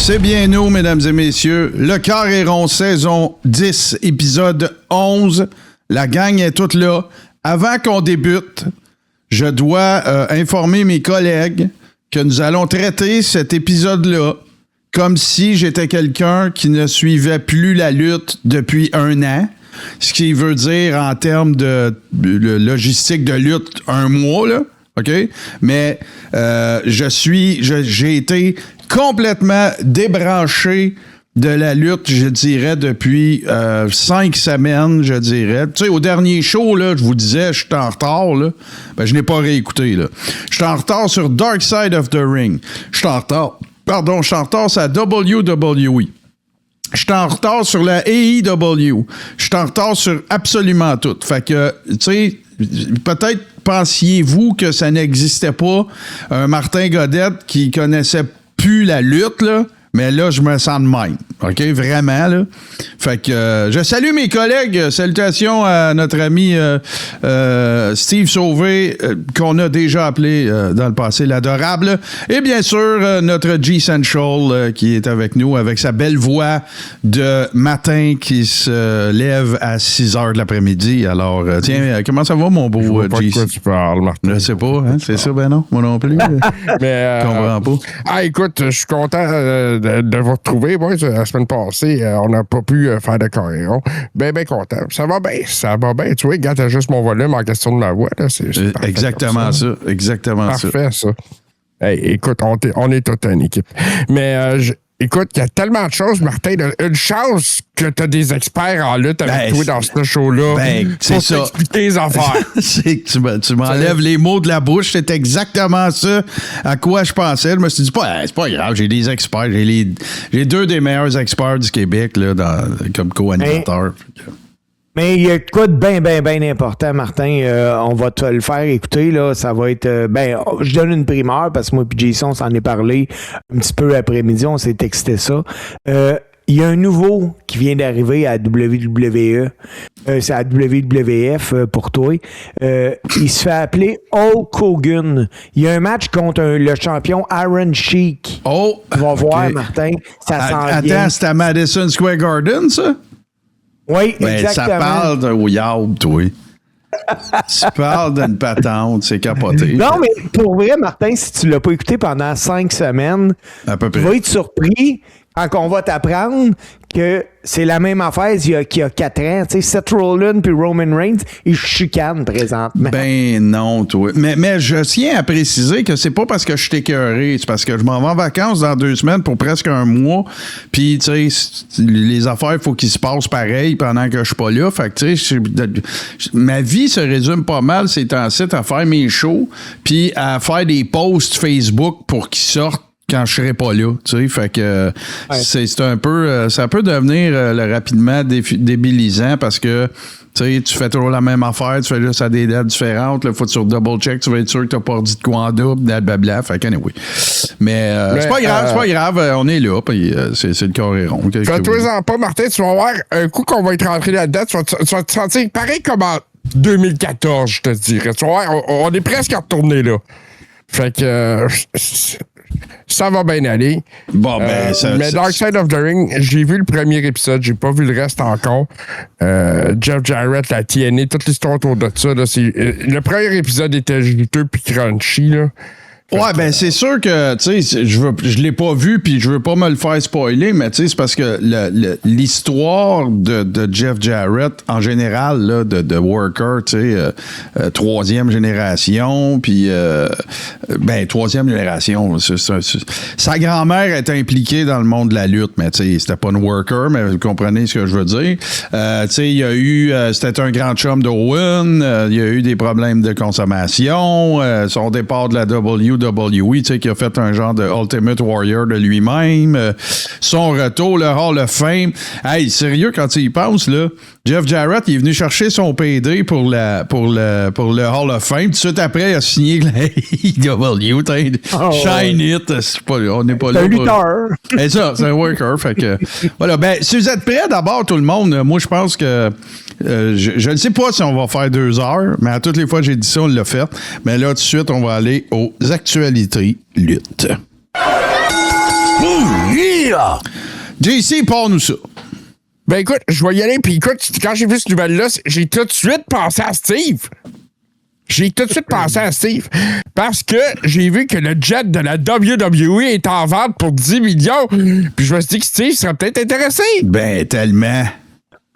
C'est bien nous, mesdames et messieurs. Le Carré rond, saison 10, épisode 11. La gang est toute là. Avant qu'on débute, je dois informer mes collègues que nous allons traiter cet épisode-là comme si j'étais quelqu'un qui ne suivait plus la lutte depuis 1 an. Ce qui veut dire, en termes de logistique de lutte, 1 mois, là. OK? Mais j'ai été complètement débranché de la lutte, je dirais, depuis 5 semaines, je dirais. Tu sais, au dernier show, là, je vous disais, je suis en retard, là. Ben, je n'ai pas réécouté, là. Je suis en retard sur Dark Side of the Ring. Je suis en retard sur la WWE. Je suis en retard sur la AEW. Je suis en retard sur absolument tout. Fait que, tu sais, peut-être pensiez-vous que ça n'existait pas un Martin Godette qui connaissait plus la lutte, là, mais là, je me sens de même. OK? Vraiment, là. Fait que je salue mes collègues. Salutations à notre ami Steve Sauvé, qu'on a déjà appelé dans le passé l'adorable. Et bien sûr, notre G-Central qui est avec nous, avec sa belle voix de matin qui se lève à 6 heures de l'après-midi. Alors, tiens, comment ça va, mon beau G? Je sais pas de quoi tu parles, Martin. Je sais pas, hein? C'est ça, ben non? Moi non plus. Mais, comprends pas. Ah, écoute, je suis content de vous retrouver. Moi, la semaine passée, on n'a pas pu faire de carré-rond. Ben content. Ça va bien. Tu vois, regarde, t'as juste mon volume en question de ma voix. Là. C'est exactement ça. Exactement parfait, ça. Hey, écoute, on est toute une équipe. Mais, écoute, il y a tellement de choses, Martin. Une chance que tu as des experts en lutte avec toi dans ce show-là. C'est ça. Pour t'expliquer les affaires. C'est que tu m'enlèves les mots de la bouche. C'est exactement ça à quoi je pensais. Je me suis dit, c'est pas grave, j'ai des experts. J'ai 2 des meilleurs experts du Québec là, comme co-animateurs. Mais il y a quoi de bien important, Martin. On va te le faire écouter. Là, ça va être... je donne une primeur parce que moi et Jason s'en est parlé un petit peu après-midi. On s'est texté ça. Il y a un nouveau qui vient d'arriver à WWE. C'est à WWF pour toi. Il se fait appeler Hulk Hogan. Il y a un match contre le champion Iron Sheik. Oh! Tu vas voir, Martin. Ça s'en vient. Attends, c'est à Madison Square Garden, ça? Oui, exactement. Ça parle d'un ouillard, toi. Tu parles d'une patente, c'est capoté. Non, mais pour vrai, Martin, si tu l'as pas écouté pendant 5 semaines, à peu près. Tu vas être surpris quand on va t'apprendre que c'est la même affaire qu'il y a 4 ans. Tu sais, Seth Rollins puis Roman Reigns, ils chicanent présentement. Ben non, toi. Mais je tiens à préciser que c'est pas parce que je suis écœuré, c'est parce que je m'en vais en vacances dans 2 semaines pour presque 1 mois. Puis, tu sais, les affaires, il faut qu'ils se passent pareil pendant que je suis pas là. Fait que, tu sais, ma vie se résume pas mal ces temps-ci à faire mes shows puis à faire des posts Facebook pour qu'ils sortent quand je serai pas là, tu sais, fait que c'est un peu, ça peut devenir rapidement débilisant parce que, tu sais, tu fais toujours la même affaire, tu fais juste à des dates différentes, là, faut que tu double-check, tu vas être sûr que t'as pas dit de quoi en double, blablabla, fait que anyway. Mais c'est pas grave, on est là, puis c'est le carré rond. Fais-toi-en pas, Martin, tu vas voir, un coup qu'on va être rentré là-dedans, tu vas te sentir pareil comme en 2014, je te dirais. Tu vas voir, on est presque retourné là. Fait que... ça va bien aller. Bon, ben, mais Dark Side of the Ring, j'ai vu le premier épisode, j'ai pas vu le reste encore. Jeff Jarrett, la TNA, toute l'histoire autour de ça. Là, le premier épisode était juteux puis crunchy. Là. Ouais, ben c'est sûr que, tu sais, je l'ai pas vu puis je veux pas me le faire spoiler, mais tu sais, c'est parce que l'histoire de Jeff Jarrett, en général, là, de worker, tu sais, 3e génération, puis, 3e génération, sa grand-mère est impliquée dans le monde de la lutte, mais tu sais, c'était pas une worker, mais vous comprenez ce que je veux dire. Tu sais, il y a eu, c'était un grand chum d'Owen, il y a eu des problèmes de consommation, son départ de la WWE, tu sais, qui a fait un genre de Ultimate Warrior de lui-même. Son retour, le Hall of Fame. Hey, sérieux, quand tu y penses, là, Jeff Jarrett, il est venu chercher son PD pour le Hall of Fame. Tout de suite après, il a signé la AEW. Shine it. On n'est pas là. C'est un lutteur. C'est ça, c'est un worker. Fait que, voilà. Ben, si vous êtes prêts, d'abord, tout le monde, moi, je pense que je ne sais pas si on va faire 2 heures, mais à toutes les fois que j'ai dit ça, on l'a fait. Mais là, tout de suite, on va aller aux actualités lutte. JC, parle-nous ça. Ben écoute, je vais y aller, puis écoute, quand j'ai vu cette nouvelle-là, j'ai tout de suite pensé à Steve. Parce que j'ai vu que le jet de la WWE est en vente pour 10 millions. Puis je me suis dit que Steve serait peut-être intéressé. Ben, tellement.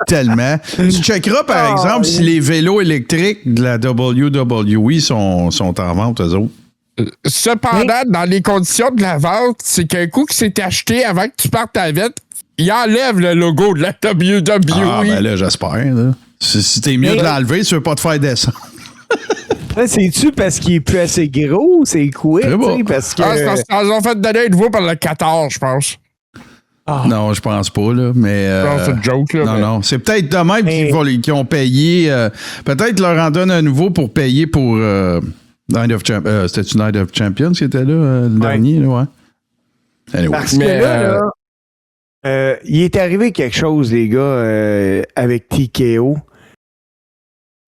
Tu checkeras, par exemple, si les vélos électriques de la WWE sont en vente, eux autres. Cependant, dans les conditions de la vente, c'est qu'un coup qui s'est acheté avant que tu partes à vite, il enlève le logo de la WWE. Ah, ben là, j'espère. Là. Si t'es mieux de l'enlever, tu veux pas te faire descendre. Là, c'est-tu parce qu'il est plus assez gros? C'est quoi? Bon. Parce que... c'est parce qu'ils ont fait donner un nouveau par le 14, je pense. Non, je pense pas, là. Mais. C'est une joke, là. Non. C'est peut-être de même qu'ils ont payé. Peut-être leur en donne un nouveau pour payer pour. Night of Champions. C'était-tu Night of Champions qui était là, le dernier, là, ouais. Anyway. Parce que là, il est arrivé quelque chose, les gars, avec TKO.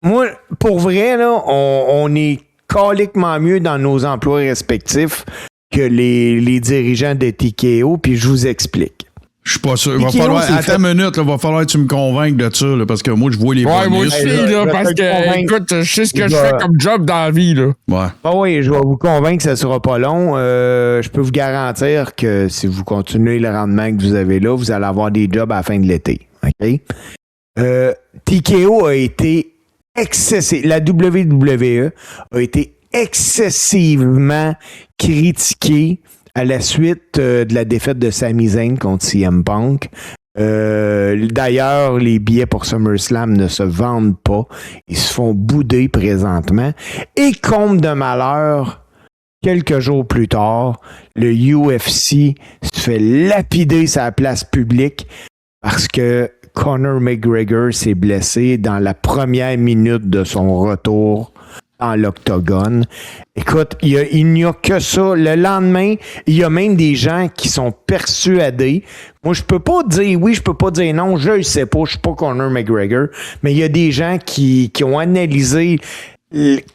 Moi, pour vrai, là, on est caliquement mieux dans nos emplois respectifs que les dirigeants de TKO, puis je vous explique. Je suis pas sûr. Attends une minute, il va falloir que tu me convainques de ça, là, parce que moi, je vois les bonus. Ouais, moi aussi, là, parce que, écoute, je sais ce que je fais comme job dans la vie, là. Ouais. Ah oui, je vais vous convaincre que ça sera pas long. Je peux vous garantir que si vous continuez le rendement que vous avez là, vous allez avoir des jobs à la fin de l'été. OK? TKO a été excessif. La WWE a été excessivement critiquée à la suite de la défaite de Sami Zayn contre CM Punk. D'ailleurs, les billets pour SummerSlam ne se vendent pas. Ils se font bouder présentement. Et comble de malheur, quelques jours plus tard, le UFC se fait lapider sa place publique parce que Conor McGregor s'est blessé dans la première minute de son retour dans l'octogone. Écoute, il n'y a que ça. Le lendemain, il y a même des gens qui sont persuadés. Moi, je peux pas dire oui, je peux pas dire non. Je ne sais pas, je suis pas Conor McGregor. Mais il y a des gens qui ont analysé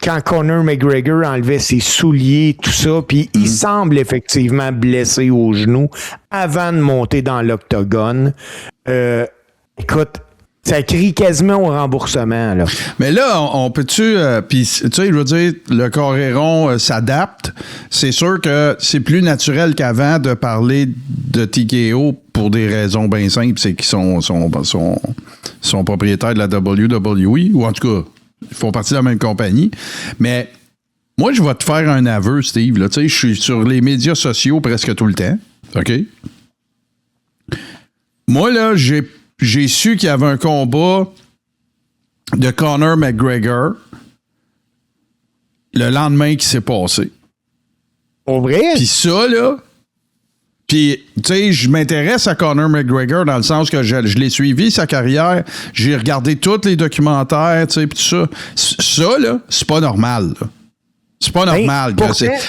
quand Conor McGregor enlevait ses souliers, tout ça, puis il semble effectivement blessé au genou avant de monter dans l'octogone. Écoute, ça crie quasiment au remboursement, là. Mais là, on peut-tu... puis, tu sais, je veux dire, le Coréron s'adapte. C'est sûr que c'est plus naturel qu'avant de parler de TKO pour des raisons bien simples. C'est qu'ils sont propriétaires de la WWE, ou en tout cas, ils font partie de la même compagnie. Mais moi, je vais te faire un aveu, Steve. Tu sais, je suis sur les médias sociaux presque tout le temps. OK? Moi, là, j'ai su qu'il y avait un combat de Conor McGregor le lendemain qui s'est passé. Pour vrai? Puis ça, là... Puis, tu sais, je m'intéresse à Conor McGregor dans le sens que je l'ai suivi, sa carrière. J'ai regardé tous les documentaires, tu sais, puis tout ça. Ça, là, c'est pas normal, là. C'est pas normal.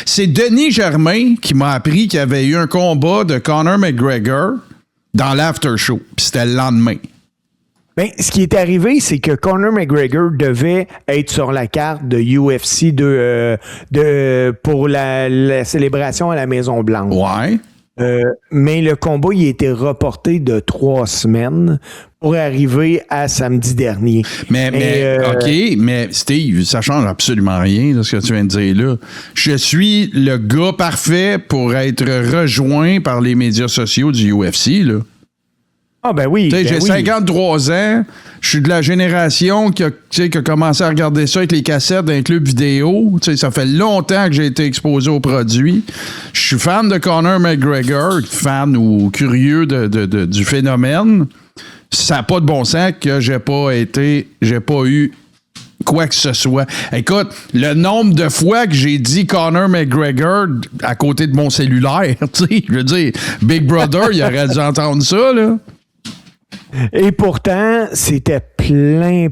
C'est Denis Germain qui m'a appris qu'il y avait eu un combat de Conor McGregor dans l'after show. Puis c'était le lendemain. Ben, ce qui est arrivé, c'est que Conor McGregor devait être sur la carte de UFC pour la célébration à la Maison-Blanche. Ouais. Mais le combat, il a été reporté de 3 semaines pour arriver à samedi dernier. OK, mais Steve, ça change absolument rien de ce que tu viens de dire là. Je suis le gars parfait pour être rejoint par les médias sociaux du UFC, là. Ah, ben oui. J'ai 53 ans. Je suis de la génération qui a commencé à regarder ça avec les cassettes d'un club vidéo. Ça fait longtemps que j'ai été exposé aux produits. Je suis fan de Conor McGregor, fan ou curieux du phénomène. Ça n'a pas de bon sens que j'ai pas eu quoi que ce soit. Écoute, le nombre de fois que j'ai dit Conor McGregor à côté de mon cellulaire, je veux dire, Big Brother, il aurait dû entendre ça, là. Et pourtant, c'était plein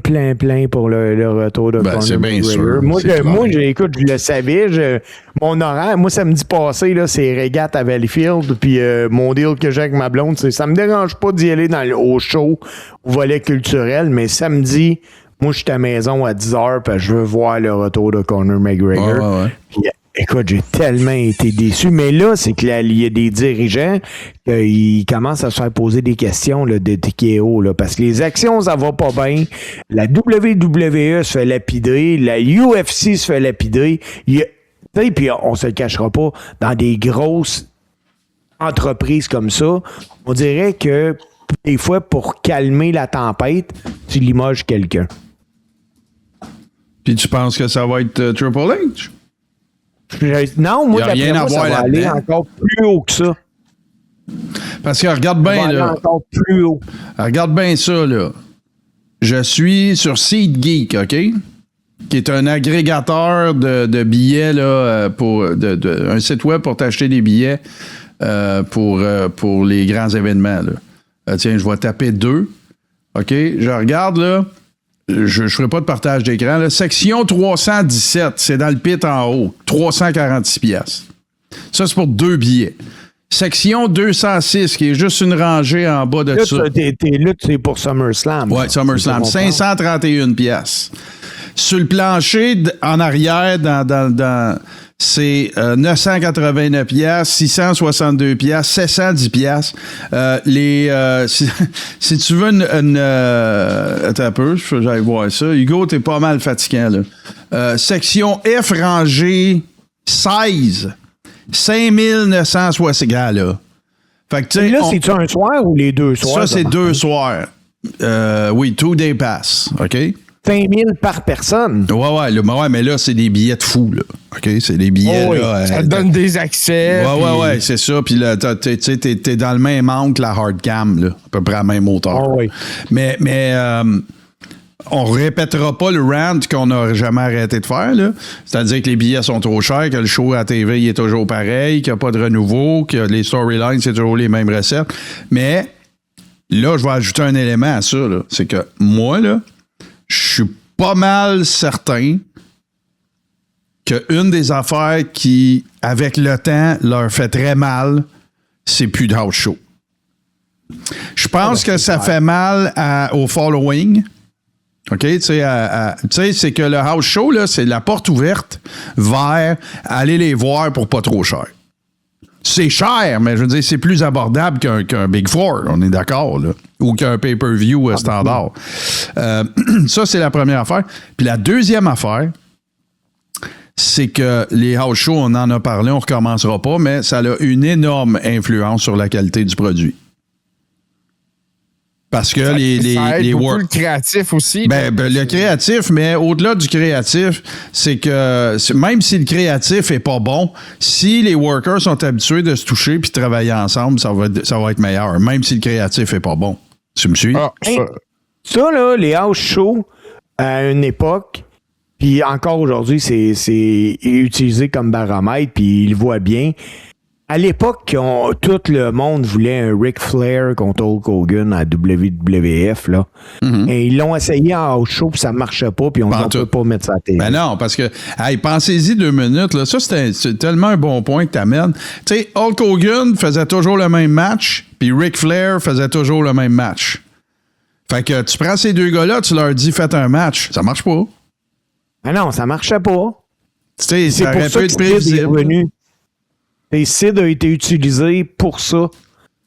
pour le retour de Conor c'est bien McGregor. sûr. Moi, écoute, je le savais. Mon horaire, moi, samedi passé, là, c'est régate à Valleyfield. Puis mon deal que j'ai avec ma blonde, c'est ça me dérange pas d'y aller au show, au volet culturel, mais samedi, moi, je suis à la maison à 10h, puis je veux voir le retour de Conor McGregor. Ouais. Puis, Écoute, j'ai tellement été déçu. Mais là, c'est qu'il y a des dirigeants qui commencent à se faire poser des questions là, de TKO. Là, parce que les actions, ça va pas bien. La WWE se fait lapider. La UFC se fait lapider. Puis on se le cachera pas, dans des grosses entreprises comme ça, on dirait que des fois, pour calmer la tempête, tu limoges quelqu'un. Puis tu penses que ça va être Triple H? Non, moi, d'après moi, ça va aller encore plus haut que ça. Parce que regarde bien, là. Encore plus haut. Regarde bien ça, là. Je suis sur SeatGeek, OK? Qui est un agrégateur de billets, là, un site web pour t'acheter des billets pour les grands événements, là. Tiens, je vais taper 2. OK? Je regarde, là. Je ne ferai pas de partage d'écran. Là. Section 317, c'est dans le pit en haut. 346 piastres. Ça, c'est pour 2 billets. Section 206, qui est juste une rangée en bas de là, ça. Là, c'est pour SummerSlam. Oui, SummerSlam. 531 piastres. Sur le plancher, en arrière, c'est 989 piastres, 662 piastres, 710 piastres. Si tu veux attends un peu, j'allais voir ça. Hugo, t'es pas mal fatigant, là. Section F, rangée 16, 5960. Là. Fait que, là, c'est-tu un soir ou les 2 soirs? Ça, c'est 2 soirs. Oui, 2 day pass, OK? 5 000 par personne. Ouais, mais là, c'est des billets de fou, là. OK? C'est des billets, là. Ça te donne des accès. Ouais, c'est ça. Puis là, t'es dans le même angle que la hard cam, là. À peu près à la même hauteur. Oui. Mais on répétera pas le rant qu'on n'a jamais arrêté de faire, là. C'est-à-dire que les billets sont trop chers, que le show à la TV, il est toujours pareil, qu'il n'y a pas de renouveau, que les storylines, c'est toujours les mêmes recettes. Mais là, je vais ajouter un élément à ça, là. C'est que moi, là, je suis pas mal certain qu'une des affaires qui, avec le temps, leur fait très mal, c'est plus de house show. Je pense que ça fait mal au following. OK? Tu sais, c'est que le house show, là, c'est la porte ouverte vers aller les voir pour pas trop cher. C'est cher, mais je veux dire, c'est plus abordable qu'un Big Four, on est d'accord, là. Ou qu'un pay-per-view standard. Ça, c'est la première affaire. Puis la deuxième affaire, c'est que les house shows, on en a parlé, on ne recommencera pas, mais ça a une énorme influence sur la qualité du produit. Parce que ça les beaucoup le créatif aussi. Le créatif, mais au-delà du créatif, c'est que même si le créatif est pas bon, si les workers sont habitués de se toucher puis de travailler ensemble, ça va être meilleur, même si le créatif est pas bon. Tu me suis? Ça, là, les house shows, à une époque, puis encore aujourd'hui, c'est utilisé comme baromètre, puis ils le voient bien. À l'époque, tout le monde voulait un Ric Flair contre Hulk Hogan à WWF, là. Mm-hmm. Et ils l'ont essayé en house show, puis ça marchait pas, puis on ne peut pas mettre ça à télé. Ben non, parce que, pensez-y 2 minutes, là. Ça, c'est tellement un bon point que tu amènes. Tu sais, Hulk Hogan faisait toujours le même match, puis Ric Flair faisait toujours le même match. Fait que tu prends ces 2 gars-là, tu leur dis, faites un match. Ça marche pas. Ah non, ça marchait pas. Tu sais, ça aurait pu être prévisible. Et Sid a été utilisé pour ça.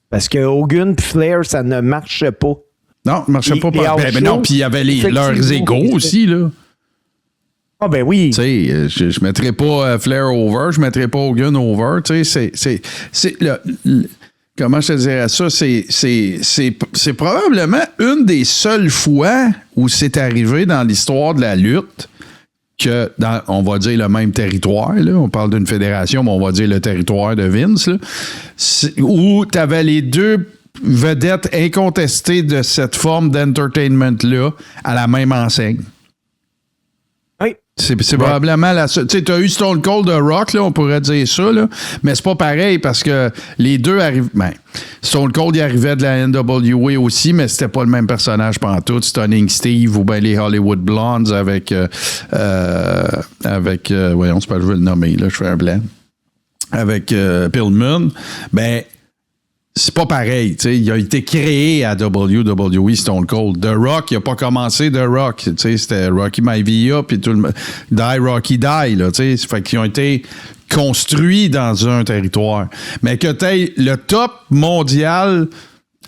Parce que Hogan et Flair, ça ne marchait pas. Non, ça ne marchait pas. Non, puis il y avait leurs égos aussi, là. Ah, ben oui. Tu sais, je ne mettrais pas Flair over, je ne mettrais pas Hogan over. Tu sais, comment je te dirais ça? C'est probablement une des seules fois où c'est arrivé dans l'histoire de la lutte que dans, on va dire, le même territoire, là, on parle d'une fédération, mais on va dire le territoire de Vince, là, où tu avais les 2 vedettes incontestées de cette forme d'entertainment-là à la même enseigne. Oui. C'est probablement la seule. Tu sais, tu as eu Stone Cold de Rock, là, on pourrait dire ça, là, mais c'est pas pareil parce que les deux arrivent. Ben, Stone Cold, il arrivait de la NWA aussi, mais c'était pas le même personnage pantoute. Stunning Steve ou bien les Hollywood Blondes avec voyons, c'est pas, je veux le nommer, là, je fais un blanc. Avec Pillman. Ben, c'est pas pareil. T'sais. Il a été créé à WWE, Stone Cold. The Rock, il a pas commencé The Rock. C'était Rocky Maivia, puis tout le Die Rocky Die. Là, fait qu'ils ont été construits dans un territoire. Mais que t'aies le top mondial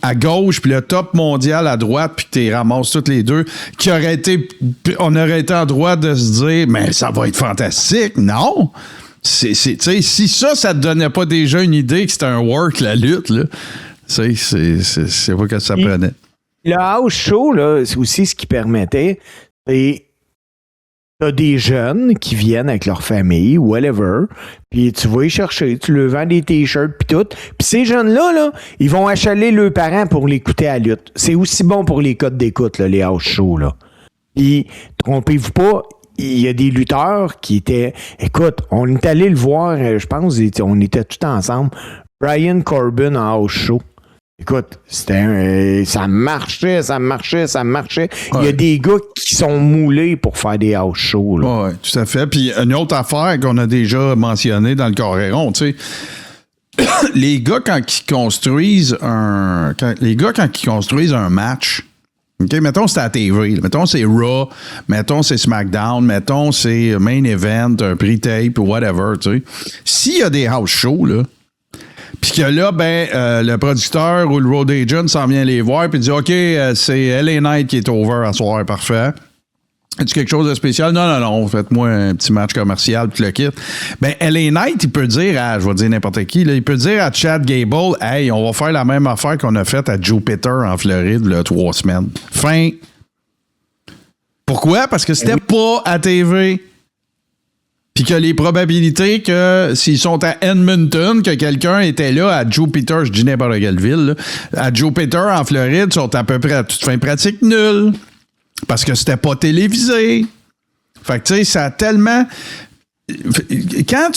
à gauche, puis le top mondial à droite, puis que tu ramasses toutes les deux, on aurait été en droit de se dire, mais ça va être fantastique. Non! Si ça te donnait pas déjà une idée que c'était un work, la lutte, là, c'est pas que ça prenait. Le house show, là, c'est aussi ce qui permettait, c'est t'as des jeunes qui viennent avec leur famille, whatever, puis tu vas y chercher, tu leur vends des t-shirts puis tout. Puis ces jeunes-là, là, ils vont achaler leurs parents pour l'écouter à la lutte. C'est aussi bon pour les codes d'écoute, là, les house shows, là. Puis, trompez-vous pas, il y a des lutteurs qui étaient... Écoute, on est allé le voir, je pense, on était tous ensemble. Brian Corbin en house show. Écoute, ça marchait. Ouais. Il y a des gars qui sont moulés pour faire des house shows. Là. Oui, tout à fait. Puis une autre affaire qu'on a déjà mentionnée dans le Coréon, tu sais, les gars quand ils construisent un match, OK, mettons c'est à la TV, mettons c'est Raw, mettons c'est SmackDown, mettons c'est Main Event, un pre-tape, whatever, tu sais. S'il y a des house shows, là, puis que là, le producteur ou le road agent s'en vient les voir puis dit « OK, c'est LA Knight qui est over à soir, parfait. As-tu quelque chose de spécial? Non, faites-moi un petit match commercial puis le kit. » Ben, LA Knight, il peut dire à, je vais dire n'importe qui, là, il peut dire à Chad Gable « Hey, on va faire la même affaire qu'on a faite à Jupiter en Floride, là, 3 semaines. » Fin. Pourquoi? Parce que c'était pas à TV. Puis que les probabilités que s'ils sont à Edmonton, que quelqu'un était là à Jupiter, je dis n'importe quelle ville, là, à Jupiter en Floride, sont à peu près à toute fin pratique nulle. Parce que c'était pas télévisé. Fait que tu sais, ça a tellement... Quand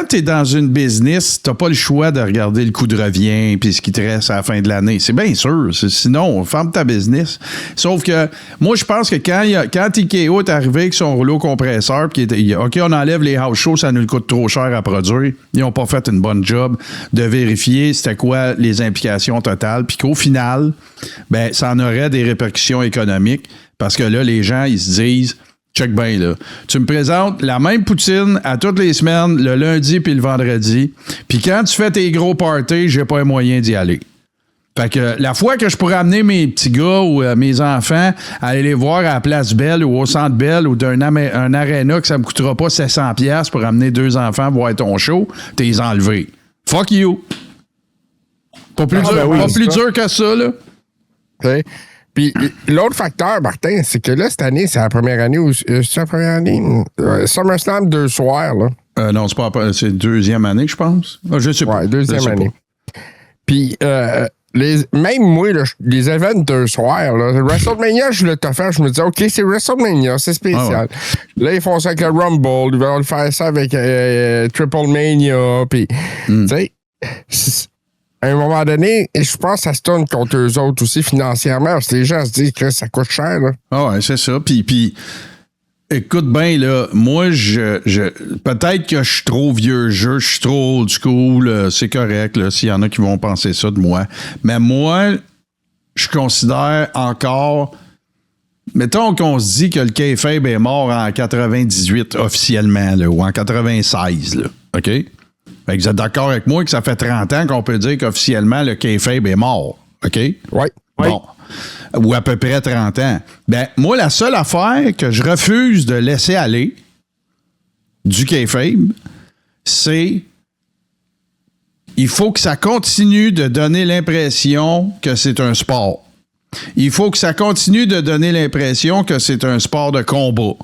t'es dans une business, t'as pas le choix de regarder le coût de revient puis ce qui te reste à la fin de l'année. C'est bien sûr. Sinon, ferme ta business. Sauf que moi, je pense que quand TKO est arrivé avec son rouleau compresseur puis OK, on enlève les house shows, ça nous coûte trop cher à produire. Ils ont pas fait une bonne job de vérifier c'était quoi les implications totales puis qu'au final, ça en aurait des répercussions économiques parce que là, les gens, ils se disent check bien, là. Tu me présentes la même poutine à toutes les semaines, le lundi puis le vendredi. Puis quand tu fais tes gros parties, j'ai pas un moyen d'y aller. Fait que la fois que je pourrais amener mes petits gars ou mes enfants à aller les voir à la Place Belle ou au Centre Belle ou d'un aréna que ça me coûtera pas 700$ pour amener 2 enfants voir ton show, t'es enlevé. Fuck you. Pas plus dur que ça, là. Okay. Puis l'autre facteur, Martin, c'est que là, cette année, c'est la première année où... c'est la première année? SummerSlam 2 soirs, là. Non, c'est deuxième année, je pense. Je sais pas. Ouais, deuxième année. Puis même moi, là, les événements 2 soirs, là, WrestleMania, je l'ai fait, je me disais, OK, c'est WrestleMania, c'est spécial. Ah ouais. Là, ils font ça avec le Rumble, ils vont faire ça avec Triple Mania, puis, tu sais... À un moment donné, je pense que ça se tourne contre eux autres aussi financièrement, parce que les gens se disent que ça coûte cher. Là. Ah ouais, c'est ça. Puis écoute bien, là, moi, peut-être que je suis trop vieux jeu, je suis trop old school, c'est correct, là, s'il y en a qui vont penser ça de moi. Mais moi, je considère encore... Mettons qu'on se dit que le kayfabe est mort en 98 officiellement, là, ou en 96, là, OK? Fait que vous êtes d'accord avec moi que ça fait 30 ans qu'on peut dire qu'officiellement, le kayfabe est mort. OK? Oui. Bon. Ou à peu près 30 ans. Ben, moi, la seule affaire que je refuse de laisser aller du kayfabe, c'est il faut que ça continue de donner l'impression que c'est un sport. Il faut que ça continue de donner l'impression que c'est un sport de combat.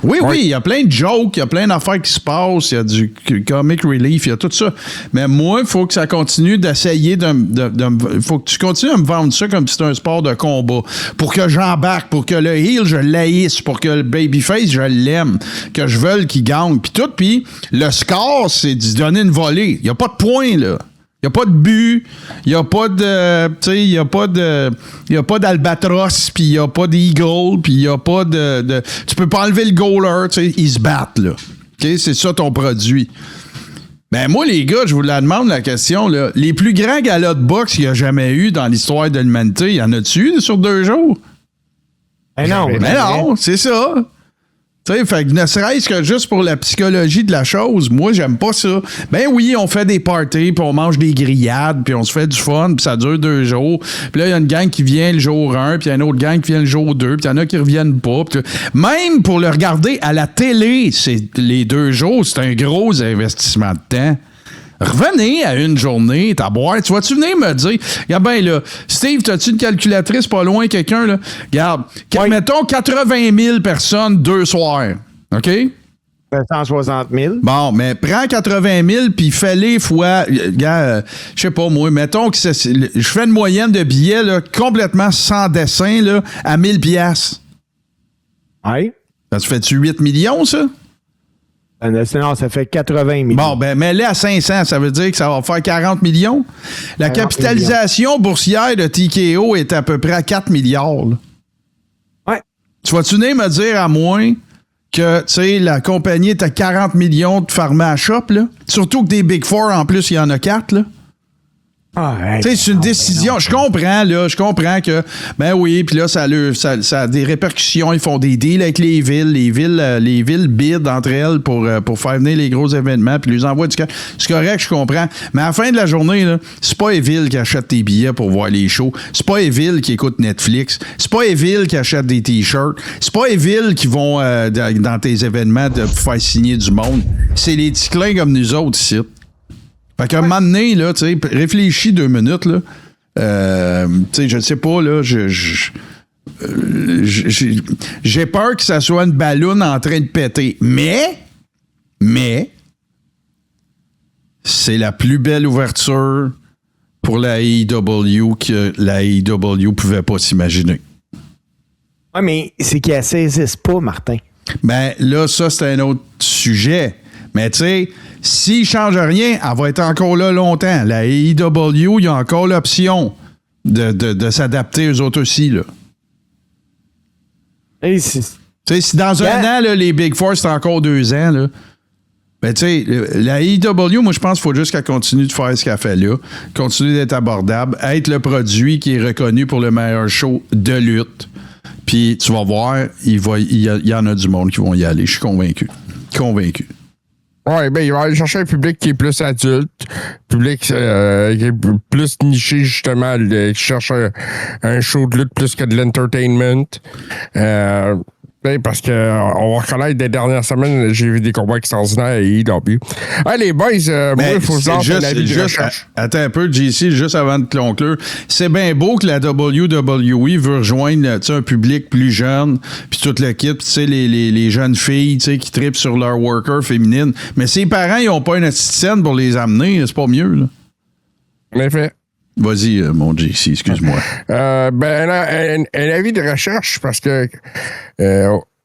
Oui, il y a plein de jokes, il y a plein d'affaires qui se passent, il y a du comic relief, il y a tout ça. Mais moi, il faut que ça continue d'essayer il faut que tu continues à me vendre ça comme si c'était un sport de combat. Pour que j'embarque, pour que le heel, je l'haïsse, pour que le babyface, je l'aime, que je veuille qu'il gagne, puis tout. Puis le score, c'est de donner une volée. Il n'y a pas de points, là. Il n'y a pas de but, il n'y a pas de. Tu sais, il n'y a pas d'albatros, puis il n'y a pas d'eagle, puis il n'y a pas de. Tu peux pas enlever le goaler, tu sais, ils se battent, là. OK? C'est ça ton produit. Ben moi, les gars, je vous la demande la question, là. Les plus grands galas de boxe qu'il y a jamais eu dans l'histoire de l'humanité, y en a-tu sur 2 jours? Ben non. Mais non, c'est ça. Tu sais, fait que ne serait-ce que juste pour la psychologie de la chose, moi, j'aime pas ça. Ben oui, on fait des parties, puis on mange des grillades, puis on se fait du fun, puis ça dure 2 jours. Puis là, il y a une gang qui vient le jour 1, puis il y a une autre gang qui vient le jour 2, puis il y en a qui reviennent pas. Même pour le regarder à la télé, les 2 jours, c'est un gros investissement de temps. Revenez à une journée, t'as boire. Tu vas-tu venir me dire, regarde bien là, Steve, t'as-tu une calculatrice pas loin, quelqu'un, là? Regarde, mettons 80 000 personnes 2 soirs, OK? 160 000. Bon, mais prends 80 000 puis fais-les fois, je sais pas moi, mettons que je fais une moyenne de billets là, complètement sans dessin là, à 1000 piastres. Oui. Ça se fait-tu 8 millions, ça? Non, ça fait 80 millions. Bon, ben, mets-les à 500, ça veut dire que ça va faire 40 millions. La capitalisation boursière de TKO est à peu près à 4 milliards. Là. Ouais. Tu vas-tu venir me dire à moins que, tu sais, la compagnie est à 40 millions de pharma à shop, là? Surtout que des Big Four, en plus, il y en a 4, là. Ah, tu sais, c'est une décision. Je comprends que, ben oui, puis là, ça a des répercussions. Ils font des deals avec les villes. Les villes bident entre elles pour faire venir les gros événements, puis les envoient du cash. C'est correct, je comprends. Mais à la fin de la journée, là, c'est pas Evil qui achète tes billets pour voir les shows. C'est pas Evil qui écoute Netflix. C'est pas Evil qui achète des T-shirts. C'est pas Evil qui vont dans tes événements pour faire signer du monde. C'est les petits clins comme nous autres ici. Fait qu'à un moment donné, là, tu sais, réfléchis 2 minutes, là. Tu sais, je ne sais pas, là, j'ai peur que ça soit une balloune en train de péter. Mais, c'est la plus belle ouverture pour la AEW que la AEW pouvait pas s'imaginer. Oui, mais c'est qu'ils ne saisissent pas, Martin. Ben, là, ça, c'est un autre sujet. Mais tu sais, s'il ne change rien, elle va être encore là longtemps. La AEW, il y a encore l'option de s'adapter aux autres aussi. Là. Tu sais, si dans un an, là, les Big Four, c'est encore 2 ans, là, ben, tu sais, la AEW, moi, je pense qu'il faut juste qu'elle continue de faire ce qu'elle fait là, continue d'être abordable, être le produit qui est reconnu pour le meilleur show de lutte. Puis, tu vas voir, il y en a du monde qui vont y aller. Je suis convaincu. Convaincu. Oui, ben, il va aller chercher un public qui est plus adulte, public qui est plus niché, justement, qui cherche un show de lutte plus que de l'entertainment. Ben, parce que on va reconnaître des dernières semaines, j'ai vu des combats extraordinaires à AEW. Hey, les boys, moi, il faut que je lance un avis de recherche. Attends un peu, JC, juste avant de conclure. C'est bien beau que la WWE veut rejoindre un public plus jeune, puis toute le kit, tu sais, les jeunes filles qui trippent sur leur worker féminine. Mais ses parents, ils n'ont pas une petite scène pour les amener, c'est pas mieux, là. En effet. Vas-y, mon JC, excuse-moi. Un avis de recherche, parce que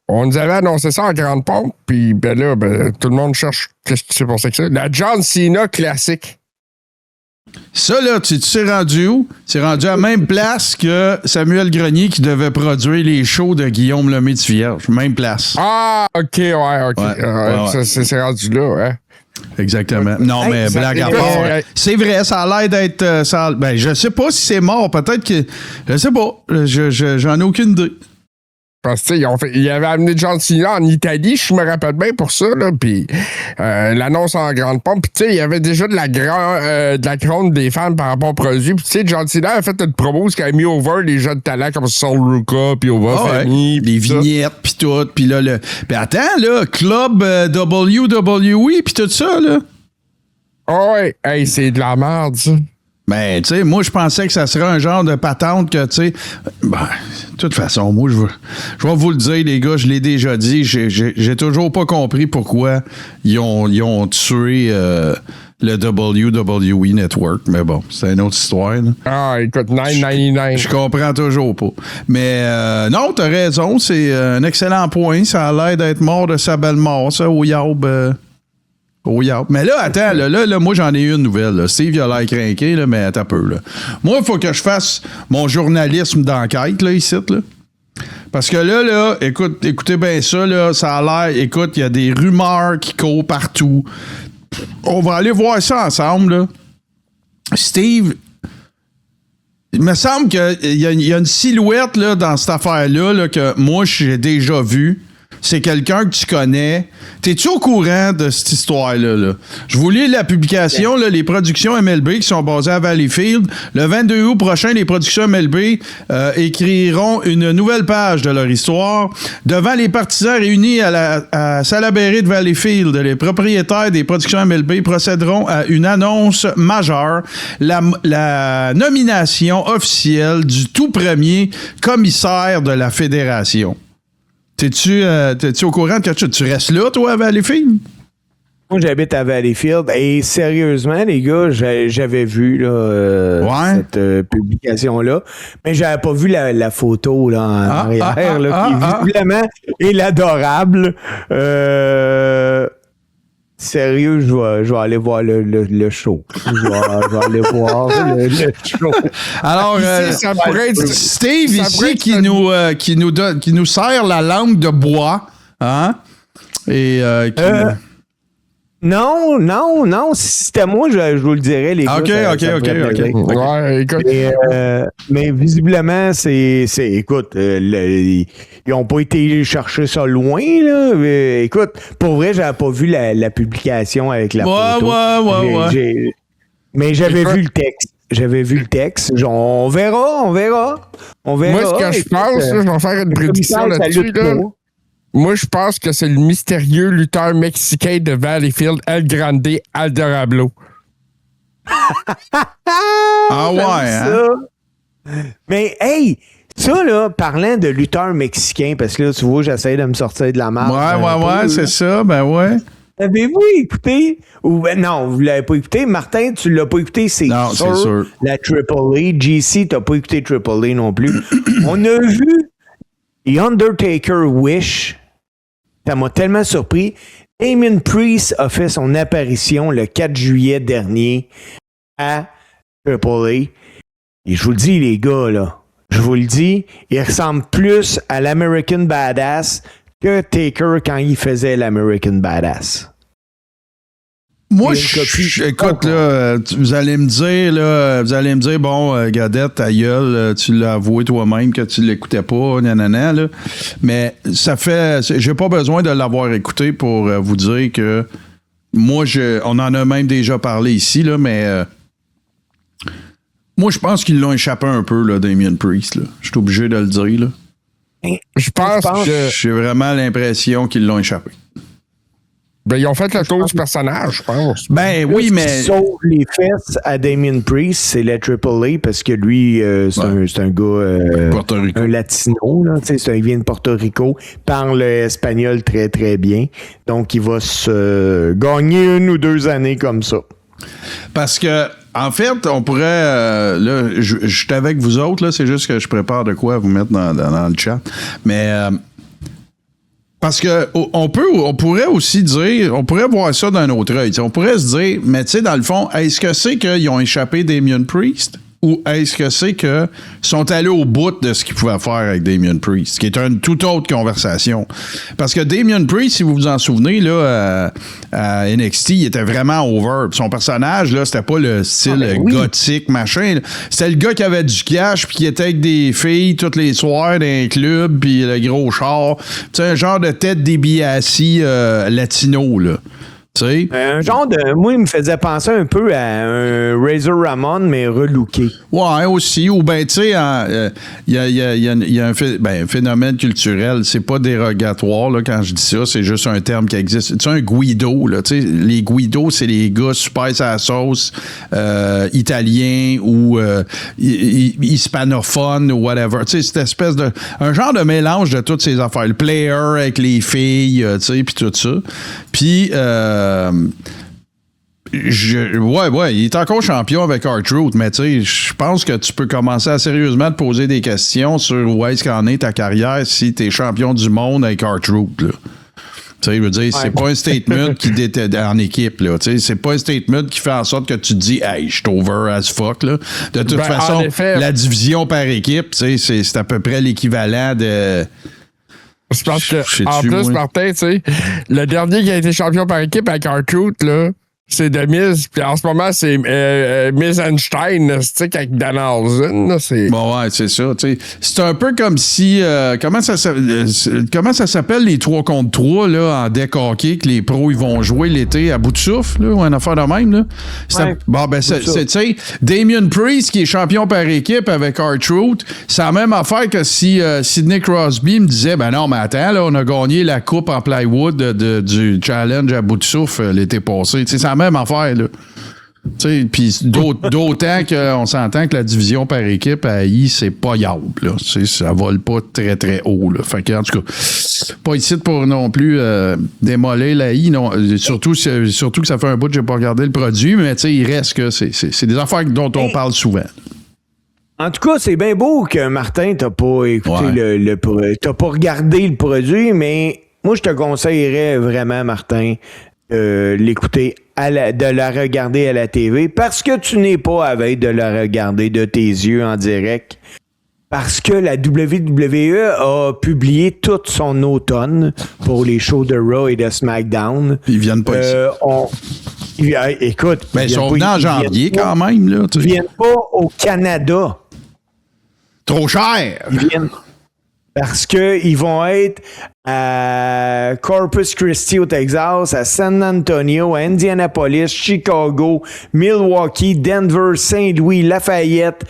on nous avait annoncé ça en grande pompe, puis ben là, tout le monde cherche qu'est-ce qui s'est passé que ça. La John Cena classique. Ça, là, tu t'es rendu où? C'est rendu à la même place que Samuel Grenier qui devait produire les shows de Guillaume Lemay de Vierge. Même place. Ah, OK, ouais. Ouais. C'est rendu là, ouais. Exactement. Non, mais blague à part. C'est vrai, ça a l'air d'être... ben, je sais pas si c'est mort. Peut-être que... Je sais pas. J'en ai aucune idée. Parce que, il avait amené John Cena en Italie, je me rappelle bien pour ça, là, puis l'annonce en grande pompe, puis tu sais, il y avait déjà de la gronde des fans par rapport au produit, puis tu sais, John Cena a fait une promo qui a mis over les jeunes talents comme Sol Ruka, puis Over Family. Les vignettes, puis tout, puis là, puis attends, là, Club WWE, puis tout ça, là. Oh, ouais, hey, c'est de la merde, ça. Mais, tu sais, moi, je pensais que ça serait un genre de patente que, tu sais... Ben, de toute façon, moi, je vais vous le dire, les gars, je l'ai déjà dit, j'ai toujours pas compris pourquoi ils ont tué le WWE Network. Mais bon, c'est une autre histoire, là. Ah, écoute, $9.99. Je comprends toujours pas. Mais non, t'as raison, c'est un excellent point. Ça a l'air d'être mort de sa belle mort, ça, au Yaub. Mais là, attends, là, moi, j'en ai une nouvelle. Là. Steve, il a l'air crinqué, là, mais attends un peu. Là. Moi, il faut que je fasse mon journalisme d'enquête, là, ici, là. Parce que là, écoutez bien ça, là, ça a l'air... Écoute, il y a des rumeurs qui courent partout. on va aller voir ça ensemble, là. Steve, il me semble qu'il y a une silhouette là, dans cette affaire-là là, que moi, j'ai déjà vue. C'est quelqu'un que tu connais. T'es-tu au courant de cette histoire-là? Là? Je vous lis la publication, là, les productions MLB qui sont basées à Valleyfield. Le 22 août prochain, les productions MLB écriront une nouvelle page de leur histoire. Devant les partisans réunis à Salaberry de Valleyfield, les propriétaires des productions MLB procéderont à une annonce majeure, la nomination officielle du tout premier commissaire de la fédération. T'es-tu au courant de quelque chose? Tu restes là, toi, à Valleyfield? Moi, j'habite à Valleyfield et sérieusement, les gars, j'avais vu là, cette publication-là, mais j'avais pas vu la photo là, en arrière, qui visiblement est l'adorable. Sérieux, je vais aller voir le show. Je vais aller voir le show. Alors, ça pourrait être Steve ici qui nous sert la langue de bois, hein? Et Non. Si c'était moi, je vous le dirais, les gars. OK. Ouais, écoute. Mais visiblement, écoute, ils n'ont pas été chercher ça loin, là. Écoute, pour vrai, j'avais pas vu la publication avec la photo. Ouais. Mais j'avais vu le texte. On verra. Moi, ce que je pense, je vais faire une prédiction là-dessus, là. Moi, je pense que c'est le mystérieux lutteur mexicain de Valleyfield, El Grande Alderablo. Ah ouais, hein? Mais, hey, ça, là, parlant de lutteur mexicain, parce que là, tu vois, j'essaie de me sortir de la marque. Ouais, c'est ça, ben ouais. Avez-vous écouté? Ou non, vous l'avez pas écouté. Martin, tu l'as pas écouté, c'est sûr. La AAA. JC, t'as pas écouté AAA non plus. On a vu The Undertaker Wish. Ça m'a tellement surpris. Damien Priest a fait son apparition le 4 juillet dernier à AAA. Et je vous le dis, les gars, là, il ressemble plus à l'American Badass que Taker quand il faisait l'American Badass. Moi, écoute, là, vous allez me dire, bon, Gadette, ta gueule, tu l'as avoué toi-même que tu l'écoutais pas, nanana, là. Mais ça fait, j'ai pas besoin de l'avoir écouté pour vous dire que moi, on en a même déjà parlé ici, là, mais moi, je pense qu'ils l'ont échappé un peu, là, Damien Priest, là. Je suis obligé de le dire, là. Je pense que j'ai vraiment l'impression qu'ils l'ont échappé. Ben, ils ont fait le tour du personnage, je pense. Ben oui, mais. Ce qui sauve les fesses à Damien Priest, c'est la AAA parce que lui, c'est un gars. Porto Rico. Un latino, là. Il vient de Porto Rico, parle espagnol très, très bien. Donc, il va se gagner 1 ou 2 années comme ça. Parce que, en fait, on pourrait. Là, je suis avec vous autres, là. C'est juste que je prépare de quoi vous mettre dans le chat. Mais. Parce que on pourrait aussi dire, on pourrait voir ça d'un autre œil. On pourrait se dire, mais tu sais, dans le fond, est-ce que c'est qu'ils ont échappé Damien Priest ou est-ce que c'est qu'ils sont allés au bout de ce qu'ils pouvaient faire avec Damien Priest, qui est une toute autre conversation. Parce que Damien Priest, si vous vous en souvenez, là, à NXT, il était vraiment over. Puis son personnage, là, c'était pas le style gothique, machin. Là. C'était le gars qui avait du cash puis qui était avec des filles tous les soirs dans un club puis le gros char. Tu sais, un genre de tête DiBiase latino, là. T'sais? Un genre de. Moi, il me faisait penser un peu à un Razor Ramon, mais relooké. Ouais, aussi. Ou bien, tu sais, il y a un phénomène culturel. C'est pas dérogatoire, là, quand je dis ça. C'est juste un terme qui existe. Tu sais, un Guido, là. Tu sais, les Guidos, c'est les gars super à la sauce, italiens ou hispanophones ou whatever. Tu sais, cette espèce de. Un genre de mélange de toutes ces affaires. Le player avec les filles, tu sais, puis tout ça. Puis, il est encore champion avec R-Truth, mais tu sais, je pense que tu peux commencer à sérieusement te poser des questions sur où est-ce qu'en est ta carrière si t'es champion du monde avec R-Truth, là. Tu sais, je veux dire, c'est pas un statement qui était en équipe, là. Tu sais, c'est pas un statement qui fait en sorte que tu te dis, hey, je suis over as fuck, là. De toute façon, la division par équipe, tu sais, c'est à peu près l'équivalent de. Je pense que, en plus, Martin, tu sais, le dernier qui a été champion par équipe avec R-Truth, là, c'est The Miz, puis en ce moment, c'est Miz Einstein, c'est avec Danhausen. Bon, ouais, c'est ça. T'sais. C'est un peu comme si... comment ça s'appelle les 3 contre 3 là, en deck hockey que les pros ils vont jouer l'été à bout de souffle, là, ou une affaire de même? Là? Ouais, bon, ben, c'est Damien Priest qui est champion par équipe avec R-Truth. C'est la même affaire que si Sidney Crosby me disait, ben non, mais attends, là, on a gagné la coupe en plywood du challenge à bout de souffle l'été passé. C'est la même affaire, là. Puis d'autant qu'on s'entend que la division par équipe à I, c'est pas yable, là. Ça vole pas très, très haut, là. Fait que, en tout cas, pas ici pour non plus démolir la I, non. Surtout que ça fait un bout que j'ai pas regardé le produit, mais il reste que c'est des affaires dont on parle souvent. En tout cas, c'est bien beau que Martin, t'as pas écouté t'as pas regardé le produit, mais moi, je te conseillerais vraiment, Martin, l'écouter, de la regarder à la TV, parce que tu n'es pas à veille de la regarder de tes yeux en direct. Parce que la WWE a publié tout son automne pour les shows de Raw et de SmackDown. Ils viennent pas ici. Écoute, ils sont venus en janvier quand même, là. Ils viennent pas au Canada. Trop cher! Ils viennent parce qu'ils vont être à Corpus Christi au Texas, à San Antonio, à Indianapolis, Chicago, Milwaukee, Denver, Saint-Louis, Lafayette,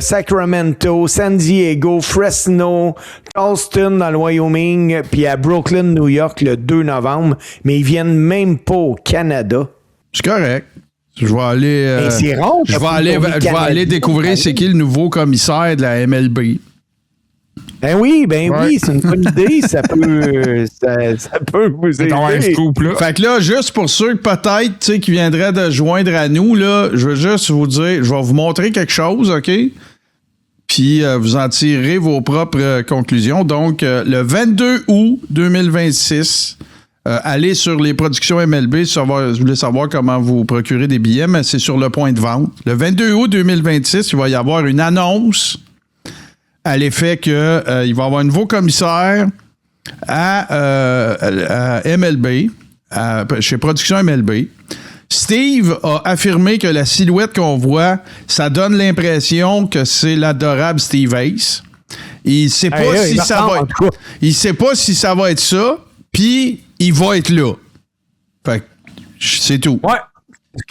Sacramento, San Diego, Fresno, Charleston dans le Wyoming, puis à Brooklyn, New York le 2 novembre. Mais ils viennent même pas au Canada. C'est correct. Je vais aller. C'est rond, je vais aller découvrir c'est qui le nouveau commissaire de la MLB. Ben oui, c'est une bonne idée. Ça peut vous aider. Fait que là, juste pour ceux peut-être qui viendraient de joindre à nous, là, je veux juste vous dire, je vais vous montrer quelque chose, OK? Puis vous en tirerez vos propres conclusions. Donc, le 22 août 2026, allez sur les productions MLB si vous voulez savoir comment vous procurer des billets, mais c'est sur le point de vente. Le 22 août 2026, il va y avoir une annonce à l'effet qu'il va y avoir un nouveau commissaire à MLB, chez Production MLB. Steve a affirmé que la silhouette qu'on voit, ça donne l'impression que c'est l'adorable Steve Ace. Il sait pas il sait pas si ça va être ça, puis il va être là. Fait que c'est tout. Ouais. C'est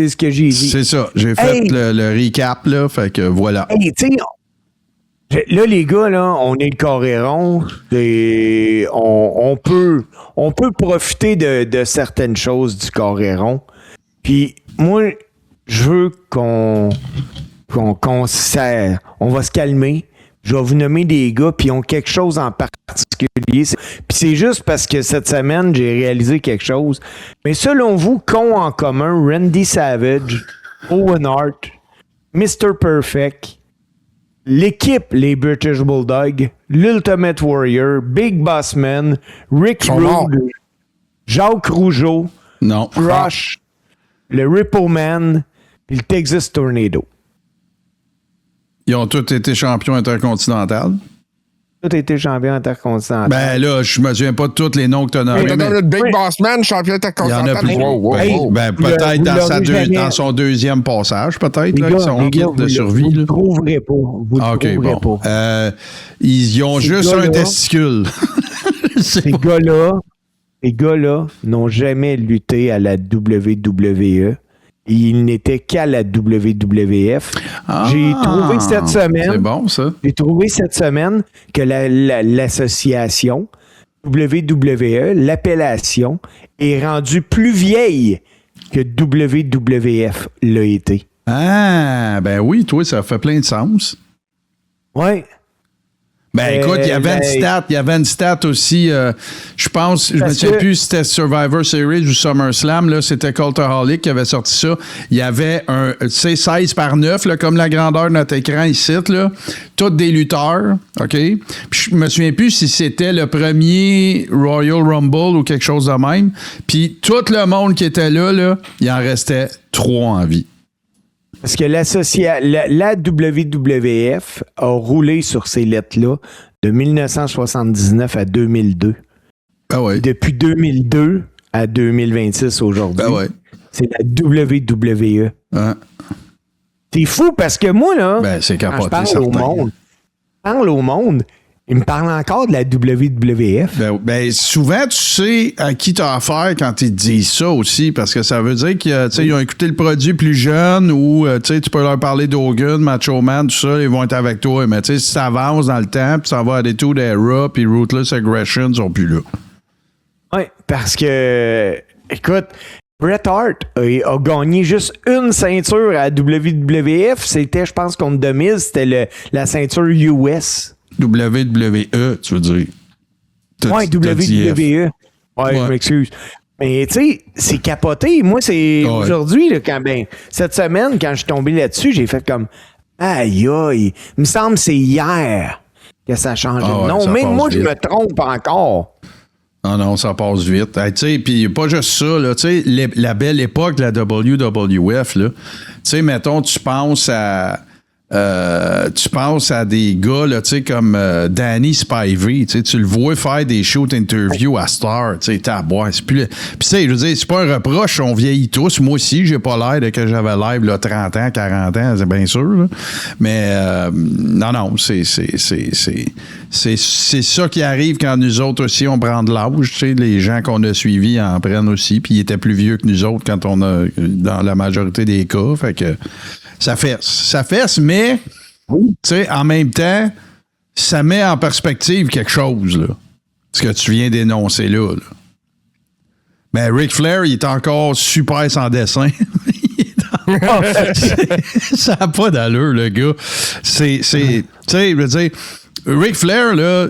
ce que j'ai dit. C'est ça. J'ai fait le recap, là. Fait que voilà. Hey, tu sais, là, les gars, là, on est le Coréron. Et on peut profiter de certaines choses du Coréron. Puis, moi, je veux qu'on va se calmer. Je vais vous nommer des gars, puis ils ont quelque chose en particulier. Puis c'est juste parce que cette semaine, j'ai réalisé quelque chose. Mais selon vous, qu'ont en commun Randy Savage, Owen Hart, Mr. Perfect, l'équipe, les British Bulldogs, l'Ultimate Warrior, Big Boss Man, Rick Rude, Jacques Rougeau, Rush, le Ripple Man, et le Texas Tornado. Ils ont tous été champions intercontinentaux. Tous été champions intercontinentaux. Ben là, je me souviens pas de tous les noms que tu as nommés. Le Big Boss Man, champion intercontinental. Il y en a plus. Ben, peut-être dans son deuxième passage, peut-être, là, qui sont kits de survie. Vous ne le trouverez pas. Vous ne le trouverez pas. Ils ont juste un testicule. Ces gars-là n'ont jamais lutté à la WWE. Il n'était qu'à la WWF. J'ai trouvé cette semaine. C'est bon, ça. J'ai trouvé cette semaine que l'association WWE, l'appellation, est rendue plus vieille que WWF l'a été. Ah, ben oui, toi, ça fait plein de sens. Oui. Ben écoute, il y avait une stat aussi, je pense, je me souviens plus si c'était Survivor Series ou SummerSlam, là, c'était Cultaholic qui avait sorti ça. Il y avait un, tu sais, 16:9, là, comme la grandeur de notre écran ici, là, tous des lutteurs, OK? Puis je me souviens plus si c'était le premier Royal Rumble ou quelque chose de même. Puis tout le monde qui était là, il en restait 3 en vie. Parce que la WWF a roulé sur ces lettres-là de 1979 à 2002. Ah ouais. Depuis 2002 à 2026 aujourd'hui. Ah ouais. c'est la WWE. Hein? C'est fou parce que moi, là, Ben, c'est quand je capoté, parle au monde, il me parle encore de la WWF. Ben, souvent, tu sais à qui t'as affaire quand ils te disent ça aussi, parce que ça veut dire qu'ils ont écouté le produit plus jeune ou tu peux leur parler d'Hogan, Macho Man, tout ça, ils vont être avec toi. Mais si ça avance dans le temps, puis ça va à des tours d'Era, puis Ruthless Aggression, ils sont plus là. Oui, parce que, écoute, Bret Hart a gagné juste une ceinture à la WWF. C'était, je pense, contre The Miz, c'était la ceinture US. WWE, tu veux dire. Oui, WWE. Ouais, je m'excuse. Mais tu sais, c'est capoté. Moi, c'est aujourd'hui, là, cette semaine, quand je suis tombé là-dessus, j'ai fait comme aïe aïe. Il me semble que c'est hier que ça a changé. Non, même moi, vite. Je me trompe encore. Non, ça passe vite. Hey, tu sais, puis pas juste ça, là, tu sais, la belle époque de la WWF, là. Tu sais, mettons, tu penses à des gars, là, tu sais, comme Danny Spivey, tu le vois faire des shoot interviews à Star, tu sais, tabois, c'est plus... Puis tu sais, je veux dire, c'est pas un reproche, on vieillit tous. Moi aussi, j'ai pas l'air de que j'avais l'air, là, 30 ans, 40 ans, c'est bien sûr, là. Mais non, c'est ça qui arrive quand nous autres aussi, on prend de l'âge, tu sais, les gens qu'on a suivis en prennent aussi, puis ils étaient plus vieux que nous autres quand on a, dans la majorité des cas, fait que... Ça fesse, mais, tu sais, en même temps, ça met en perspective quelque chose, là. Ce que tu viens d'énoncer là. Mais Ric Flair, il est encore super sans dessin. Ça n'a pas d'allure, le gars. Tu sais, je veux dire, Ric Flair, là,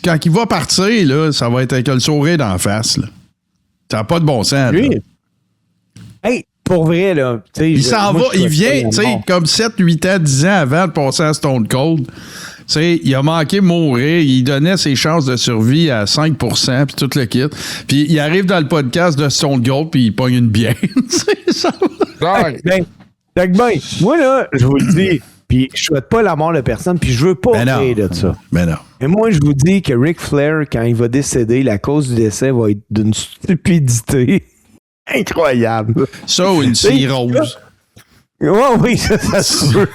quand il va partir, là, ça va être avec le sourire d'en face, là. Ça n'a pas de bon sens, là. Hey! Pour vrai, là. Il s'en va, il vient, tu sais, comme 7, 8 ans, 10 ans avant de passer à Stone Cold. Tu sais, il a manqué de mourir. Il donnait ses chances de survie à 5%, puis tout le kit. Puis il arrive dans le podcast de Stone Cold, puis il pogne une bière. Ça va. Moi, là, je vous le dis, puis je souhaite pas la mort de personne, puis je veux pas rire de ça. Mais non. Mais moi, je vous dis que Ric Flair, quand il va décéder, la cause du décès va être d'une stupidité incroyable. Ça ou une cirrhose. Oui, ça se peut.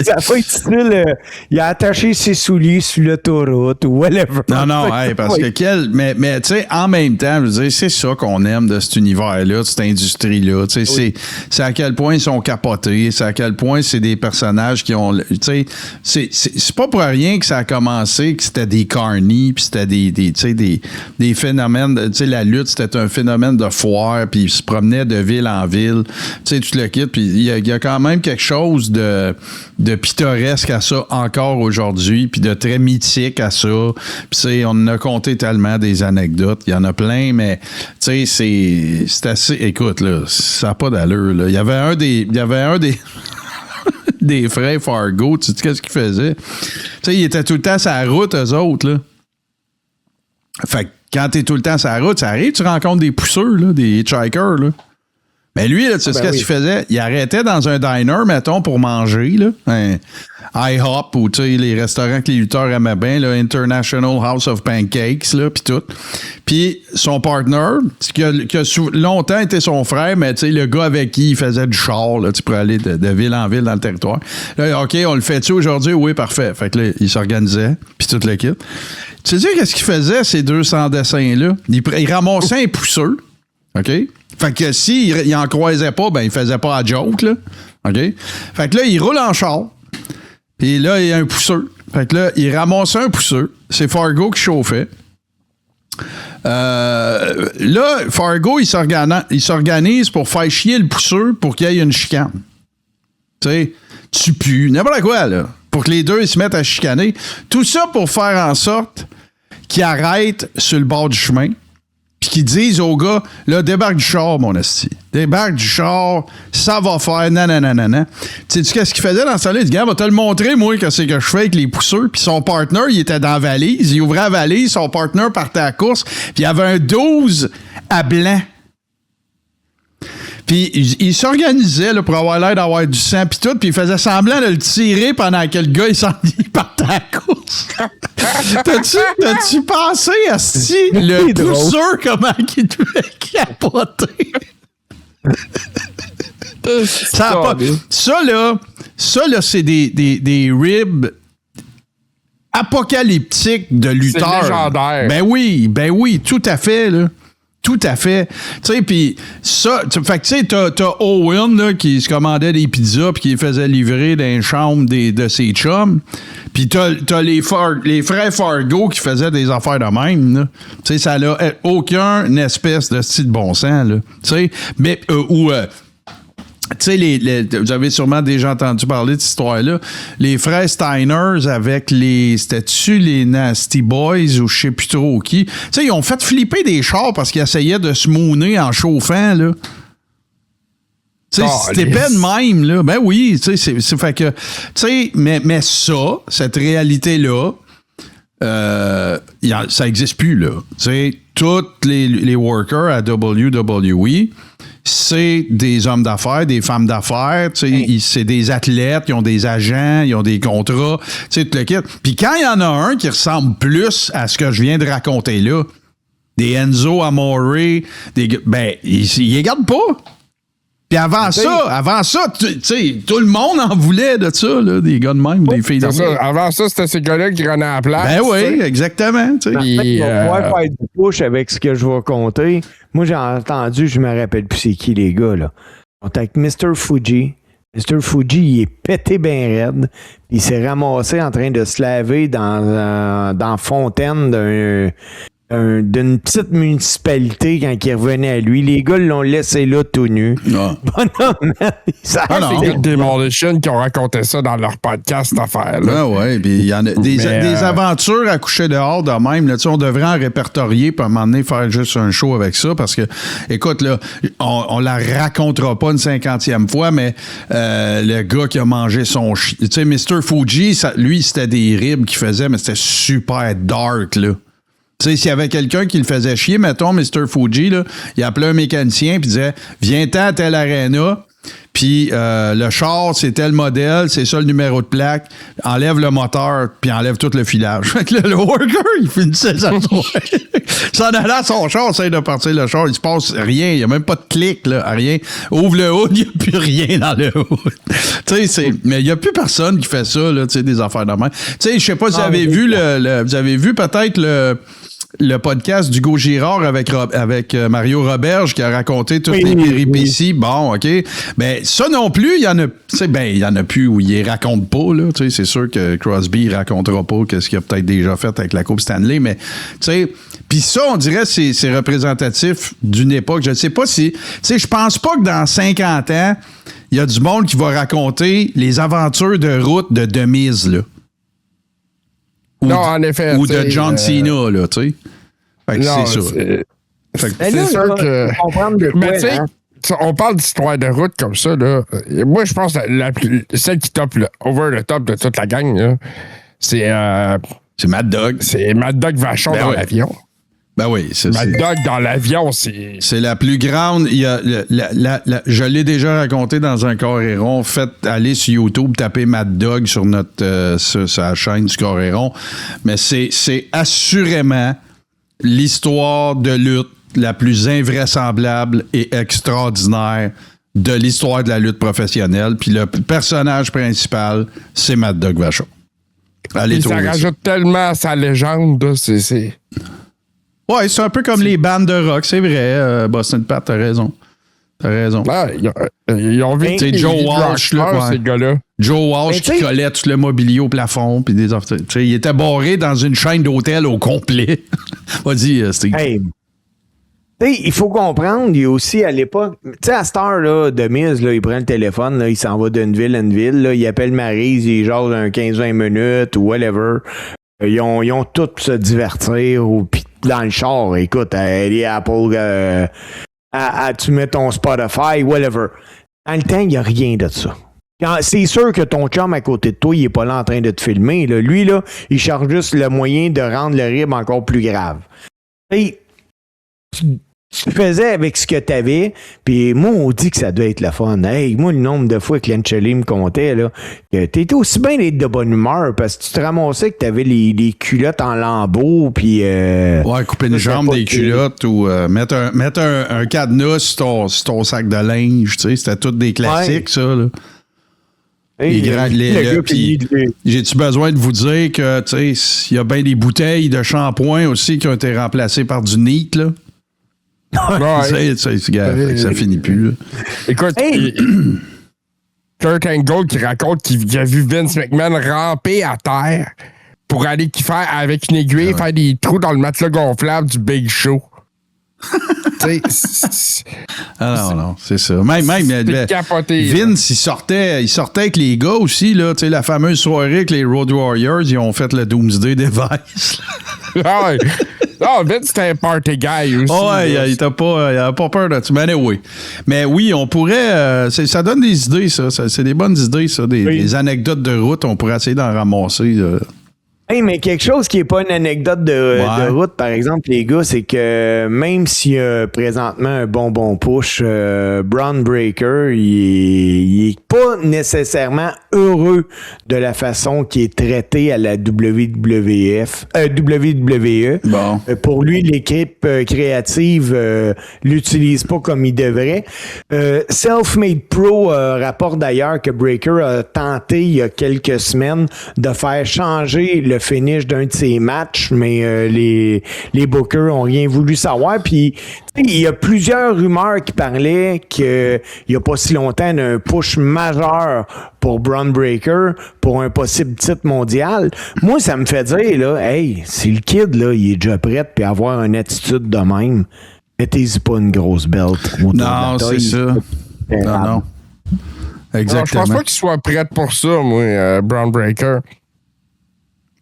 Ça va être style, il a attaché ses souliers sur l'autoroute ou whatever. Non, parce que mais tu sais, en même temps, je veux dire, c'est ça qu'on aime de cet univers-là, de cette industrie-là. Tu sais, c'est à quel point ils sont capotés, c'est à quel point c'est des personnages qui ont, tu sais, c'est pas pour rien que ça a commencé, que c'était des carnies, puis c'était des phénomènes, tu sais, la lutte, c'était un phénomène de foire, puis ils se promenaient de ville en ville, tu sais, tu le quittes, puis il y a quand même quelque chose de pittoresque à ça encore aujourd'hui, puis de très mythique à ça. Puis on en a compté tellement des anecdotes. Il y en a plein, mais tu sais, c'est assez... Écoute, là, ça n'a pas d'allure, là. Il y avait un des des frères Fargo, tu sais qu'est-ce qu'il faisait? Tu sais, il était tout le temps sur la route, eux autres, là. Fait que quand t'es tout le temps sur la route, ça arrive, tu rencontres des pousseurs, là, des hitchhikers, là. Mais lui, là, tu sais qu'est-ce qu'il faisait? Il arrêtait dans un diner, mettons, pour manger, là. Un IHOP ou, tu sais, les restaurants que les lutteurs aimaient bien, là, International House of Pancakes, là, puis tout. Puis son partner, qui a longtemps été son frère, mais, tu sais, le gars avec qui il faisait du char, là, pour aller de ville en ville dans le territoire. Là, OK, on le fait-tu aujourd'hui? Oui, parfait. Fait que là, il s'organisait, puis toute l'équipe. Tu sais qu'est-ce qu'il faisait, ces 200 dessins-là? Il ramassait un pousseux, OK? Fait que s'il en croisait pas, ben il faisait pas la joke, là. OK? Fait que là, il roule en char. Puis là, il y a un pousseux. Fait que là, il ramassait un pousseux. C'est Fargo qui chauffait. Là, Fargo, il s'organise pour faire chier le pousseux pour qu'il y ait une chicane. Tu sais, tu pues, n'importe quoi, là. Pour que les deux, ils se mettent à chicaner. Tout ça pour faire en sorte qu'ils arrêtent sur le bord du chemin. Puis qu'ils disent aux gars, là, débarque du char, mon esti. Débarque du char, ça va faire, nananana. Tu sais, qu'est-ce qu'il faisait dans ce temps-là? Il dit, gars, va te le montrer, moi, que c'est que je fais avec les pousseux. Puis son partner, il était dans la valise. Il ouvrait la valise, son partner partait à la course. Puis il y avait un 12 à blanc. Puis il s'organisait là, pour avoir l'air d'avoir du sang puis tout, puis il faisait semblant de le tirer pendant que le gars il partait à la course. T'as-tu pensé à si le pousseur comment il devait capoter? Ça, là, c'est des ribs apocalyptiques de lutteurs. C'est légendaire. Ben oui, tout à fait, là. Tout à fait. Tu sais, puis ça, fait que tu sais, t'as Owen, là, qui se commandait des pizzas puis qui les faisait livrer dans les chambres de ses chums. Puis t'as les frères Fargo qui faisaient des affaires de même, là. Tu sais, ça n'a aucun espèce de style de bon sens, là. Tu sais, mais, tu sais, vous avez sûrement déjà entendu parler de cette histoire-là. Les frères Steiners avec c'était-tu les Nasty Boys ou je sais plus trop qui. Tu sais, ils ont fait flipper des chars parce qu'ils essayaient de se mouner en chauffant, là. Tu sais, c'était ben de même, là. Ben oui, tu sais, c'est fait que... Tu sais, mais ça, cette réalité-là, ça n'existe plus, là. Tu sais, tous les workers à WWE... c'est des hommes d'affaires, des femmes d'affaires, c'est des athlètes, ils ont des agents, ils ont des contrats, tu sais, tout le kit. Puis quand il y en a un qui ressemble plus à ce que je viens de raconter là, des Enzo Amore, ben, ils les gardent pas. Puis avant ça, tu sais, tout le monde en voulait de ça, là, des gars de même, des filles de ça. Avant ça, c'était ces gars-là qui prenaient la place. Ben oui, exactement. Tu sais. On va pouvoir faire du push avec ce que je vais compter. Moi, j'ai entendu, je me rappelle plus c'est qui les gars, là. On est avec Mr. Fuji. Mr. Fuji, il est pété bien raide. Il s'est ramassé en train de se laver dans la fontaine d'une petite municipalité quand il revenait à lui. Les gars l'ont laissé là tout nu. Non. Bonhomme, ça c'est les gars de Demolition qui ont raconté ça dans leur podcast, cette affaire-là. Ah ouais, puis il y en a des aventures à coucher dehors de même. Là, on devrait en répertorier puis à un moment donné faire juste un show avec ça parce que, écoute, là, on la racontera pas une 50e fois, mais le gars qui a mangé son chien. Tu sais, Mr. Fuji, lui, c'était des ribs qu'il faisait, mais c'était super dark, là. Tu sais, s'il y avait quelqu'un qui le faisait chier, mettons, Mr. Fuji, là, il appelait un mécanicien puis disait « Viens-t'en à telle aréna, puis le char, c'est tel modèle, c'est ça le numéro de plaque, enlève le moteur, puis enlève tout le filage. » Fait que là, le worker, il finissait sa soirée. S'en allait à son char, essaye de partir le char, il se passe rien, il n'y a même pas de clic, là, rien. Ouvre le hood, il n'y a plus rien dans le hood. Tu sais, mais il n'y a plus personne qui fait ça, là, tu sais, des affaires de main. Tu sais, je sais pas si vous avez vu vous avez vu peut-être le podcast d'Hugo Girard avec Mario Roberge qui a raconté toutes les péripéties. Bon, OK. Ben, ça non plus, il y en a plus où il les raconte pas, là. Tu sais, c'est sûr que Crosby il racontera pas ce qu'il a peut-être déjà fait avec la Coupe Stanley, mais, tu sais, puis ça, on dirait c'est représentatif d'une époque. Je ne sais pas si, tu sais, je pense pas que dans 50 ans, il y a du monde qui va raconter les aventures de route de Demise, là. Non, en effet. Ou de John Cena, là, tu sais. Fait que c'est ça. C'est sûr que... Mais tu sais, on parle d'histoire de route comme ça, là. Moi, je pense que celle qui top over the top de toute la gang, là, c'est Mad Dog. C'est Mad Dog Vachon dans l'avion. Ben oui, Mad Dog dans l'avion, c'est... C'est la plus grande... je l'ai déjà raconté dans un Coréron. Faites aller sur YouTube, tapez Mad Dog sur sur la chaîne du Coréron. Mais c'est assurément l'histoire de lutte la plus invraisemblable et extraordinaire de l'histoire de la lutte professionnelle. Puis le personnage principal, c'est Mad Dog Vachon. Allez trouver ça. Ça rajoute tellement à sa légende, là, c'est... Ouais, c'est un peu comme les bandes de rock, c'est vrai. Boston Pat, t'as raison. Ah, ils ont vu Joe Walsh, là, ces gars-là. Joe Walsh qui collait tout le mobilier au plafond. Puis il était barré dans une chaîne d'hôtel au complet. Vas-y, Steve. Hey. Il faut comprendre, il y a aussi à l'époque, tu sais, à cette heure-là, de mise, là, il prend le téléphone, là, il s'en va d'une ville à une ville, là, il appelle Maryse, il jase un 15-20 minutes ou whatever. Ils ont tout se divertir ou puis dans le char, écoute, elle est Apple, tu mets ton Spotify, whatever. Dans le temps, il n'y a rien de ça. C'est sûr que ton chum à côté de toi, il n'est pas là en train de te filmer. Là. Lui, là, il cherche juste le moyen de rendre le rib encore plus grave. tu faisais avec ce que t'avais, puis moi, on dit que ça doit être le fun. Hey, moi, le nombre de fois que Lancelli me comptait, là, que t'étais aussi bien d'être de bonne humeur, parce que tu te ramassais que t'avais les culottes en lambeaux, puis... ouais, couper une jambe des culottes ou mettre un cadenas sur ton sac de linge, tu sais, c'était tout des classiques, ça, là. J'ai-tu besoin de vous dire que, tu sais, il y a bien des bouteilles de shampoing aussi qui ont été remplacées par du Neat, là? Ouais. Ça finit plus, là. Écoute, Kurt Angle qui raconte qu'il a vu Vince McMahon ramper à terre pour aller faire avec une aiguille, faire des trous dans le matelas gonflable du Big Show. Non, c'est ça. Même capoté, Vince, il sortait avec les gars aussi, là, tu sais, la fameuse soirée que les Road Warriors, ils ont fait le Doomsday Device. Ouais. Non, Vince, c'était un party guy aussi. Ouais, il avait pas peur de ça. Mais oui, on pourrait... ça donne des idées, ça. C'est des bonnes idées, ça. Des anecdotes de route, on pourrait essayer d'en ramasser. Hey, mais quelque chose qui n'est pas une anecdote de route, par exemple, les gars, c'est que même s'il y a présentement un bon push, Braun Breaker, il est pas nécessairement heureux de la façon qu'il est traité à la WWE. Bon. Pour lui, l'équipe créative l'utilise pas comme il devrait. Self-Made Pro rapporte d'ailleurs que Breaker a tenté il y a quelques semaines de faire changer le finish d'un de ses matchs, mais les bookers ont rien voulu savoir. Puis il y a plusieurs rumeurs qui parlaient qu'il n'y a pas si longtemps d'un push majeur pour Braun Breaker pour un possible titre mondial. Moi, ça me fait dire, là, hey, si le kid, là, il est déjà prêt puis avoir une attitude de même, mettez-y pas une grosse belt. Non, c'est ça. Non. Exactement. Alors, je pense pas qu'il soit prêt pour ça, moi, Braun Breaker.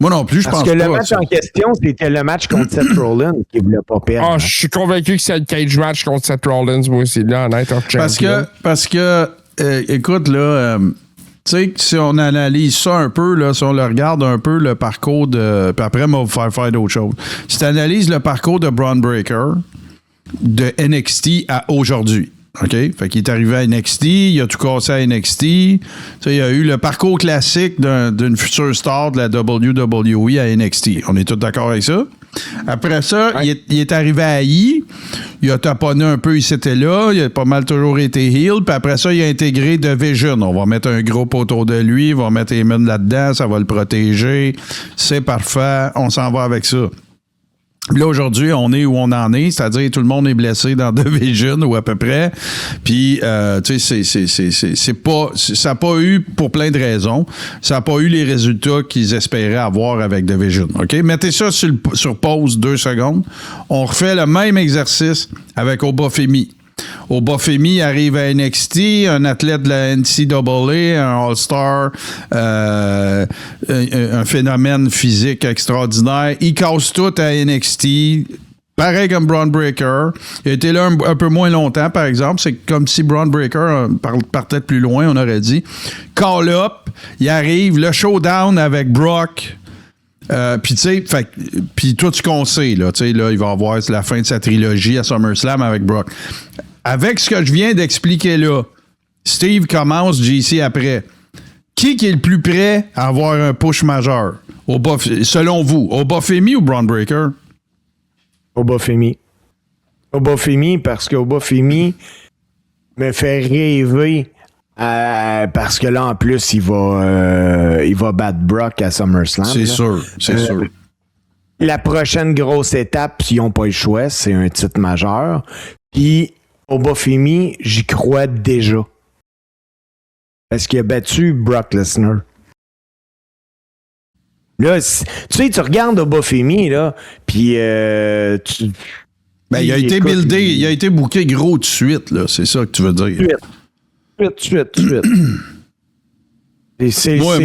Moi non plus, je pense pas. Parce que le match en question, c'était le match contre Seth Rollins qui voulait pas perdre. Je suis convaincu que c'est le cage match contre Seth Rollins, moi aussi, là, en Night of Champions. Parce que écoute, là, tu sais, si on analyse ça un peu, là, si on le regarde un peu, le parcours de... Puis après, on va faire d'autres choses. Si tu analyses le parcours de Braun Breaker de NXT à aujourd'hui, OK? Fait qu'il est arrivé à NXT, il a tout cassé à NXT. Tu sais, il a eu le parcours classique d'une future star de la WWE à NXT. On est tous d'accord avec ça? Après ça, ouais. il est arrivé à AI. Il a taponné un peu ici et là. Il a pas mal toujours été heel. Puis après ça, il a intégré Division. On va mettre un groupe autour de lui. On va mettre Heyman là-dedans. Ça va le protéger. C'est parfait. On s'en va avec ça. Là, aujourd'hui, on est où on en est, c'est-à-dire tout le monde est blessé dans Division ou à peu près. Puis, tu sais, c'est pas... Ça n'a pas eu, pour plein de raisons, ça n'a pas eu les résultats qu'ils espéraient avoir avec Division. OK? Mettez ça sur pause 2 secondes. On refait le même exercice avec Obafemi. Obafemi arrive à NXT, un athlète de la NCAA, un All-Star, un phénomène physique extraordinaire. Il casse tout à NXT. Pareil comme Braun Breaker. Il a été là un peu moins longtemps, par exemple. C'est comme si Braun Breaker partait de plus loin, on aurait dit. Call up, il arrive, le showdown avec Brock. Puis tu sais, puis tout ce qu'on sait, là, tu sais, là, il va avoir la fin de sa trilogie à SummerSlam avec Brock. Avec ce que je viens d'expliquer là, Steve commence, JC après. Qui est le plus prêt à avoir un push majeur? Selon vous, Obafemi ou Braun Breaker? Obafemi. Obafemi, parce que Obafemi me fait rêver parce que là, en plus, il va battre Brock à SummerSlam. C'est sûr. La prochaine grosse étape, s'ils n'ont pas le choix, c'est un titre majeur. Puis, Obafemi, j'y crois déjà. Parce qu'il a battu Brock Lesnar. Là, tu sais, tu regardes Obafemi, là, puis il a été buildé, il a été booké gros de suite, là. C'est ça que tu veux dire. Tout de suite.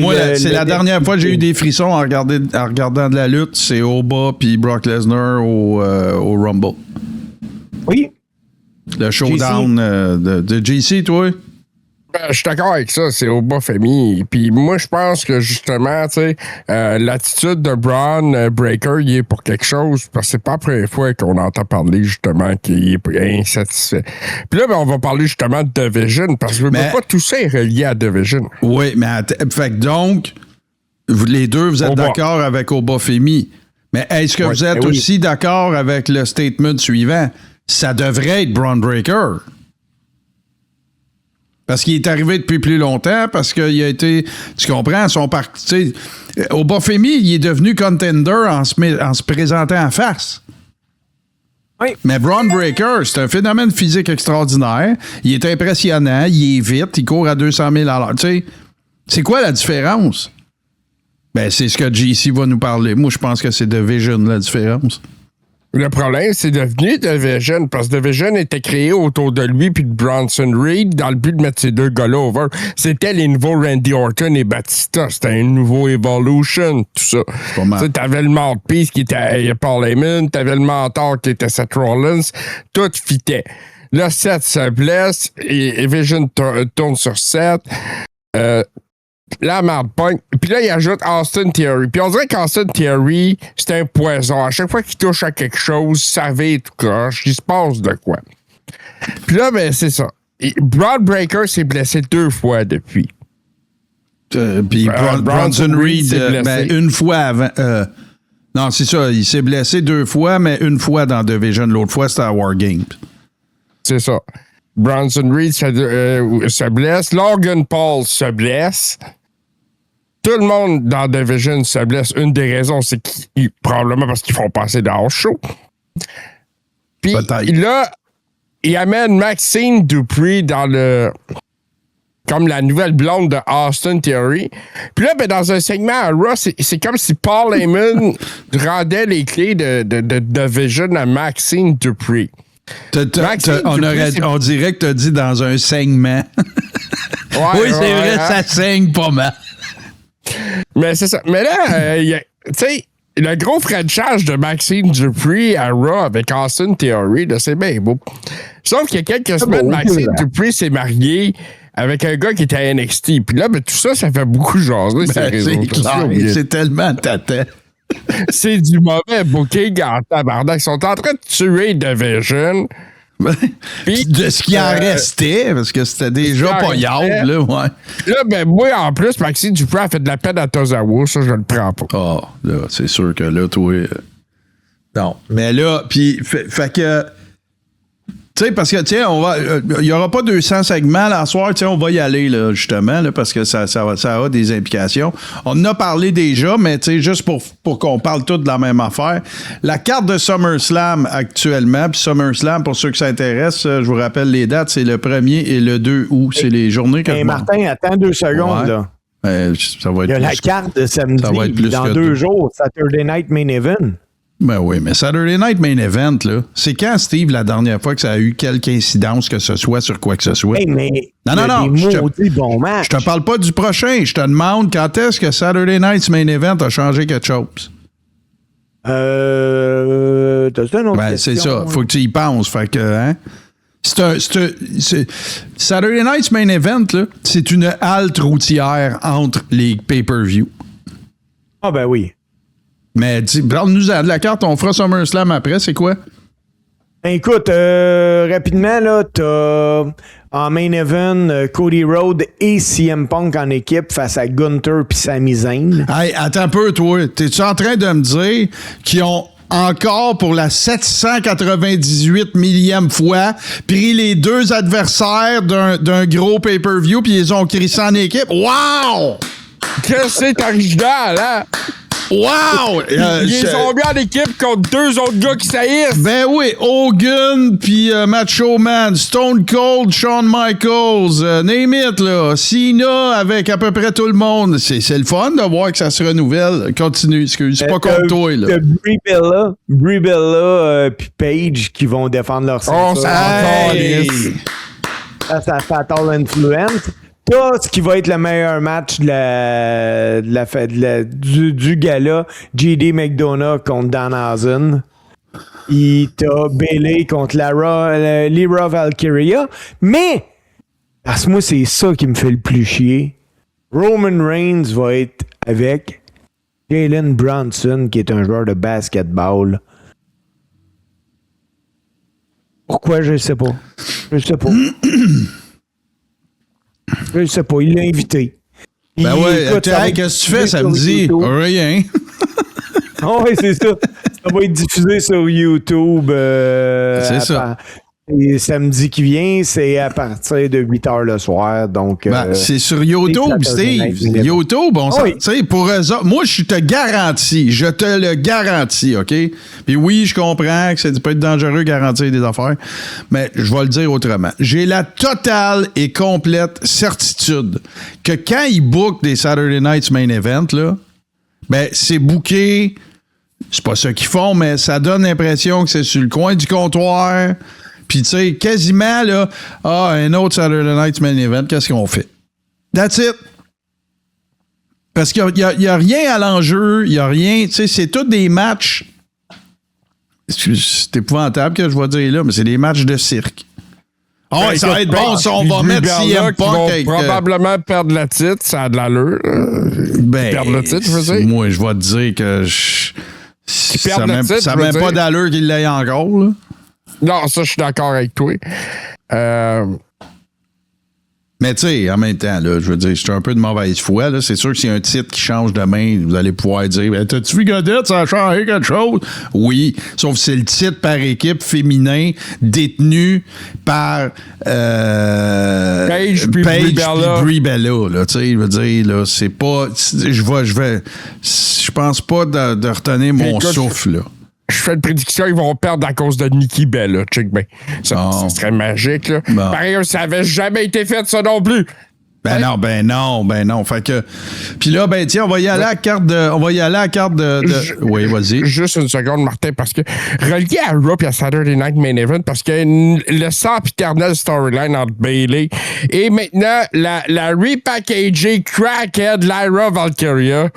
Moi, c'est la dernière fois que j'ai eu des frissons en regardant de la lutte, c'est Oba puis Brock Lesnar au Rumble. Oui. Le showdown de JC, toi? Je suis d'accord avec ça, c'est au bas famille. Puis moi, je pense que justement, tu sais, l'attitude de Braun Breaker, il est pour quelque chose, parce que c'est pas la première fois qu'on entend parler justement qu'il est insatisfait. Puis là, on va parler justement de Division, parce que pas tout ça est relié à Division. Oui, mais fait que donc, les deux, vous êtes d'accord avec Obafemi. Mais est-ce que vous êtes aussi d'accord avec le statement suivant? Ça devrait être Braun Breaker. Parce qu'il est arrivé depuis plus longtemps, parce qu'il a été... Tu comprends? Son parti... Obafemi, il est devenu contender en se présentant en face. Oui. Mais Braun Breaker, c'est un phénomène physique extraordinaire. Il est impressionnant, il est vite, il court à 200 000 à l'heure. Tu sais, c'est quoi la différence? Ben, c'est ce que JC va nous parler. Moi, je pense que c'est Division, la différence. Le problème, c'est devenu Division, parce que Division était créé autour de lui puis de Bronson Reed dans le but de mettre ces deux gars-là over. C'était les nouveaux Randy Orton et Batista. C'était un nouveau Evolution, tout ça. Tu t'avais le mouthpiece qui était Paul Heyman, t'avais le mentor qui était Seth Rollins. Tout fitait. Là, Seth se blesse et Vision tourne sur Seth. La merde pogne. Puis là, il ajoute Austin Theory. Puis on dirait qu'Austin Theory, c'est un poison. À chaque fois qu'il touche à quelque chose, ça va tout croche. Il se passe de quoi. Puis là, ben, c'est ça. Braun Breaker s'est blessé 2 fois depuis. Puis Bronson Reed, une fois avant. Non, c'est ça. Il s'est blessé 2 fois, mais une fois dans Division. L'autre fois, c'était à War Games. C'est ça. Bronson Reed se blesse. Logan Paul se blesse. Tout le monde dans Division se blesse. Une des raisons, c'est probablement parce qu'ils font passer dans le show. Puis là, il amène Maxine Dupree dans comme la nouvelle blonde de Austin Theory. Puis là, ben, dans un segment à Raw, c'est comme si Paul Heyman rendait les clés de Division à Maxine Dupree. On dirait que tu as dit dans un saignement. Oui, c'est vrai, ça saigne pas mal. Mais c'est ça. Mais là, tu sais, le gros franchise de Maxine Dupree à Raw avec Austin Theory, là, c'est bien beau. Sauf qu'il y a quelques semaines, Maxine Dupree s'est mariée avec un gars qui était à NXT. Puis là, ben, tout ça, ça fait beaucoup jaser. C'est tellement tâté. C'est du mauvais booking en tabarnak. Ils sont en train de tuer Division. Puis de ce qui en restait, parce que c'était déjà pas yard, là, ouais. Là, ben, moi, en plus, Maxime Dupree a fait de la peine à Tozawa, ça, je le prends pas. Ah, là, c'est sûr que là, toi. Non. Mais là, puis, fait que. Tu sais, parce que, tiens, il n'y aura pas 200 segments la soir, tiens, on va y aller, là, justement, là, parce que ça a des implications. On en a parlé déjà, mais, tu sais, juste pour qu'on parle tous de la même affaire. La carte de SummerSlam actuellement, puis SummerSlam, pour ceux qui s'intéressent, je vous rappelle les dates, c'est le 1er et le 2 août. C'est les journées que Martin, attends 2 secondes, là. Ça va être il y a la carte de samedi, ça va être plus dans 2 jours, Saturday Night Main Event. Ben oui, mais Saturday Night Main Event, là, c'est quand, Steve, la dernière fois que ça a eu quelque incidence que ce soit sur quoi que ce soit? Hey, mais non, je te parle pas du prochain. Je te demande quand est-ce que Saturday Night's Main Event a changé quelque chose? T'as une autre question? C'est ça. Faut que tu y penses. Fait que, hein? Saturday Night's Main Event, là, c'est une halte routière entre les pay-per-view. Ah, ben oui. Mais parle-nous de la carte, on fera SummerSlam après, c'est quoi? Écoute, rapidement, là, t'as en main event Cody Rhodes et CM Punk en équipe face à Gunther puis Sami Zayn. Hey, attends un peu, toi. T'es-tu en train de me dire qu'ils ont encore pour la 798 millième fois pris les 2 adversaires d'un gros pay-per-view puis ils ont crissé en équipe? Wow! Qu'est-ce que c'est original, hein? Wow! Ils ont mis en équipe contre 2 autres gars qui saillissent. Ben oui, Hogan puis Macho Man, Stone Cold, Shawn Michaels, name it, là. Cena avec à peu près tout le monde. C'est le fun de voir que ça se renouvelle. Continue, excuse. C'est pas contre toi, là. Brie Bella puis Paige qui vont défendre leur ceinture. Ça Fatal Influence. T'as ce qui va être le meilleur match du gala, J.D. McDonough contre Danhausen. T'as Bayley contre Lyra Valkyria. Mais Parce que moi, c'est ça qui me fait le plus chier. Roman Reigns va être avec Jalen Brunson, qui est un joueur de basketball. Pourquoi? Je sais pas. Je sais pas. Je sais pas. Il l'a invité. Ben ouais, qu'est-ce que tu fais samedi? Rien. Oui, c'est ça. Ça va être diffusé sur YouTube. C'est ça. Et samedi qui vient, c'est à partir de 8h le soir. Donc, c'est sur YouTube, Steve. YouTube, tu sais, pour eux autres, moi, je te le garantis, OK? Puis oui, je comprends que ça peut être dangereux de garantir des affaires, mais je vais le dire autrement. J'ai la totale et complète certitude que quand ils bookent des Saturday Night's Main Event, là, ben, c'est booké. C'est pas ça qu'ils font, mais ça donne l'impression que c'est sur le coin du comptoir. Puis, tu sais, quasiment, là, un autre Saturday Night's Main Event, qu'est-ce qu'on fait? That's it. Parce qu'il n'y a rien à l'enjeu, il n'y a rien, tu sais, c'est tous des matchs. C'est épouvantable que je vais dire là, mais c'est des matchs de cirque. Ah, ça va être bon si on va mettre CM Punk avec... probablement perdre le titre, ça a de l'allure. Perdre le titre, je veux dire. Moi, je vais te dire que ça n'a même pas d'allure qu'il l'ait encore, là. Non, ça, je suis d'accord avec toi. Mais tu sais, en même temps, là, je veux dire, je suis un peu de mauvaise foi. Là. C'est sûr que s'il y a un titre qui change demain, vous allez pouvoir dire t'as-tu vu Godette, ça a changé quelque chose? Oui, sauf que c'est le titre par équipe féminin détenu par Paige puis Brie Bella. Là, tu sais, je veux dire, là, c'est pas. Je pense pas de retenir mon souffle, là. Je fais une prédiction, ils vont perdre à cause de Nikki Bella. Check bien. Ça serait magique, là. Bon. Pareil, ça avait jamais été fait, ça non plus. Ben non. Fait que. Puis là, ben tiens, on va y aller à la carte de. Oui, vas-y. Juste une seconde, Martin, parce que relié à Raw et à Saturday Night Main Event, parce que le sempiternel storyline entre Bayley et maintenant la repackagée crackhead Lyra Valkyria.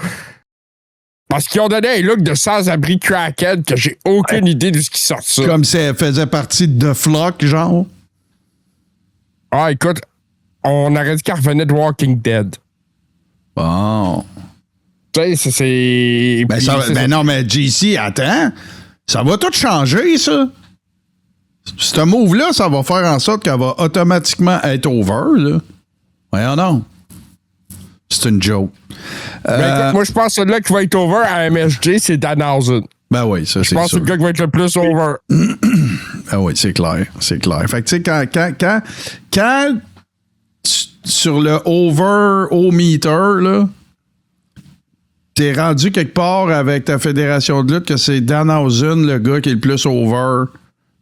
Parce qu'ils ont donné un look de sans-abri crackhead que j'ai aucune idée de ce qui sort de ça. Comme si elle faisait partie de Flock, genre? Ah, écoute, on aurait dit qu'elle revenait de Walking Dead. Bon. Tu sais, c'est... Ben non, mais JC, attends. Ça va tout changer, ça. Ce move-là, ça va faire en sorte qu'elle va automatiquement être over, là. Voyons non. C'est une joke. Écoute, moi, je pense que celui-là qui va être over à MSG, c'est Danhausen. Ben oui, ça, c'est sûr. Je pense que c'est le gars qui va être le plus over. Ben oui, c'est clair. C'est clair. Fait que, tu sais, quand sur le over au meter, là, t'es rendu quelque part avec ta fédération de lutte que c'est Danhausen, le gars qui est le plus over.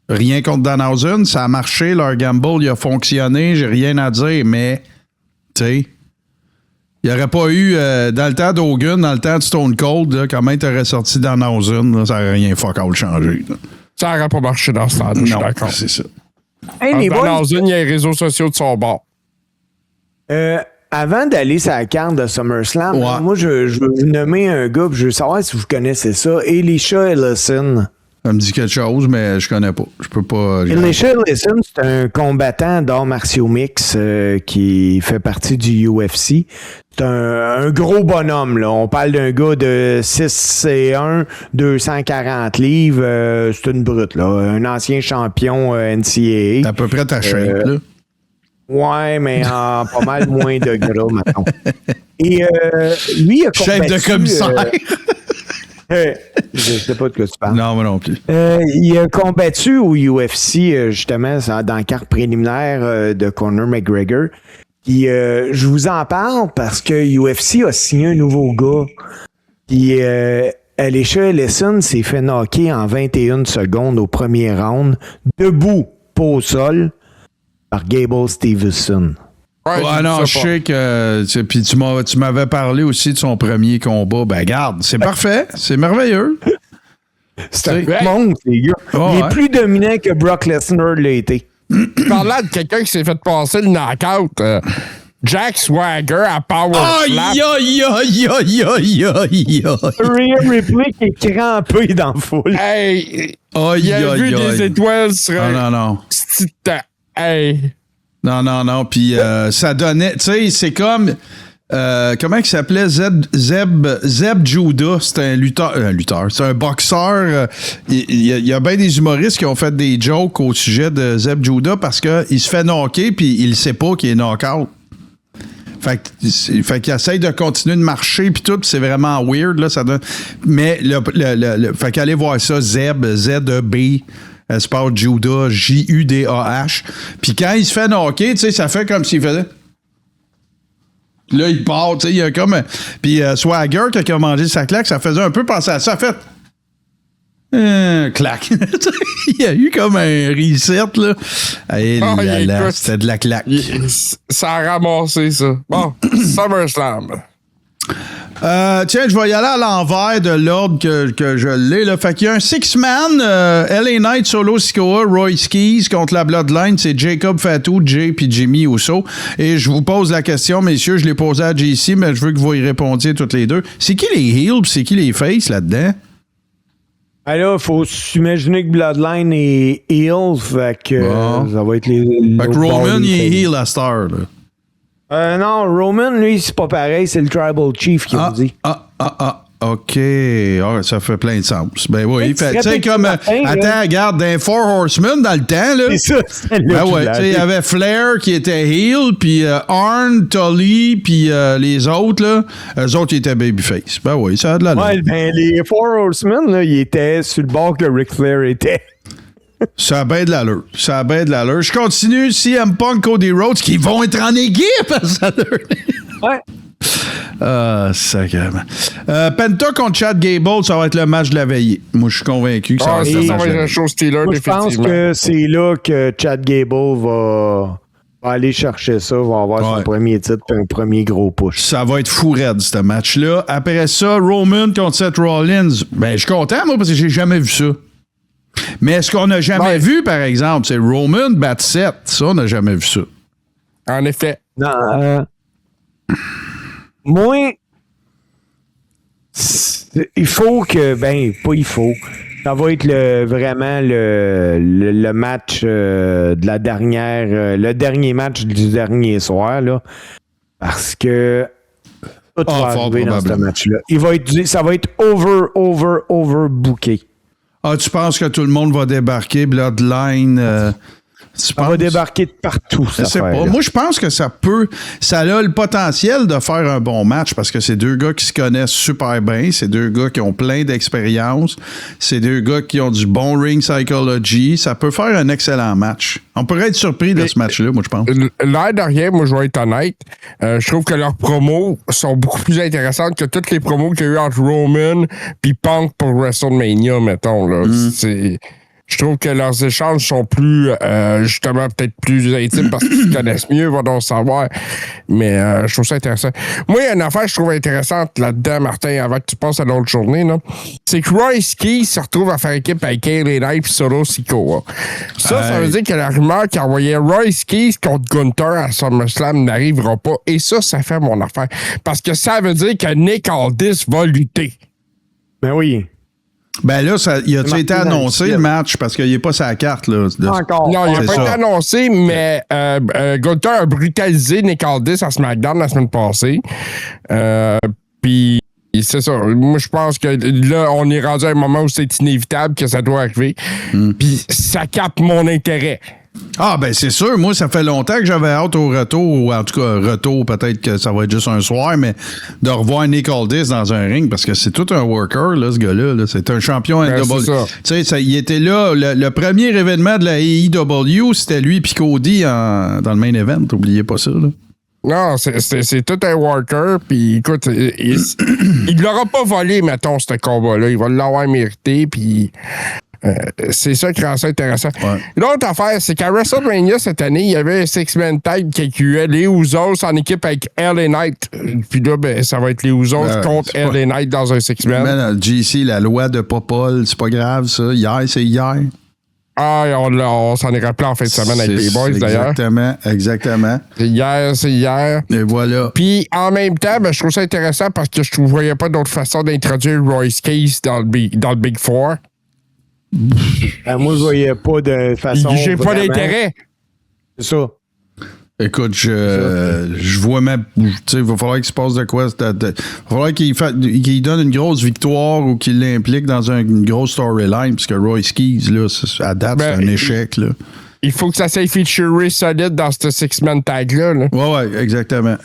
Rien contre Danhausen, ça a marché, leur gamble, il a fonctionné, j'ai rien à dire, mais, tu sais, il n'y aurait pas eu, dans le temps d'Hogan, dans le temps de Stone Cold, là, comment il t'aurait sorti Danhausen, ça n'aurait rien fuck all changé. Là. Ça n'aurait pas marché dans ce temps-là, je suis d'accord. C'est ça. Hey, Danhausen, il y a les réseaux sociaux de son bord. Avant d'aller sur la carte de SummerSlam, moi, je veux vous nommer un gars, je veux savoir si vous connaissez ça, Elisha Ellison. Ça me dit quelque chose, mais je connais pas. Je peux pas. Elisha Ellison, c'est un combattant d'arts martiaux mix qui fait partie du UFC. C'est un gros bonhomme, là. On parle d'un gars de 6'1", 240 livres. C'est une brute, là. Un ancien champion NCAA. C'est à peu près ta shape, là. Ouais, mais en pas mal moins de gras, maintenant. Et lui, il a combattu... Chef de commissaire! Je sais pas de quoi tu parles. Non, moi non plus. Il a combattu au UFC, justement, dans la carte préliminaire de Conor McGregor. Puis, je vous en parle parce que UFC a signé un nouveau gars. Puis, Elisha Ellison s'est fait knocker en 21 secondes au premier round, debout, pas au sol, par Gable Stevenson. Ouais, non, je sais que. Puis tu m'avais parlé aussi de son premier combat. Ben, garde, c'est parfait. C'est merveilleux. C'est un monde, les gars. Il est plus dominant que Brock Lesnar l'a été. Parlant de quelqu'un qui s'est fait passer le knockout, Jack Swagger à Power Slap. Rhea Ripley qui est crampé dans la foule. Hey, il a vu des étoiles sur non. Hey. Non. Puis ça donnait... Tu sais, c'est comme... comment il s'appelait? Zeb Judah. C'est un lutteur. C'est un boxeur. Il y a bien des humoristes qui ont fait des jokes au sujet de Zeb Judah parce qu'il se fait knocker puis il sait pas qu'il est knock-out. Fait qu'il essaye de continuer de marcher puis tout, pis c'est vraiment weird, là, ça donne... Mais, fait qu'allez voir ça, Zeb, Z-E-B, espace Judah, J-U-D-A-H. Puis quand il se fait knocker, tu sais, ça fait comme s'il faisait... Là, il part, tu sais, il y a comme... Puis Swagger, quand il a mangé sa claque, ça faisait un peu penser à ça. Ça fait... claque. Il y a eu comme un reset, là. Et là, c'était de la claque. Ça a ramassé, ça. Bon, SummerSlam. Tiens, je vais y aller à l'envers de l'ordre que je l'ai. Là. Fait qu'il y a un six-man, LA Knight, Solo Sikoa, Royce Keys contre la Bloodline. C'est Jacob Fatu, Jay puis Jimmy Uso. Et je vous pose la question, messieurs, je l'ai posée à JC, mais je veux que vous y répondiez toutes les deux. C'est qui les heels pis c'est qui les faces là-dedans? Ben là, faut s'imaginer que Bloodline est heel, fait que ça va être les... Fait que Roman, il est heel à Star, là. Non, Roman, lui, c'est pas pareil, c'est le Tribal Chief qui me dit. OK. Ça fait plein de sens. Ben oui, tu tu sais, comme... attends, regarde, dans Four Horsemen, dans le temps, là... C'est ça, c'est ben ouais, tu sais, il y avait Flair qui était heel, puis Arn, Tully, puis les autres, là, eux autres, ils étaient babyface. Ben oui, ça a de la ouais, ben les Four Horsemen, là, ils étaient sur le bord que Ric Flair était. Ça a bien de l'allure. Je continue. CM Punk, Cody Rhodes, qui vont être en équipe à ça. Ouais. Sacrément. Penta contre Chad Gable, ça va être le match de la veillée. Moi, je suis convaincu que ça va être le match de la veillée. Chose Steeler, je pense que c'est là que Chad Gable va aller chercher ça, va avoir son premier titre et un premier gros push. Ça va être fou raide, ce match-là. Après ça, Roman contre Seth Rollins. Ben, je suis content, moi, parce que j'ai jamais vu ça. Mais ce qu'on n'a jamais vu, par exemple, c'est Roman battre Seth. Ça, on n'a jamais vu ça. En effet. Non, moi, il faut que... Ben, pas il faut. Ça va être vraiment le match de la dernière... le dernier match du dernier soir, là. Parce que... Tout va arriver dans ce match-là. Ça va être over booké. Ah, tu penses que tout le monde va débarquer, Bloodline... Ça va débarquer de partout, ça. sais pas. Moi, je pense que ça a le potentiel de faire un bon match parce que c'est deux gars qui se connaissent super bien. C'est deux gars qui ont plein d'expérience. C'est deux gars qui ont du bon ring psychology. Ça peut faire un excellent match. On pourrait être surpris de ce match-là, moi, je pense. L'air de rien, moi, je vais être honnête. Je trouve que leurs promos sont beaucoup plus intéressantes que toutes les promos qu'il y a eu entre Roman et Punk pour WrestleMania, mettons. Là. Je trouve que leurs échanges sont plus, justement, peut-être plus intimes parce qu'ils se connaissent mieux, vont donc savoir. Mais je trouve ça intéressant. Moi, il y a une affaire que je trouve intéressante là-dedans, Martin, avant que tu passes à l'autre journée, là. C'est que Royce Keys se retrouve à faire équipe avec LA Knight et Solo Sikoa. Ça veut dire que la rumeur qui envoyait Royce Keys contre Gunther à SummerSlam n'arrivera pas. Et ça fait mon affaire. Parce que ça veut dire que Nick Aldis va lutter. Ben oui. Ben là, il a été annoncé le match parce qu'il n'est pas sa carte. Là, encore. Non, il n'a pas été annoncé, mais Gunther a brutalisé Nick Aldis à SmackDown la semaine passée. Puis c'est ça. Moi, je pense que là, on est rendu à un moment où c'est inévitable que ça doit arriver. Puis ça capte mon intérêt. Ah, ben c'est sûr. Moi, ça fait longtemps que j'avais hâte au retour, ou en tout cas, retour, peut-être que ça va être juste un soir, mais de revoir Nick Aldis dans un ring, parce que c'est tout un worker, là, ce gars-là. Là. C'est un champion NW. Tu sais, il était là. Le premier événement de la AEW, c'était lui et Cody dans le main event. N'oubliez pas ça, là. Non, c'est tout un worker, puis écoute, il l'aura pas volé, mettons, ce combat-là. Il va l'avoir mérité, puis... c'est ça qui rend ça intéressant. Ouais. L'autre affaire, c'est qu'à WrestleMania cette année, il y avait un six-man tag qui incluait les Usos en équipe avec LA Knight. Puis là, ben, ça va être les Usos contre LA Knight dans un six-man. GC, la loi de Popol, c'est pas grave, ça. Hier, c'est hier. Ah, on s'en est rappelé en fin de semaine avec les boys, d'ailleurs. Exactement. C'est hier. Et voilà. Puis, en même temps, ben, je trouve ça intéressant parce que je ne voyais pas d'autre façon d'introduire Royce Keys dans le Big Four. Moi, je voyais pas de façon. J'ai pas d'intérêt. C'est ça. Écoute, je vois même. Tu sais, il va falloir qu'il se passe de quoi. Il va falloir qu'il donne une grosse victoire ou qu'il l'implique dans une grosse storyline, puisque Roy Keys, là, à date, c'est un échec. Là. Il faut que ça soit featuré solide dans ce six-man tag-là. Là. Ouais, exactement.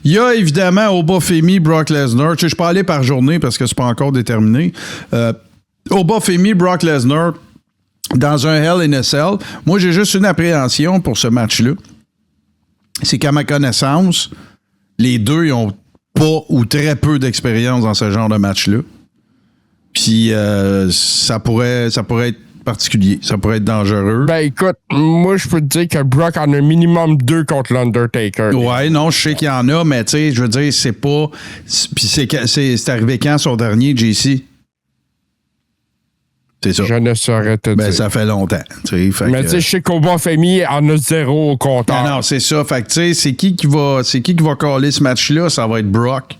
Il y a évidemment Obafemi, Brock Lesnar. Tu sais, je peux aller par journée parce que c'est pas encore déterminé. Obafemi, Brock Lesnar, dans un Hell in a Cell. Moi, j'ai juste une appréhension pour ce match-là. C'est qu'à ma connaissance, les deux, ils ont pas ou très peu d'expérience dans ce genre de match-là. Puis ça pourrait être particulier. Ça pourrait être dangereux. Ben écoute, moi je peux te dire que Brock en a minimum 2 contre l'Undertaker. Ouais, non, je sais qu'il y en a, mais tu sais, je veux dire, c'est pas... Puis c'est arrivé quand son dernier, JC? C'est ça. Je ne saurais te dire. Ça fait longtemps. Mais tu sais, je sais qu'Obafemi en a 0 au compteur. Non, c'est ça. Fait que tu sais, c'est qui qui va caller ce match-là? Ça va être Brock.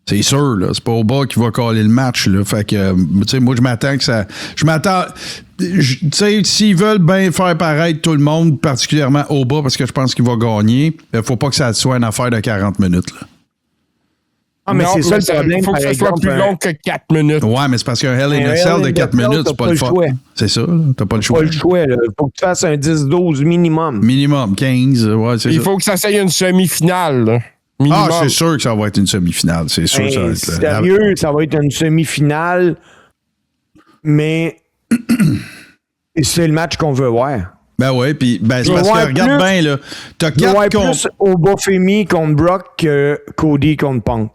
C'est sûr, là. C'est pas Oba qui va caller le match, là. Fait que, tu sais, moi, je m'attends que ça... Tu sais, s'ils veulent bien faire paraître tout le monde, particulièrement Oba, parce que je pense qu'il va gagner, il faut pas que ça soit une affaire de 40 minutes, là. Ah, mais c'est ça le problème. Il faut que ce soit plus long que 4 minutes. Ouais, mais c'est parce qu'un Hell in a Cell de 4 minutes, c'est pas le fun. C'est ça, là. T'as pas le choix. Pas le choix, là. Il faut que tu fasses un 10-12 minimum. Minimum, 15, ouais, c'est ça. Il faut que ça soit une semi-finale, là. Minimum. Ah, c'est sûr que ça va être une semi-finale. C'est sûr que ça va être... Sérieux, ça va être une semi-finale, mais c'est le match qu'on veut voir. Ben oui, puis c'est parce que regarde bien, là. T'as 4 plus Obafemi contre Brock que Cody contre Punk.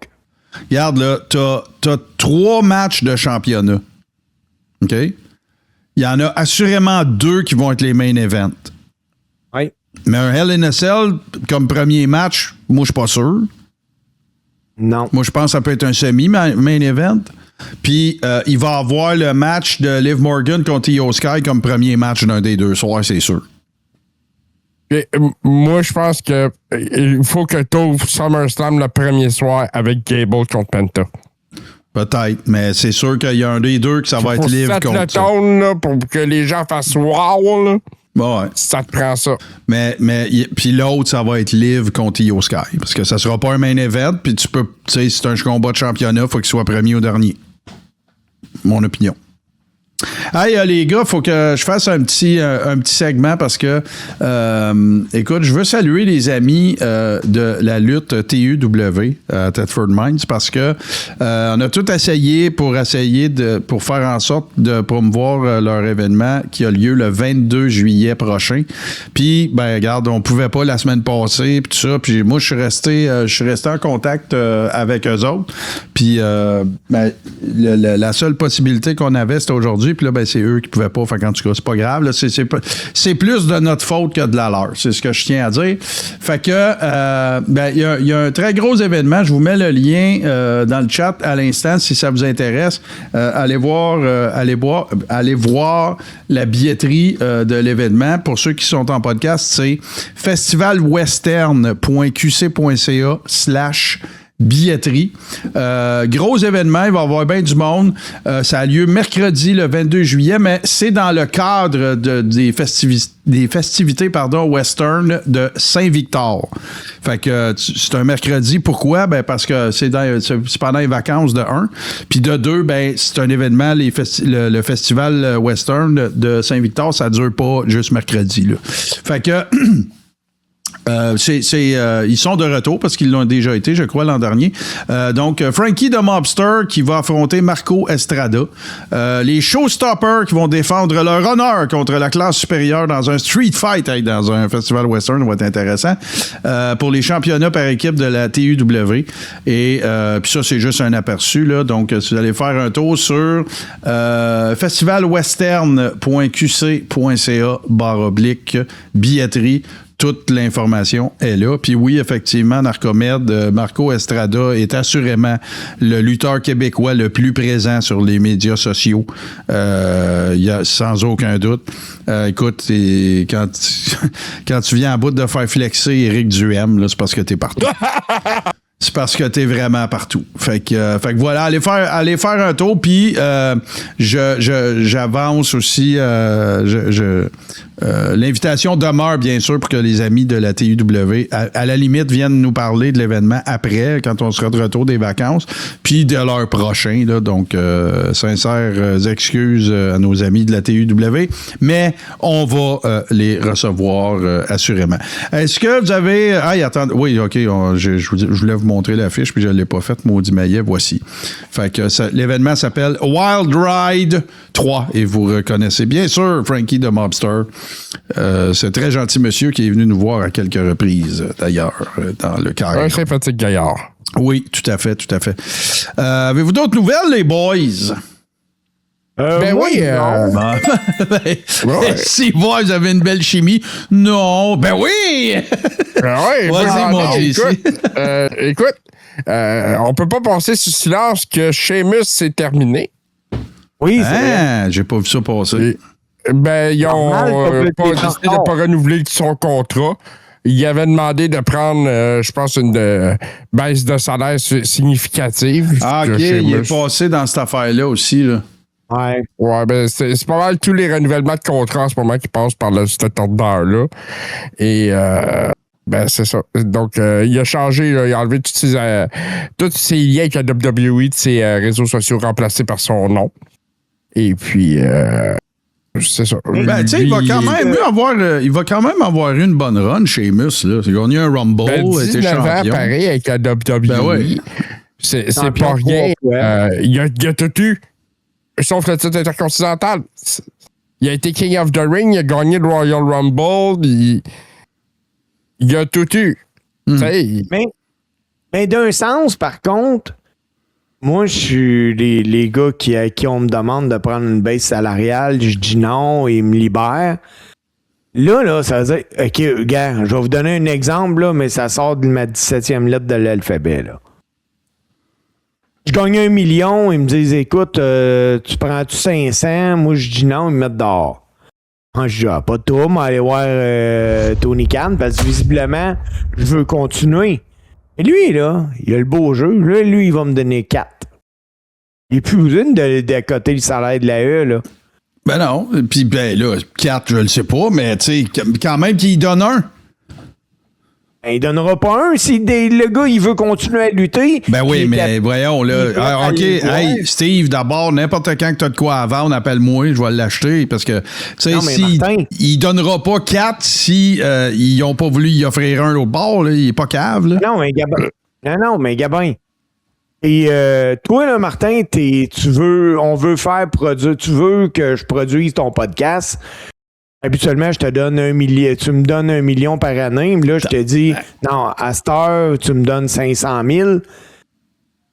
Regarde, là, t'as 3 matchs de championnat. OK? Il y en a assurément 2 qui vont être les main events. Oui. Mais un Hell in a Cell, comme premier match, moi, je suis pas sûr. Non. Moi, je pense que ça peut être un semi-main event. Puis, il va avoir le match de Liv Morgan contre Io Sky comme premier match d'un des 2 soirs, c'est sûr. Et, moi, je pense que il faut que tu ouvres SummerSlam le premier soir avec Gable contre Penta. Peut-être, mais c'est sûr qu'il y a un des 2 que ça va être Liv contre le tone, là, pour que les gens fassent wow, là. Ouais. Ça te prend ça. Mais puis l'autre, ça va être Liv contre Io Sky. Parce que ça sera pas un main event, puis tu sais, si c'est un combat de championnat, il faut qu'il soit premier ou dernier. Mon opinion. Hey, les gars, faut que je fasse un petit segment parce que, écoute, je veux saluer les amis de la lutte TUW à Thetford Mines parce que on a tout essayé pour faire en sorte de promouvoir leur événement qui a lieu le 22 juillet prochain. Puis, ben, regarde, on pouvait pas la semaine passée, puis tout ça. Puis moi, je suis resté en contact avec eux autres. Puis, ben, la seule possibilité qu'on avait, c'était aujourd'hui. Puis là, ben, c'est eux qui pouvaient pas. Fait qu'en tout cas, c'est pas grave. Là, c'est plus de notre faute que de la leur. C'est ce que je tiens à dire. Fait que, ben, il y a un très gros événement. Je vous mets le lien dans le chat à l'instant si ça vous intéresse. Allez voir la billetterie de l'événement. Pour ceux qui sont en podcast, c'est festivalwestern.qc.ca/billetterie. Gros événement, il va y avoir bien du monde. Ça a lieu mercredi le 22 juillet, mais c'est dans le cadre des festivités western de Saint-Victor. Fait que c'est un mercredi. Pourquoi? Ben parce que c'est pendant les vacances de 1. Puis de 2, ben c'est un événement, le festival western de Saint-Victor, ça dure pas juste mercredi. Là. Fait que ils sont de retour parce qu'ils l'ont déjà été, je crois, l'an dernier. Donc, Frankie the Mobster qui va affronter Marco Estrada. Les Showstoppers qui vont défendre leur honneur contre la classe supérieure dans un street fight dans un festival western. Ça va être intéressant. Pour les championnats par équipe de la TUW. Et puis ça, c'est juste un aperçu. Là. Donc, si vous allez faire un tour sur festivalwestern.qc.ca/billetterie, toute l'information est là. Puis oui, effectivement, Narcomed, Marco Estrada est assurément le lutteur québécois le plus présent sur les médias sociaux. Y a sans aucun doute. Écoute, quand tu viens à bout de faire flexer Éric Duhem, là, c'est parce que t'es partout. C'est parce que t'es vraiment partout. Fait que voilà, allez faire un tour. Puis j'avance aussi. L'invitation demeure, bien sûr, pour que les amis de la TUW, à la limite, viennent nous parler de l'événement après, quand on sera de retour des vacances, puis de l'heure prochain. Là, donc, sincères excuses à nos amis de la TUW, mais on va les recevoir assurément. Est-ce que vous avez... attendez. Oui, OK, je voulais vous montrer l'affiche, puis je ne l'ai pas faite, maudit maillet, voici. Fait que l'événement s'appelle Wild Ride 3, et vous reconnaissez bien sûr Frankie de Mobster. C'est un très gentil monsieur qui est venu nous voir à quelques reprises, d'ailleurs, dans le cadre. Un sympathique gaillard. Oui, tout à fait, tout à fait. Avez-vous d'autres nouvelles, les boys? Ben oui. Si vous avez une belle chimie. Non, ben oui! Ben oui. Vas-y, mon JC. Écoute, on peut pas passer sous silence que Sheamus s'est terminé. Oui, c'est vrai. J'ai pas vu ça passer. Ben, ils ont Normal, pas décidé de pas renouveler son contrat. Il avait demandé de prendre, je pense, une baisse de salaire significative. OK, il est passé dans cette affaire-là aussi, là. Ouais. Ouais, ben, c'est pas mal tous les renouvellements de contrat en ce moment qui passent par cet ordre-là. Et, ben, c'est ça. Donc, il a changé, il a enlevé tous ses liens avec la WWE de ses réseaux sociaux remplacés par son nom. Et puis, c'est ça. Ben, tu sais, il va quand même avoir une bonne run chez Mus, là. Il a gagné un Rumble, il était 19 ans, champion. pareil, avec la WWE. Ben oui. C'est pas rien. Il a tout eu. Sauf le titre intercontinental. Il a été King of the Ring, il a gagné le Royal Rumble, il a tout eu. Mais d'un sens, par contre, moi, je suis les gars qui on me demande de prendre une baisse salariale, je dis non et ils me libèrent. Là, ça veut dire, OK, gars, je vais vous donner un exemple, là, mais ça sort de ma 17e lettre de l'alphabet, là. Je gagne 1 million, ils me disent, écoute, tu prends-tu 500? Moi, je dis non, ils me mettent dehors. Moi, je dis, pas de trouble, mais aller voir Tony Khan, parce que visiblement, je veux continuer. Et lui, là, il a le beau jeu. Là, lui, il va me donner 4. Il n'est plus besoin d'accoter le salaire de la E, là. Ben non. Puis, ben là, 4, je le sais pas, mais tu sais, quand même qu'il donne un. Ben, il donnera pas un si le gars, il veut continuer à lutter. Ben oui, mais voyons, là. OK, hey, Steve, d'abord, n'importe quand que tu as de quoi à vendre, appelle-moi, je vais l'acheter. Parce que, tu sais, il donnera pas 4 si ils n'ont pas voulu y offrir un au bord, là, il est pas cave, là. Non, mais Gabin. Et toi, là, Martin, on veut faire produire, tu veux que je produise ton podcast. Habituellement, je te donne 1 million. Tu me donnes 1 million par année. Mais là, je te dis, non, à cette heure, tu me donnes 500 000.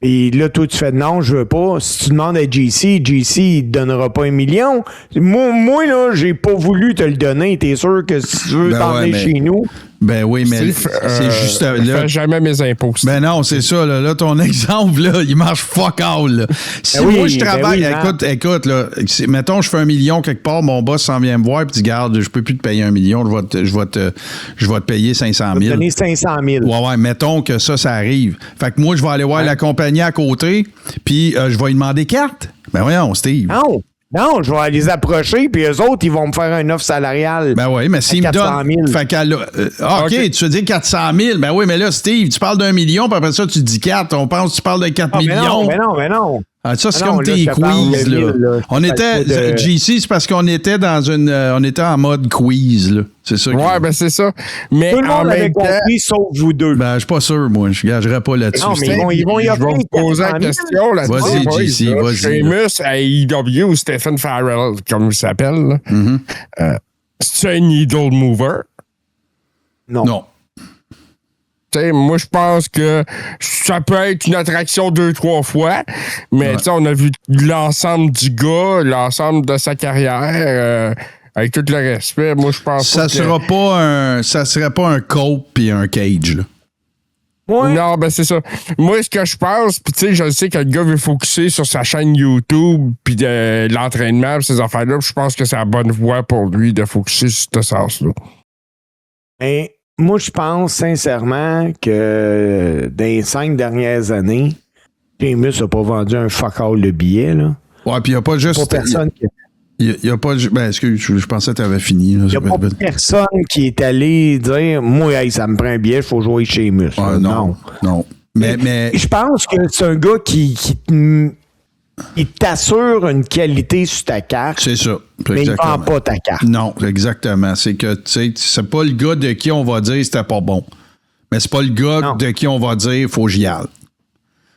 Et là, toi, tu fais non, je veux pas. Si tu demandes à JC, il te donnera pas 1 million. Moi, là, j'ai pas voulu te le donner. T'es sûr que si tu veux t'emmener chez nous. Ben oui, mais c'est juste là. Je fais jamais mes impôts. Ben non, c'est ça. Là, ton exemple, là, il marche fuck all. Là. Si moi, je travaille, écoute, là, mettons, je fais 1 million quelque part, mon boss s'en vient me voir et dit, garde, je peux plus te payer 1 million, je vais te payer 500 000. Je vais te donner 500 000. Ouais, mettons que ça arrive. Fait que moi, je vais aller voir la compagnie à côté, puis je vais lui demander 4. Ben voyons, Steve. Non, je vais les approcher, puis eux autres, ils vont me faire une offre salariale. Ben oui, mais s'ils me donnent. Fait qu'elle OK, tu veux dire 400 000. Ben oui, mais là, Steve, tu parles d'1 million, puis après ça, tu dis 4. On pense que tu parles de 4 millions. Mais non. Ah, ça, c'est comme tes quiz, là. On était. GC, c'est parce qu'on était on était en mode quiz, là. C'est ça. Ouais, ben c'est ça. Mais tout le monde avait compris, sauf vous deux. Ben, je suis pas sûr, moi. Je ne gagerais pas là-dessus. Non, mais ils vont y je vais vous poser la question là-dessus. Vas-y, JC, vas-y. Sheamus à AEW ou Stephen Farrell, comme il s'appelle, c'est un needle mover? Non. T'sais, moi, je pense que ça peut être une attraction 2-3 fois, mais on a vu l'ensemble du gars, l'ensemble de sa carrière, avec tout le respect. Moi, je pense ça serait pas un Cope puis un Cage, là. Ouais. Non, ben c'est ça. Moi, ce que je pense, puis tu sais, je sais que le gars veut focuser sur sa chaîne YouTube, puis de l'entraînement, ces affaires-là, je pense que c'est la bonne voie pour lui de focuser sur ce sens-là. Et moi, je pense sincèrement que dans les 5 dernières années, Sheamus n'a pas vendu un fuck all de billets, là. Ouais, puis il n'y a pas juste. Pas personne qui... Il n'y a pas. Ben, excuse, je pensais que tu avais fini. Il n'y a pas personne qui est allé dire moi, hey, ça me prend un billet, il faut jouer chez Mus. Non. Mais. Je pense que c'est un gars qui t'assure une qualité sur ta carte. C'est ça. Mais il ne vend pas ta carte. Non, exactement. C'est que, tu sais, c'est pas le gars de qui on va dire c'était pas bon. Mais c'est pas le gars de qui on va dire faut que j'y aille.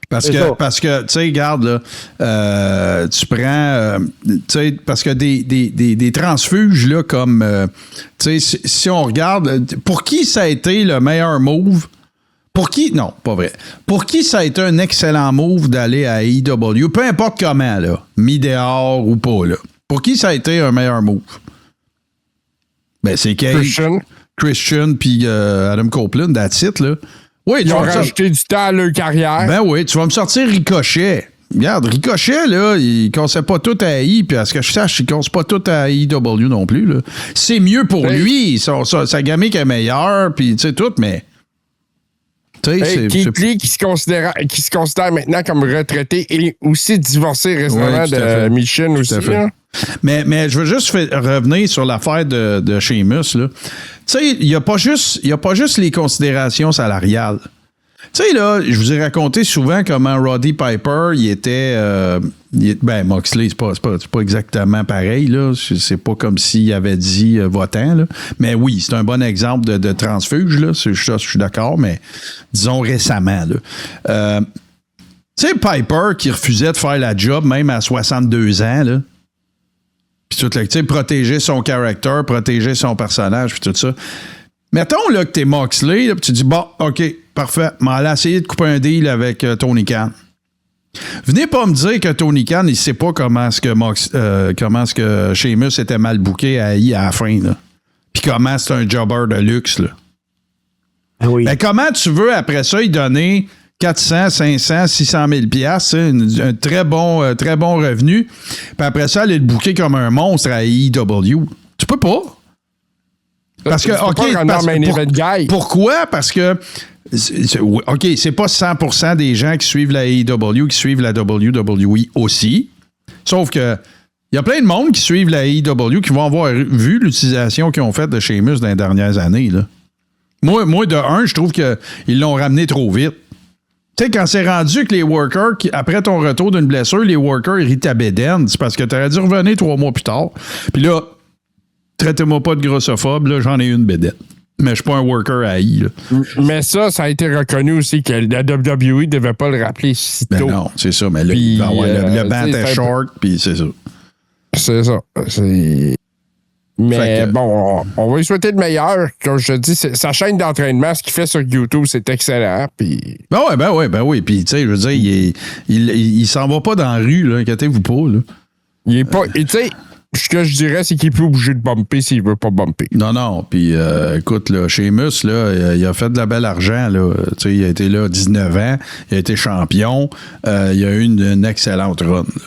Parce que, tu sais, regarde, là, tu prends, tu sais, parce que des transfuges, là, comme, tu sais, si on regarde, pour qui ça a été le meilleur move? Pour qui? Non, pas vrai. Pour qui ça a été un excellent move d'aller à AEW? Peu importe comment, là, mis dehors ou pas, là. Pour qui ça a été un meilleur move? Ben, c'est Christian puis Adam Copeland, that's it, là. Oui, ils ont rajouté du temps à leur carrière. Ben oui, tu vas me sortir Ricochet. Regarde, Ricochet, là, il ne cassait pas tout à AI, puis à ce que je sache, il ne casse pas tout à AEW non plus, là. C'est mieux pour lui, sa gamique est meilleure, puis tu sais, tout, mais... Keith Lee, qui se considère maintenant comme retraité et aussi divorcé récemment de Mission aussi. Mais je veux juste revenir sur l'affaire de Sheamus, là. Tu sais, il n'y a pas juste les considérations salariales. Tu sais, là, je vous ai raconté souvent comment Roddy Piper, il était... Moxley, c'est pas exactement pareil, là. C'est pas comme s'il avait dit votant, là. Mais oui, c'est un bon exemple de transfuge, là. Je suis d'accord, mais disons récemment, là. Tu sais, Piper qui refusait de faire la job, même à 62 ans, là. Puis tout, tu sais, protéger son caractère, protéger son personnage, puis tout ça. Mettons, là, que t'es Moxley, là, puis tu dis, bon, OK, parfait, mais allez essayer de couper un deal avec Tony Khan. Venez pas me dire que Tony Khan, il sait pas comment est-ce que Sheamus était mal booké à la fin, là. Puis comment c'est un jobber de luxe, là. Oui. Ben, comment tu veux, après ça, y donner 400, 500, 600 000 $, un très bon revenu, puis après ça, aller le booker comme un monstre à AEW? Tu peux pas. Parce que, pourquoi? Parce que, OK, c'est pas 100% des gens qui suivent la AEW qui suivent la WWE aussi. Sauf que, il y a plein de monde qui suivent la AEW qui vont avoir vu l'utilisation qu'ils ont faite de Sheamus dans les dernières années, là. Moi, de un, je trouve qu'ils l'ont ramené trop vite. Tu sais, quand c'est rendu que les workers, après ton retour d'une blessure, les workers irritent ta bédaine, c'est parce que t'aurais dû revenir 3 mois plus tard. Puis là, traitez-moi pas de grossophobe, là, j'en ai une bédaine. Mais je suis pas un worker haï, là. Mais ça a été reconnu aussi que la WWE ne devait pas le rappeler si tôt. Ben non, c'est ça. Mais là, il va avoir le banc est short, puis c'est ça. C'est ça. Mais bon, on va lui souhaiter le meilleur. Comme je te dis, sa chaîne d'entraînement, ce qu'il fait sur YouTube, c'est excellent. Puis... Ben oui. Puis, tu sais, je veux dire, il s'en va pas dans la rue, là. Inquiétez-vous pas, là. Il est pas... Tu sais, ce que je dirais, c'est qu'il est plus obligé de bumper s'il veut pas bumper. Non. Puis, écoute, là, Sheamus, là, il a fait de la belle argent, là. Tu sais, il a été là 19 ans. Il a été champion. Il a eu une excellente run, là.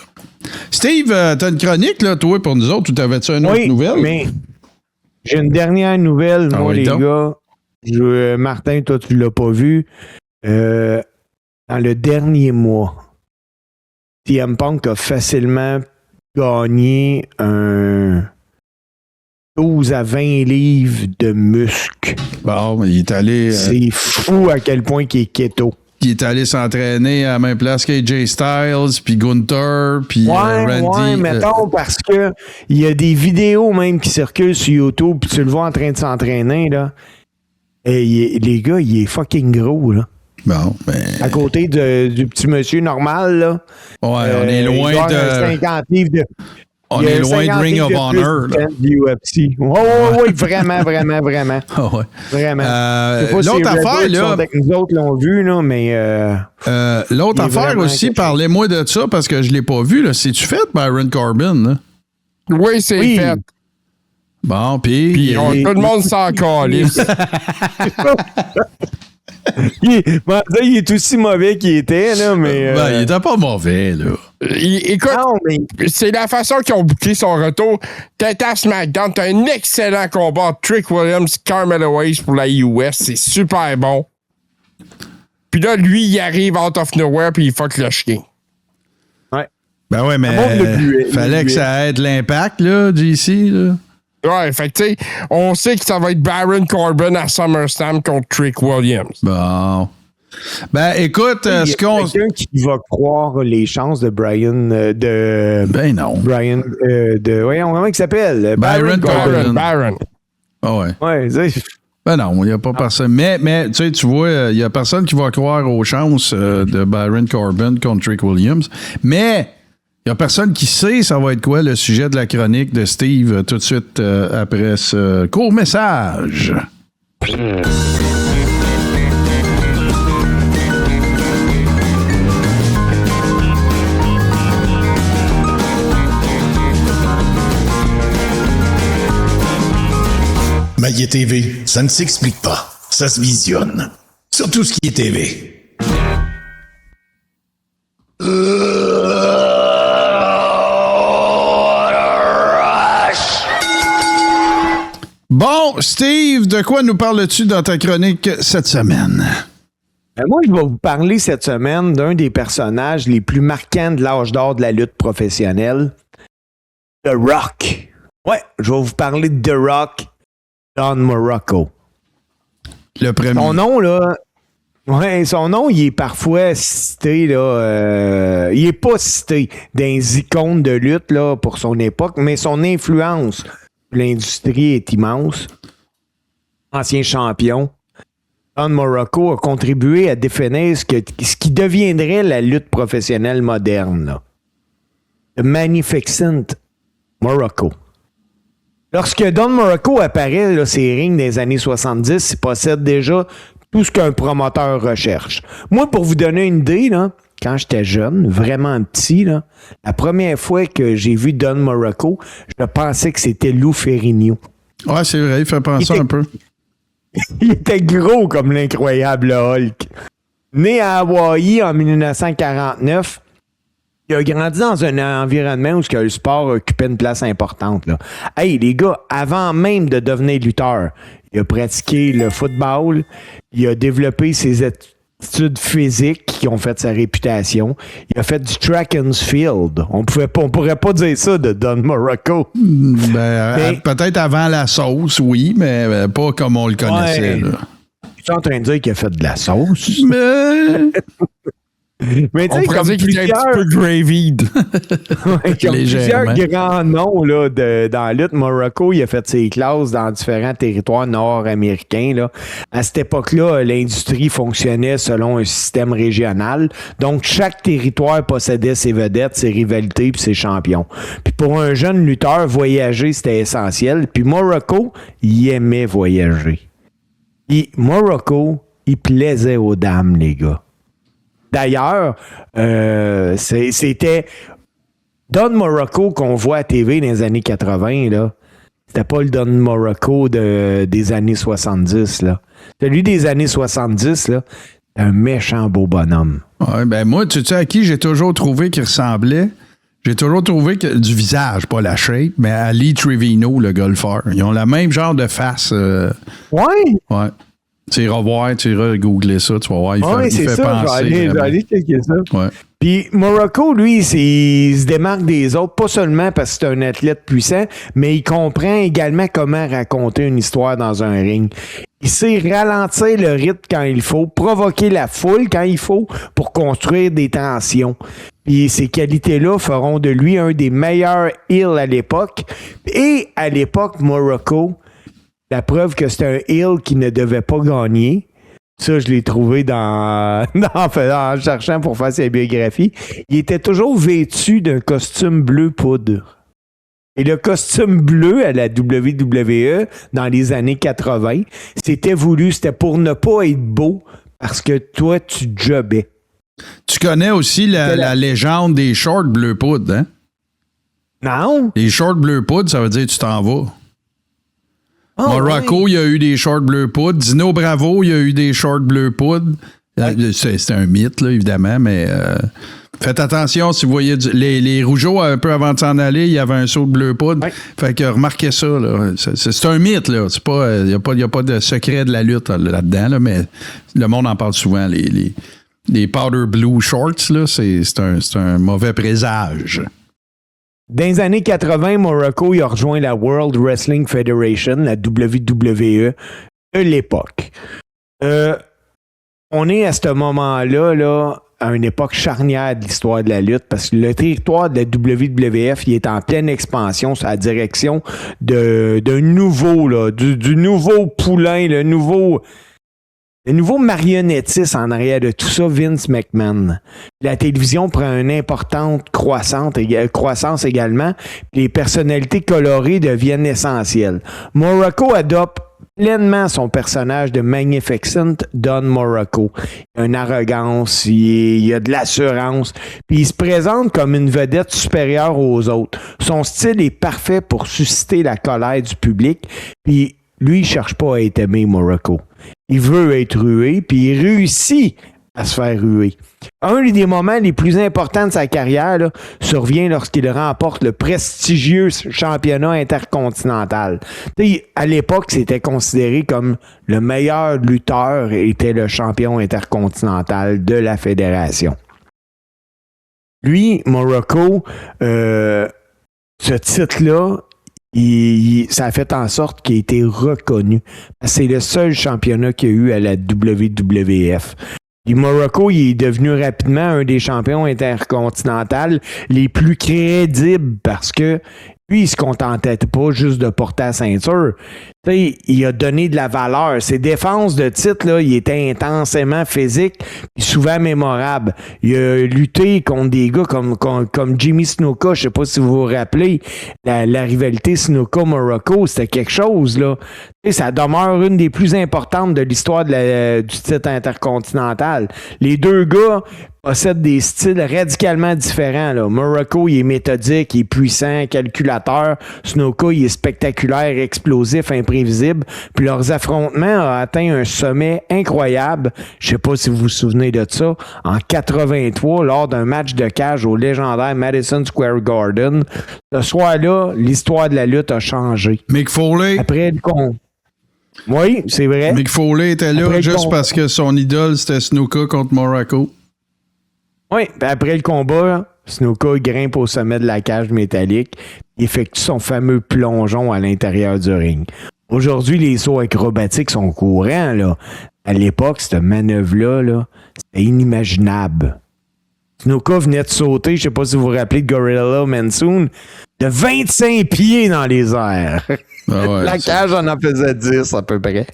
Steve, t'as une chronique, là, toi, pour nous autres, ou t'avais-tu une autre nouvelle? Oui, mais j'ai une dernière nouvelle, moi, les gars. Martin, toi, tu l'as pas vu. Dans le dernier mois, CM Punk a facilement gagné un 12 à 20 livres de muscles. Bon, il est allé... C'est fou à quel point il est keto. Il est allé s'entraîner à la même place qu'AJ Styles, puis Gunther, puis Randy. Ouais, mettons, parce que il y a des vidéos même qui circulent sur YouTube, puis tu le vois en train de s'entraîner, là. Et les gars, il est fucking gros, là. Bon, ben... À côté du petit monsieur normal, là. Ouais, on est loin de... 50 livres de... On est loin de Ring of Honor. UFC. Oui, vraiment. Oh, ouais. Vraiment. L'autre affaire, là. Nous autres l'ont vu, là, mais. L'autre affaire aussi, parlez-moi de ça parce que je ne l'ai pas vu, là. C'est-tu fait, Baron Corbin, là? Oui, c'est fait. Bon, puis. Tout le monde s'en calisse. Il est aussi mauvais qu'il était, là, mais... il était pas mauvais, là. Écoute, c'est la façon qu'ils ont booké son retour. T'es à SmackDown, t'as un excellent combat entre Trick Williams, Carmelo Hayes pour la US. C'est super bon. Puis là, lui, il arrive out of nowhere puis il fuck le chien. Ouais. Ben ouais, mais fallait que ça aide l'impact, là, JC, là. Ouais, fait que tu sais, on sait que ça va être Baron Corbin à SummerSlam contre Trick Williams. Bon. Ben, écoute, Il y a quelqu'un qui va croire les chances de Brian... Ben non. Brian... voyons, comment il s'appelle? Byron Corbin. Baron. Ah ouais. Ouais, c'est... Ben non, il n'y a pas personne. Mais tu vois, il n'y a personne qui va croire aux chances de Byron Corbin contre Trick Williams. Mais il n'y a personne qui sait ça va être quoi le sujet de la chronique de Steve tout de suite après ce court message. Maillet TV, ça ne s'explique pas. Ça se visionne. Surtout ce qui est TV. Bon, Steve, de quoi nous parles-tu dans ta chronique cette semaine? Moi, je vais vous parler cette semaine d'un des personnages les plus marquants de l'âge d'or de la lutte professionnelle, The Rock. Ouais, je vais vous parler de The Rock, Don Morocco. Le premier. Son nom, là... Ouais, son nom, il est parfois cité, là... il est pas cité dans les icônes de lutte, là, pour son époque, mais son influence sur l'industrie est immense. Ancien champion. Don Morocco a contribué à définir ce qui deviendrait la lutte professionnelle moderne, là. The Magnificent Morocco. Lorsque Don Morocco apparaît là, ses rings des années 70, il possède déjà tout ce qu'un promoteur recherche. Moi, pour vous donner une idée, là, quand j'étais jeune, vraiment petit, là, la première fois que j'ai vu Don Morocco, je pensais que c'était Lou Ferrigno. Ouais, c'est vrai, il fait penser un peu. Il était gros comme l'incroyable Hulk. Né à Hawaï en 1949, il a grandi dans un environnement où le sport occupait une place importante. Là. Hey, les gars, avant même de devenir lutteur, il a pratiqué le football, il a développé ses aptitudes physiques qui ont fait sa réputation, il a fait du track and field. On pourrait pas dire ça de Don Morocco. Ben, peut-être avant la sauce, oui, mais pas comme on le connaissait. Ouais. Là. Tu es en train de dire qu'il a fait de la sauce? Mais tu On sais, pourrait comme dire qu'il est un petit peu gravied. comme plusieurs grands noms là, dans la lutte, Morocco, il a fait ses classes dans différents territoires nord-américains. Là. À cette époque-là, l'industrie fonctionnait selon un système régional. Donc, chaque territoire possédait ses vedettes, ses rivalités et ses champions. Puis pour un jeune lutteur, voyager, c'était essentiel. Puis Morocco, il aimait voyager. Puis Morocco, il plaisait aux dames, les gars. D'ailleurs, c'était Don Morocco qu'on voit à TV dans les années 80, là. C'était pas le Don Morocco des années 70, là. Celui des années 70, là, un méchant beau bonhomme. Ouais, ben moi, tu sais à qui j'ai toujours trouvé qu'il ressemblait? J'ai toujours trouvé que du visage, pas la shape, mais à Lee Trevino, le golfeur. Ils ont le même genre de face. Ouais? Ouais. Tu iras voir, tu iras googler ça, tu vas voir. Il fait ça, penser. Je vais aller checker ça. Ouais. Puis Morocco, lui, il se démarque des autres, pas seulement parce que c'est un athlète puissant, mais il comprend également comment raconter une histoire dans un ring. Il sait ralentir le rythme quand il faut, provoquer la foule quand il faut pour construire des tensions. Puis ces qualités-là feront de lui un des meilleurs heels à l'époque. Et à l'époque, Morocco, la preuve que c'est un heel qui ne devait pas gagner. Ça, je l'ai trouvé en cherchant pour faire sa biographie. Il était toujours vêtu d'un costume bleu poudre. Et le costume bleu à la WWE, dans les années 80, c'était pour ne pas être beau, parce que toi, tu jobbais. Tu connais aussi la légende des shorts bleu poudre, hein? Non? Les shorts bleu poudre, ça veut dire que tu t'en vas. Oh, Morocco, oui. il y a eu des shorts bleu poudre. Dino Bravo, il y a eu des shorts bleu poudre. C'est un mythe, là, évidemment, mais faites attention si vous voyez les Rougeaux, un peu avant de s'en aller, il y avait un saut de bleu poudre. Ouais. Fait que remarquez ça, là. C'est un mythe, là. Il n'y a pas de secret de la lutte là-dedans, là, mais le monde en parle souvent. Les powder blue shorts, là, c'est un mauvais présage. Dans les années 80, Morocco il a rejoint la World Wrestling Federation, la WWE, de l'époque. On est à ce moment-là, là, à une époque charnière de l'histoire de la lutte, parce que le territoire de la WWF il est en pleine expansion sur la direction d'un nouveau, là, du nouveau poulain, le nouveau marionnettiste en arrière de tout ça, Vince McMahon. La télévision prend une importante croissance également, puis les personnalités colorées deviennent essentielles. Morocco adopte pleinement son personnage de Magnificent Don Morocco. Il a une arrogance, il a de l'assurance, puis il se présente comme une vedette supérieure aux autres. Son style est parfait pour susciter la colère du public, puis lui, il cherche pas à être aimé, Morocco. Il veut être rué, puis il réussit à se faire ruer. Un des moments les plus importants de sa carrière là, survient lorsqu'il remporte le prestigieux championnat intercontinental. T'sais, à l'époque, c'était considéré comme le meilleur lutteur était le champion intercontinental de la fédération. Lui, Morocco, ce titre-là, ça a fait en sorte qu'il a été reconnu. C'est le seul championnat qu'il y a eu à la WWF. Puis Morocco, il est devenu rapidement un des champions intercontinentaux les plus crédibles parce que lui, il se contentait pas juste de porter la ceinture. T'sais, il a donné de la valeur. Ses défenses de titre, là, il était intensément physique et souvent mémorable. Il a lutté contre des gars comme Jimmy Snuka. Je sais pas si vous vous rappelez, la rivalité Snuka-Morocco, c'était quelque chose, là. T'sais, ça demeure une des plus importantes de l'histoire du titre intercontinental. Les deux gars possèdent des styles radicalement différents, là. Morocco, il est méthodique, il est puissant, calculateur. Snuka, il est spectaculaire, explosif, imprévisible. Puis leurs affrontements ont atteint un sommet incroyable. Je sais pas si vous vous souvenez de ça. En 83, lors d'un match de cage au légendaire Madison Square Garden. Ce soir-là, l'histoire de la lutte a changé. Mick Foley. Après le Oui, c'est vrai. Mick Foley était là Après juste parce que son idole, c'était Snuka contre Morocco. Oui, après le combat, Snuka grimpe au sommet de la cage métallique et effectue son fameux plongeon à l'intérieur du ring. Aujourd'hui, les sauts acrobatiques sont courants, là. À l'époque, cette manœuvre-là, là, c'était inimaginable. Snuka venait de sauter, je ne sais pas si vous vous rappelez de Gorilla Monsoon, de 25 pieds dans les airs. Ah ouais, la cage en faisait 10 à peu près.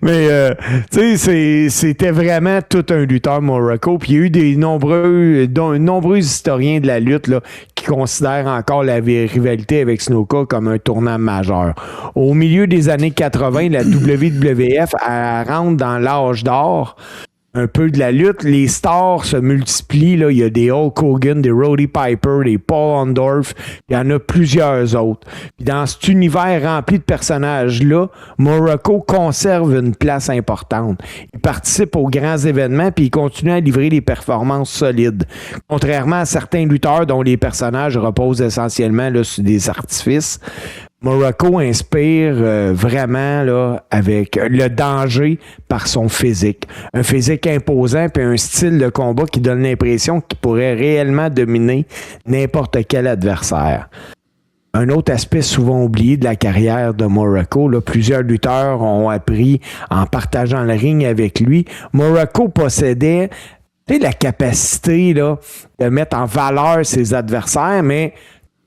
Mais, tu sais, c'était vraiment tout un lutteur, Morocco. Puis il y a eu de nombreux historiens de la lutte là, qui considèrent encore la rivalité avec Snuka comme un tournant majeur. Au milieu des années 80, la WWF rentre dans l'âge d'or un peu de la lutte. Les stars se multiplient. Là. Il y a des Hulk Hogan, des Roddy Piper, des Paul Orndorff. Il y en a plusieurs autres. Puis dans cet univers rempli de personnages-là, Morocco conserve une place importante. Il participe aux grands événements puis il continue à livrer des performances solides. Contrairement à certains lutteurs dont les personnages reposent essentiellement là, sur des artifices, Morocco inspire vraiment là, avec le danger par son physique. Un physique imposant puis un style de combat qui donne l'impression qu'il pourrait réellement dominer n'importe quel adversaire. Un autre aspect souvent oublié de la carrière de Morocco, là, plusieurs lutteurs ont appris en partageant le ring avec lui. Morocco possédait la capacité là, de mettre en valeur ses adversaires, mais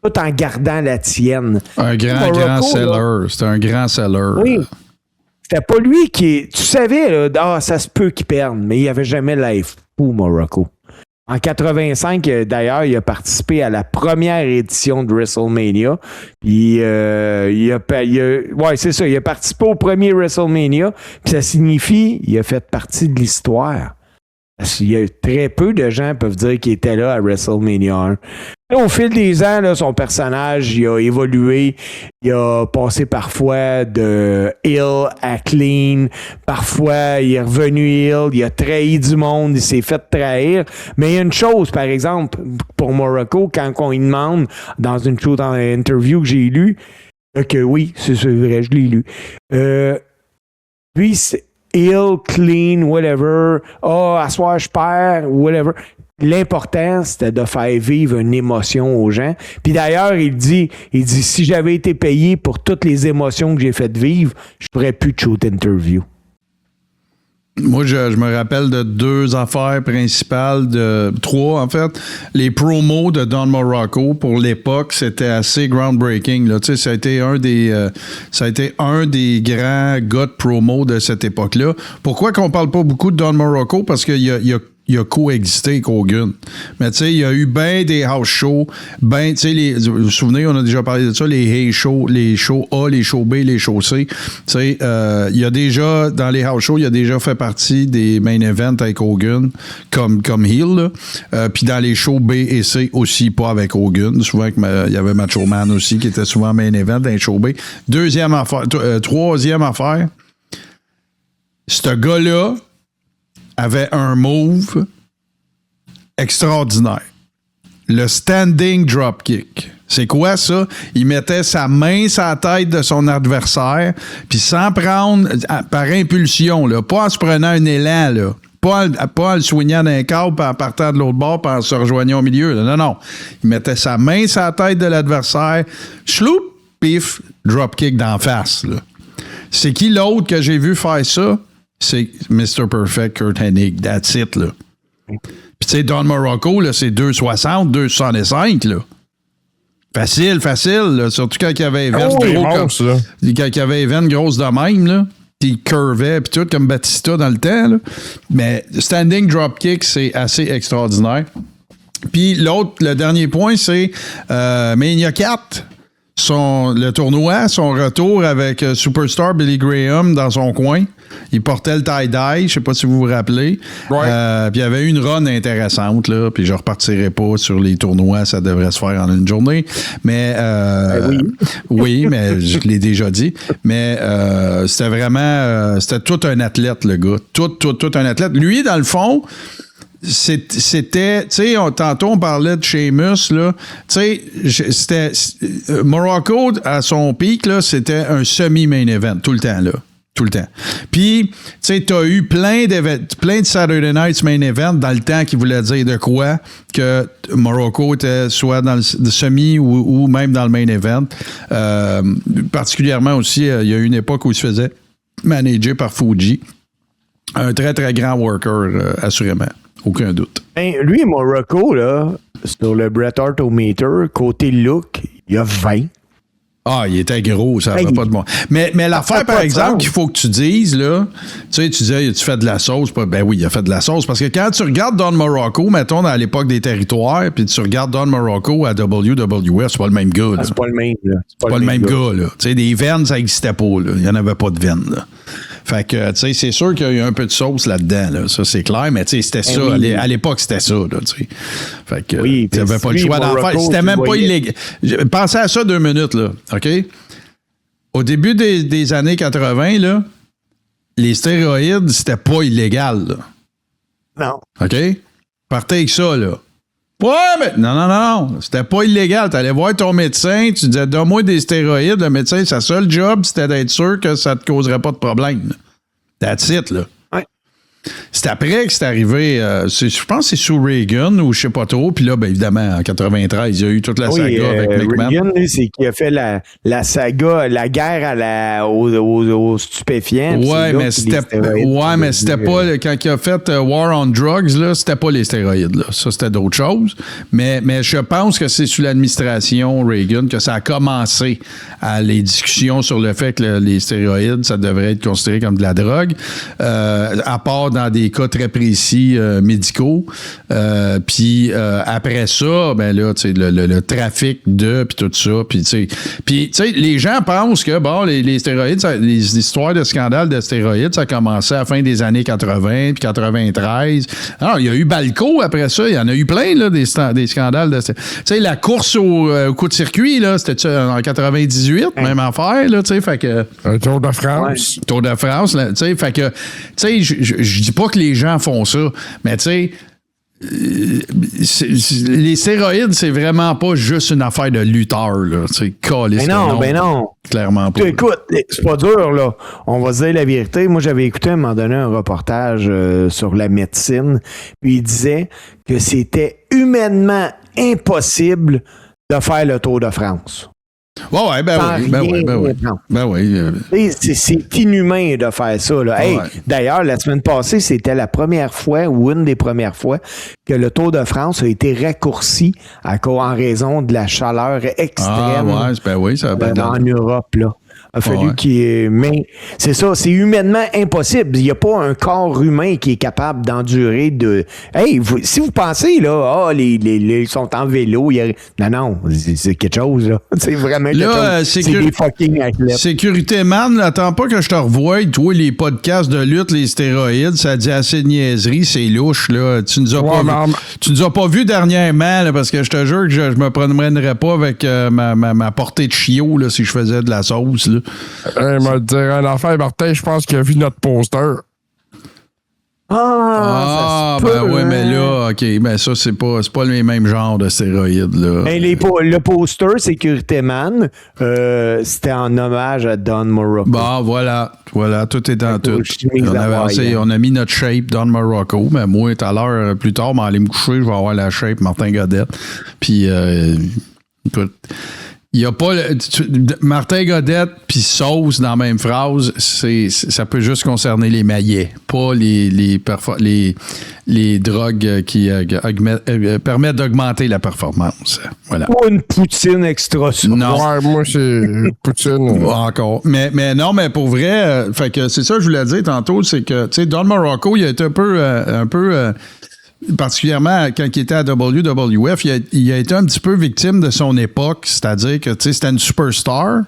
tout en gardant la tienne. Un grand seller. C'était un grand seller. Oui. C'était pas lui qui... Tu savais, là, ça se peut qu'il perde, mais il n'y avait jamais life fou, Morocco. En 85, d'ailleurs, il a participé à la première édition de WrestleMania. Puis, il a participé au premier WrestleMania. Puis ça signifie qu'il a fait partie de l'histoire. Parce qu'il y a très peu de gens qui peuvent dire qu'il était là à WrestleMania 1. Là, au fil des ans, là, son personnage il a évolué. Il a passé parfois de heel à clean. Parfois, il est revenu heel. Il a trahi du monde. Il s'est fait trahir. Mais il y a une chose, par exemple, pour Morocco, quand on lui demande, dans une interview que j'ai lue, que oui, c'est vrai, je l'ai lu. Lui, ill, clean, whatever. À soir, je perds, whatever. L'important, c'était de faire vivre une émotion aux gens. Puis d'ailleurs, il dit, si j'avais été payé pour toutes les émotions que j'ai faites vivre, je pourrais plus de shoot interview. Moi, je me rappelle de 2 affaires principales, de 3 en fait. Les promos de Don Morocco, pour l'époque, c'était assez groundbreaking. Là. Tu sais, ça a été un des grands gars de promo de cette époque-là. Pourquoi qu'on parle pas beaucoup de Don Morocco? Parce qu'il il a coexisté avec Hogan. Mais tu sais, il y a eu bien des house shows, tu sais, vous vous souvenez, on a déjà parlé de ça, les hay shows, les shows A, les shows B, les shows C. Tu sais, il y a déjà, dans les house shows, il a déjà fait partie des main events avec Hogan, comme heel, puis dans les shows B et C aussi, pas avec Hogan. Souvent, il y avait Macho Man aussi, qui était souvent main event dans les shows B. Troisième affaire, ce gars-là avait un move extraordinaire. Le standing dropkick. C'est quoi ça? Il mettait sa main sur la tête de son adversaire, puis sans prendre, par impulsion, là, pas en se prenant un élan, là, pas en le soignant d'un câble, puis en partant de l'autre bord, puis en se rejoignant au milieu. Là. Non. Il mettait sa main sur la tête de l'adversaire, chloup, pif, dropkick d'en face. Là. C'est qui l'autre que j'ai vu faire ça? C'est Mr. Perfect, Kurt Hennig. That's it, là. Puis, tu sais, Don Morocco, là, c'est 2,60, 2,65, là. Facile, là. Surtout quand il y avait Evan quand il y avait Evan grosse de même, là. Puis il curvait, puis tout, comme Batista dans le temps, là. Mais standing dropkick, c'est assez extraordinaire. Puis l'autre, le dernier point, c'est Mania 4. Le tournoi, son retour avec Superstar Billy Graham dans son coin. Il portait le tie-dye, je sais pas si vous vous rappelez. Ouais. Puis il y avait eu une run intéressante, là. Puis je repartirai pas sur les tournois, ça devrait se faire en une journée. Mais oui, mais je l'ai déjà dit. Mais c'était vraiment c'était tout un athlète, le gars. Tout un athlète. Lui, dans le fond, c'était, tu sais, tantôt on parlait de Sheamus, là, tu sais, c'était, Morocco, à son pic, là, c'était un semi-main event, tout le temps, là. Tout le temps. Puis, tu sais, t'as eu plein de Saturday Night's main event dans le temps qui voulait dire de quoi que Morocco était soit dans le semi ou même dans le main event. Particulièrement aussi, il y a eu une époque où il se faisait manager par Fuji. Un très, très grand worker, assurément. Aucun doute. Ben, lui, Morocco, là, sur le Bret Hart Meter, côté look, il y a 20. Ah, il était gros, ça n'avait pas de bon. Mais l'affaire, par exemple, qu'il faut que tu dises, là, tu sais, tu disais, tu fais de la sauce. Ben oui, il a fait de la sauce. Parce que quand tu regardes Don Morocco, mettons, à l'époque des territoires, puis tu regardes Don Morocco à WWF, c'est pas le même gars, là. C'est pas le même, là. C'est pas le même gars, là. Tu sais, des veines, ça n'existait pas, là. Il n'y en avait pas de veines, là. Fait que, tu sais, c'est sûr qu'il y a eu un peu de sauce là-dedans, là. Ça, c'est clair, mais tu sais, c'était ça. Oui. À l'époque, c'était ça, là, tu sais. Fait que, tu n'avais pas le choix d'en faire. C'était même pas illégal. Pensez à ça 2 minutes, là. OK? Au début des années 80, là, les stéroïdes, c'était pas illégal, là. Non. OK? Partez avec ça, là. Ouais, mais non. C'était pas illégal. T'allais voir ton médecin, tu disais, donne-moi des stéroïdes. Le médecin, sa seule job, c'était d'être sûr que ça te causerait pas de problème. That's it, là. Ouais. C'est après que c'est arrivé, je pense que c'est sous Reagan ou je sais pas trop. Puis là, ben, évidemment, en 93, il y a eu toute la saga avec McMahon. Reagan, c'est qui a fait la saga, la guerre aux stupéfiants. Ouais, mais c'était pas quand il a fait War on Drugs, là, c'était pas les stéroïdes. Là. Ça, c'était d'autres choses. Mais je pense que c'est sous l'administration Reagan que ça a commencé les discussions sur le fait que les stéroïdes, ça devrait être considéré comme de la drogue. À part dans des cas très précis médicaux. Puis après ça, ben là, tu sais, le trafic puis tout ça. Puis tu sais, les gens pensent que, bon, les stéroïdes, les histoires de scandales de stéroïdes, ça a commencé à la fin des années 80 puis 93. Alors, il y a eu Balco après ça. Il y en a eu plein, là, des scandales de stéroïdes. Tu sais, la course au coup de circuit, là, c'était en 98, même affaire, là, tu sais, fait que... Un Tour de France. Ouais. Tour de France, tu sais, fait que, tu sais, je dis pas que les gens font ça, mais tu sais, les stéroïdes, c'est vraiment pas juste une affaire de lutteur, là. C'est caliste. Ben non. Clairement pas. Écoute, c'est pas dur, là. On va se dire la vérité. Moi, j'avais écouté à un moment donné un reportage sur la médecine, puis il disait que c'était humainement impossible de faire le Tour de France. Ouais, ben oui. C'est inhumain de faire ça. Là. Hey, d'ailleurs, la semaine passée, c'était la première fois ou une des premières fois que le Tour de France a été raccourci en raison de la chaleur extrême en Europe. Là. A fallu mais c'est ça, c'est humainement impossible. Il n'y a pas un corps humain qui est capable d'endurer de. Hey, si vous pensez, là, ils sont en vélo, non, c'est quelque chose, là. C'est vraiment quelque chose. C'est des fucking athlètes. Sécurité man, attends pas que je te revoie, toi, les podcasts de lutte, les stéroïdes, ça dit assez de niaiserie, c'est louche, là. Tu nous as pas vu dernièrement, là, parce que je te jure que je me promènerais pas avec ma portée de chiot, là, si je faisais de la sauce, là. M'a dit un affaire, Martin, je pense qu'il a vu notre poster. Oui, mais là, OK, ben ça, c'est pas le même genre de stéroïdes, là. Ben, le poster Sécurité Man, c'était en hommage à Don Morocco. Bon, voilà, tout est dans tout. On a mis notre shape Don Morocco, mais moi, tout à l'heure, plus tard, aller me coucher, je vais avoir la shape Martin Godette. Puis, écoute... Il n'y a pas Martin Godette puis sauce dans la même phrase, ça peut juste concerner les maillets, pas les drogues qui permettent d'augmenter la performance. Voilà. Pas une poutine extra sauce. Non. Ouais, moi c'est poutine. Encore. Mais non, mais pour vrai, fait que c'est ça que je voulais dire tantôt, c'est que tu sais, Don Morocco, il a été un peu particulièrement quand il était à WWF, il a été un petit peu victime de son époque, c'est-à-dire que c'était une superstar,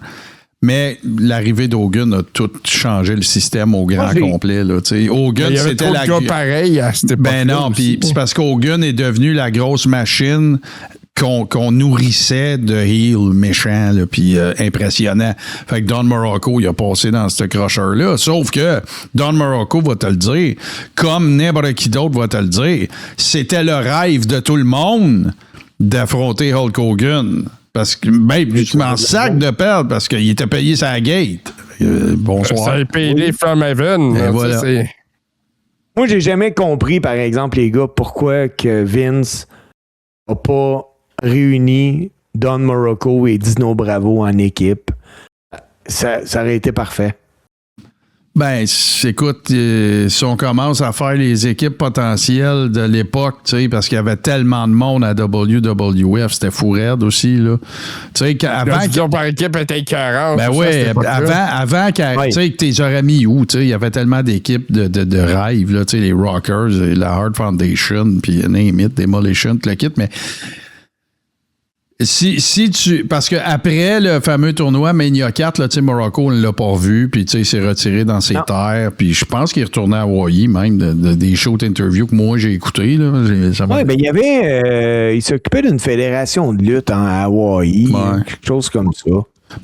mais l'arrivée d'Hogan a tout changé le système au grand complet. Là, Hogan, c'était la pareil à cette époque. Ben non, puis c'est parce qu'Hogan est devenu la grosse machine qu'on nourrissait de heel méchant puis impressionnant. Fait que Don Morocco, il a passé dans ce crocheur-là. Sauf que Don Morocco va te le dire, comme n'importe qui d'autre va te le dire, c'était le rêve de tout le monde d'affronter Hulk Hogan. Parce que même, je m'en sac de perdre parce qu'il était payé sa gate. Bonsoir. Ça a payé from heaven. Voilà. Moi, j'ai jamais compris, par exemple, les gars, pourquoi que Vince n'a pas réuni Don Morocco et Dino Bravo en équipe. Ça aurait été parfait. Ben, écoute, si on commence à faire les équipes potentielles de l'époque, tu sais, parce qu'il y avait tellement de monde à WWF, c'était fou raide aussi, là. Tu sais, avant... La par équipe était écœurante. Ben oui, avant que tu les aurais mis où, tu sais, il y avait tellement d'équipes de rêve, là, tu sais, les Rockers, la Hart Foundation, puis name it, Demolition, tout le kit, mais... Si tu. Parce qu'après le fameux tournoi Mania 4, là, Morocco, on ne l'a pas vu, puis il s'est retiré dans ses terres, puis je pense qu'il est retourné à Hawaii, même, des shows d'interview que moi j'ai écoutés. Oui, ben il y avait. Il s'occupait d'une fédération de lutte à Hawaï, quelque chose comme ça.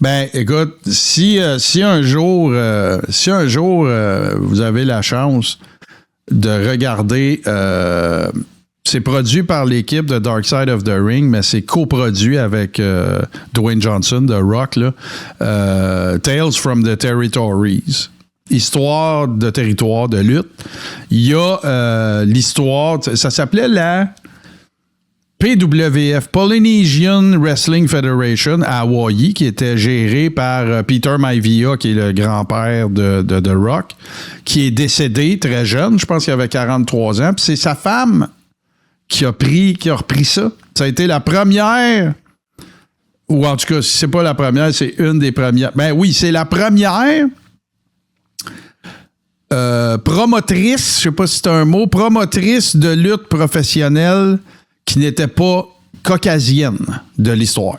Ben, écoute, si un jour vous avez la chance de regarder. C'est produit par l'équipe de Dark Side of the Ring, mais c'est coproduit avec Dwayne Johnson de Rock, là. Tales from the Territories. Histoire de territoire de lutte. Il y a l'histoire, ça s'appelait la PWF, Polynesian Wrestling Federation à Hawaii, qui était gérée par Peter Maivia, qui est le grand-père de Rock, qui est décédé très jeune, je pense qu'il avait 43 ans, puis c'est sa femme qui a repris ça. Ça a été la première, ou en tout cas, si c'est pas la première, c'est une des premières. Ben oui, c'est la première promotrice, je sais pas si c'est un mot, promotrice de lutte professionnelle qui n'était pas caucasienne de l'histoire.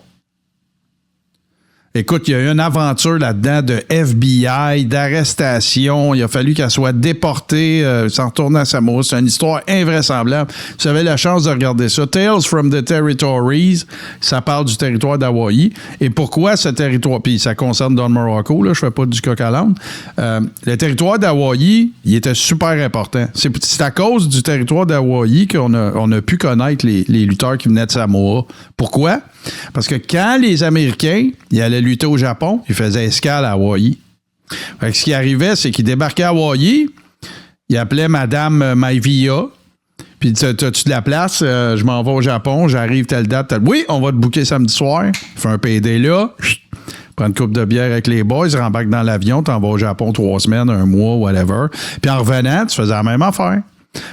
Écoute, il y a eu une aventure là-dedans de FBI, d'arrestation. Il a fallu qu'elle soit déportée, s'en retourner à Samoa. C'est une histoire invraisemblable. Si vous avez la chance de regarder ça, Tales from the Territories, ça parle du territoire d'Hawaï. Et pourquoi ce territoire? Puis ça concerne Don Morocco, là, je fais pas du coq à l'âne. Le territoire d'Hawaï, il était super important. C'est à cause du territoire d'Hawaï qu'on a pu connaître les lutteurs qui venaient de Samoa. Pourquoi? Parce que quand les Américains ils allaient lutter au Japon, ils faisaient escale à Hawaï. Fait que ce qui arrivait, c'est qu'ils débarquaient à Hawaï, ils appelaient Madame Maivia, puis t'as-tu de la place? Je m'en vais au Japon, j'arrive telle date, oui, on va te booker samedi soir, fais un PD là, prends une coupe de bière avec les boys, rembarque dans l'avion, t'en vas au Japon 3 semaines, 1 mois, whatever. Puis en revenant, tu faisais la même affaire.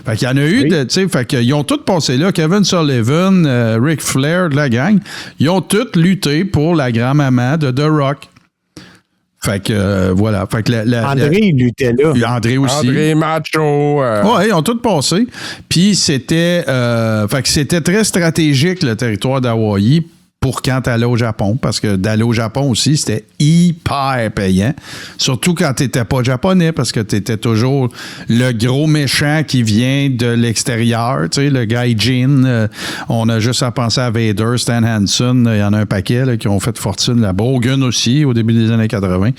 Fait qu'il y en a eu, tu sais, fait qu'ils ont tous passé là. Kevin Sullivan, Ric Flair, de la gang, ils ont tous lutté pour la grand-maman de The Rock. Fait que, voilà. Fait que André, il luttait là. André aussi. André Macho. Ouais, ils ont tous passé. Puis c'était, fait que c'était très stratégique, le territoire d'Hawaï, pour quand t'allais au Japon, parce que d'aller au Japon aussi, c'était hyper payant. Surtout quand t'étais pas japonais, parce que t'étais toujours le gros méchant qui vient de l'extérieur, tu sais, le gaijin. On a juste à penser à Vader, Stan Hansen, il y en a un paquet là, qui ont fait fortune là-bas. Hogan aussi, au début des années 80.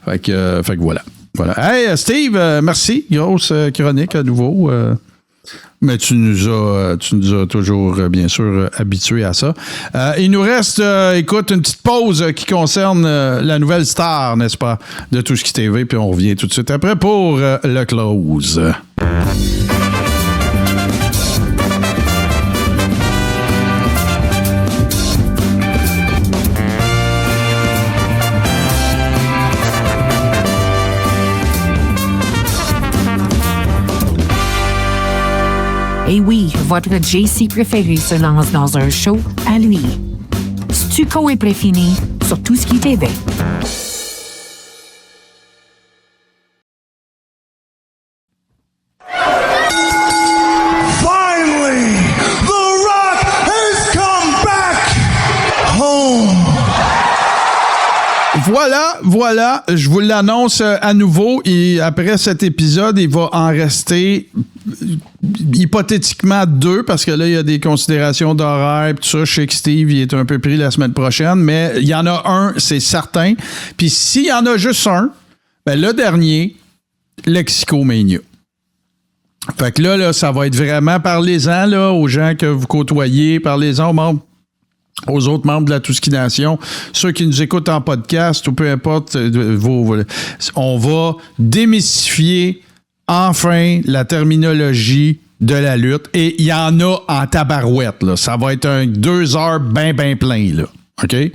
Fait que voilà. Hey, Steve, merci. Grosse chronique à nouveau. Mais tu nous as toujours, bien sûr, habitués à ça. Il nous reste, écoute, une petite pause qui concerne la nouvelle star, n'est-ce pas, de Tout ce qui TV, puis on revient tout de suite après pour le close. Et oui, votre JC préféré se lance dans un show à lui. Stuco est préfini sur Tout ce qui TV. Finally, The Rock has come back home. Voilà, je vous l'annonce à nouveau. Et après cet épisode, il va en rester hypothétiquement 2, parce que là, il y a des considérations d'horaire, tout ça. Je sais que Steve, il est un peu pris la semaine prochaine, mais il y en a un, c'est certain. Puis s'il y en a juste un, ben le dernier, Lexicomania. Fait que là, ça va être vraiment, parlez-en là, aux gens que vous côtoyez, parlez-en aux autres membres de la Tout-ce-qui Nation, ceux qui nous écoutent en podcast ou peu importe, on va démystifier enfin la terminologie de la lutte, et il y en a en tabarouette, là. Ça va être un 2 heures bien plein, là. OK? Fait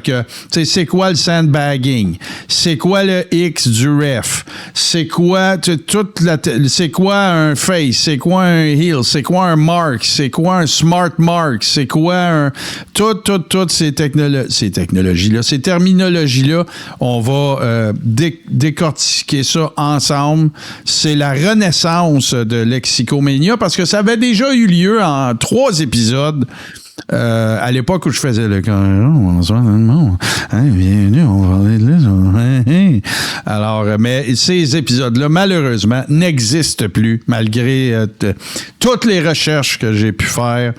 que, tu sais, c'est quoi le sandbagging? C'est quoi le X du ref? C'est quoi c'est quoi un face? C'est quoi un heel? C'est quoi un mark? C'est quoi un smart mark? C'est quoi un... Toutes ces technologies-là, ces terminologies-là, on va décortiquer ça ensemble. C'est la renaissance de Lexicomania, parce que ça avait déjà eu lieu en 3 épisodes. À l'époque où je faisais le bienvenue, on va parler de là. Alors, mais ces épisodes-là, malheureusement, n'existent plus, malgré toutes les recherches que j'ai pu faire.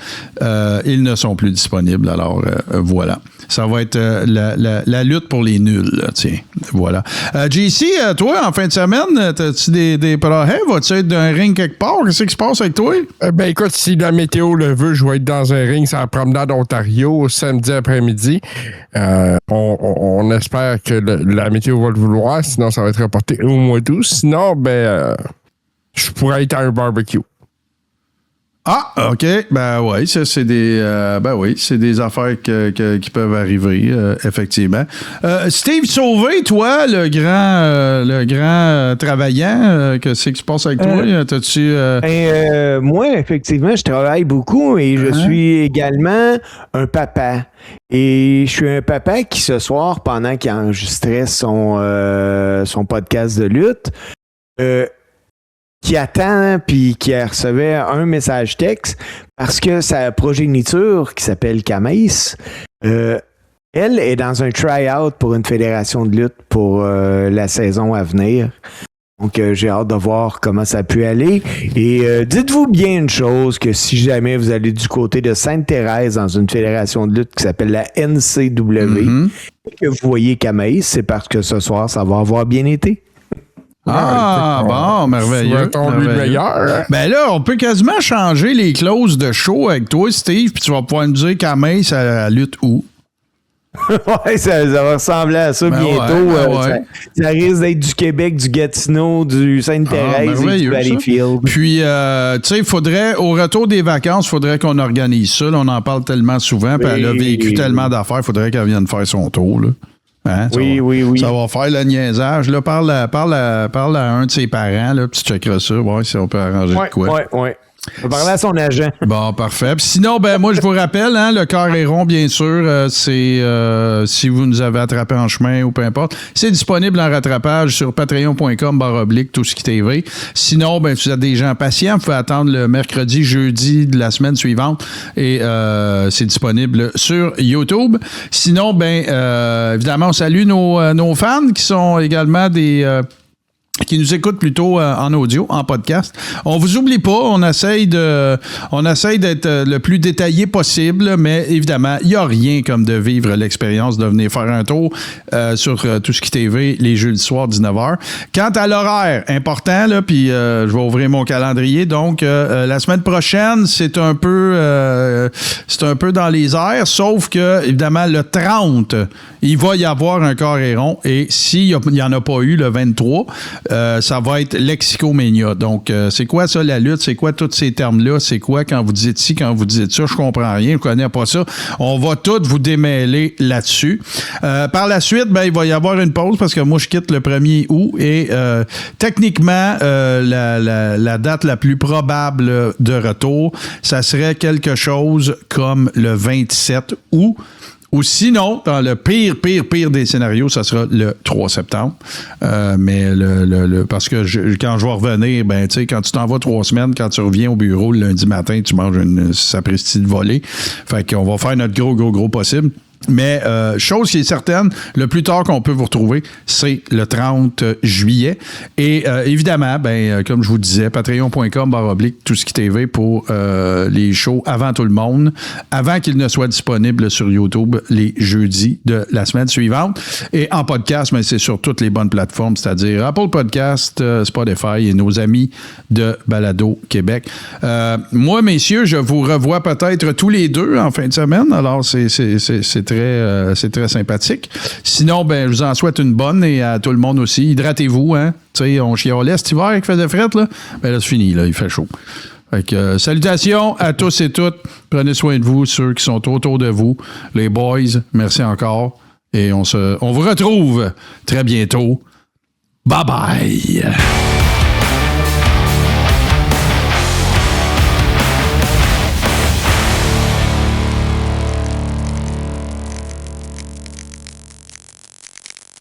Ils ne sont plus disponibles. Alors, voilà. Ça va être la lutte pour les nuls, là, tiens. Voilà. JC, toi, en fin de semaine, as-tu des projets? Vas-tu être dans un ring quelque part? Qu'est-ce qui se passe avec toi? Ben écoute, si la météo le veut, je vais être dans un ring sur la promenade d'Ontario samedi après-midi. On espère que la météo va le vouloir, sinon ça va être reporté au mois d'août. Sinon, je pourrais être à un barbecue. Ah, OK. Ben oui, ça, c'est des c'est des affaires qui peuvent arriver, effectivement. Steve Sauvé, toi, le grand travaillant, qu'est-ce qui se passe avec toi? T'as-tu... Moi, effectivement, je travaille beaucoup et je suis également un papa. Et je suis un papa qui, ce soir, pendant qu'il enregistrait son podcast de lutte, qui attend puis qui recevait un message texte parce que sa progéniture, qui s'appelle Kamais, Elle est dans un try-out pour une fédération de lutte pour la saison à venir. Donc, j'ai hâte de voir comment ça peut aller. Et dites-vous bien une chose, que si jamais vous allez du côté de Sainte-Thérèse dans une fédération de lutte qui s'appelle la NCW, et que vous voyez Camaïs, c'est parce que ce soir, ça va avoir bien été. Bon, merveilleux. Le meilleur. Ben là, on peut quasiment changer les clauses de show avec toi, Steve, puis tu vas pouvoir nous dire Camaïs, ça lutte où? Ouais, ça va ressembler à ça bientôt. Ça risque d'être du Québec, du Gatineau, du Sainte-Thérèse et du Valleyfield. Puis, tu sais, au retour des vacances, il faudrait qu'on organise ça. Là, on en parle tellement souvent, puis elle a vécu tellement d'affaires, il faudrait qu'elle vienne faire son tour. Là. Hein, oui. Ça va faire le niaisage. Là, parle à un de ses parents, là, puis tu checkeras ça, voir si on peut arranger de quoi. Oui. On va parler à son agent. Bon, parfait. Puis sinon, ben moi, je vous rappelle, hein, le cœur est rond, bien sûr, c'est si vous nous avez attrapé en chemin ou peu importe, c'est disponible en rattrapage sur patreon.com/tout ce qui TV. Sinon, ben si vous êtes des gens patients, vous pouvez attendre le mercredi, jeudi de la semaine suivante et c'est disponible sur YouTube. Sinon, ben évidemment, on salue nos fans qui sont également qui nous écoutent plutôt en audio, en podcast. On vous oublie pas, on essaye d'être le plus détaillé possible, mais évidemment, il n'y a rien comme de vivre l'expérience de venir faire un tour sur Tout ce qui TV les jeudis soirs 19h. Quant à l'horaire, important, là, puis je vais ouvrir mon calendrier, donc la semaine prochaine, c'est un peu dans les airs, sauf que, évidemment, le 30, il va y avoir un corps et rond, et s'il n'y en a pas eu le 23, ça va être Lexicomania. Donc, c'est quoi ça, la lutte? C'est quoi tous ces termes-là? C'est quoi quand vous dites ci, quand vous dites ça? Je comprends rien, je connais pas ça. On va tout vous démêler là-dessus. Par la suite, ben, il va y avoir une pause parce que moi, je quitte le 1er août et techniquement, la date la plus probable de retour, ça serait quelque chose comme le 27 août. Ou sinon, dans le pire des scénarios, ça sera le 3 septembre. Mais parce que quand je vais revenir, ben tu sais, quand tu t'en vas 3 semaines, quand tu reviens au bureau le lundi matin, tu manges une sapristi de volée. Fait qu'on va faire notre gros possible. Mais chose qui est certaine, le plus tard qu'on peut vous retrouver, c'est le 30 juillet. Et évidemment, ben comme je vous disais, patreon.com/tout ce qui TV pour les shows avant tout le monde, avant qu'ils ne soient disponibles sur YouTube les jeudis de la semaine suivante. Et en podcast, mais c'est sur toutes les bonnes plateformes, c'est-à-dire Apple Podcast, Spotify et nos amis de Balado Québec. Moi, messieurs, je vous revois peut-être tous les deux en fin de semaine. Alors, c'est très sympathique. Sinon, ben, je vous en souhaite une bonne et à tout le monde aussi. Hydratez-vous, hein. Tu sais, on chialait cet hiver qui faisait fret, là. Ben là, c'est fini, là. Il fait chaud. Fait que, salutations à tous et toutes. Prenez soin de vous, ceux qui sont autour de vous. Les boys, merci encore. Et on vous retrouve très bientôt. Bye bye!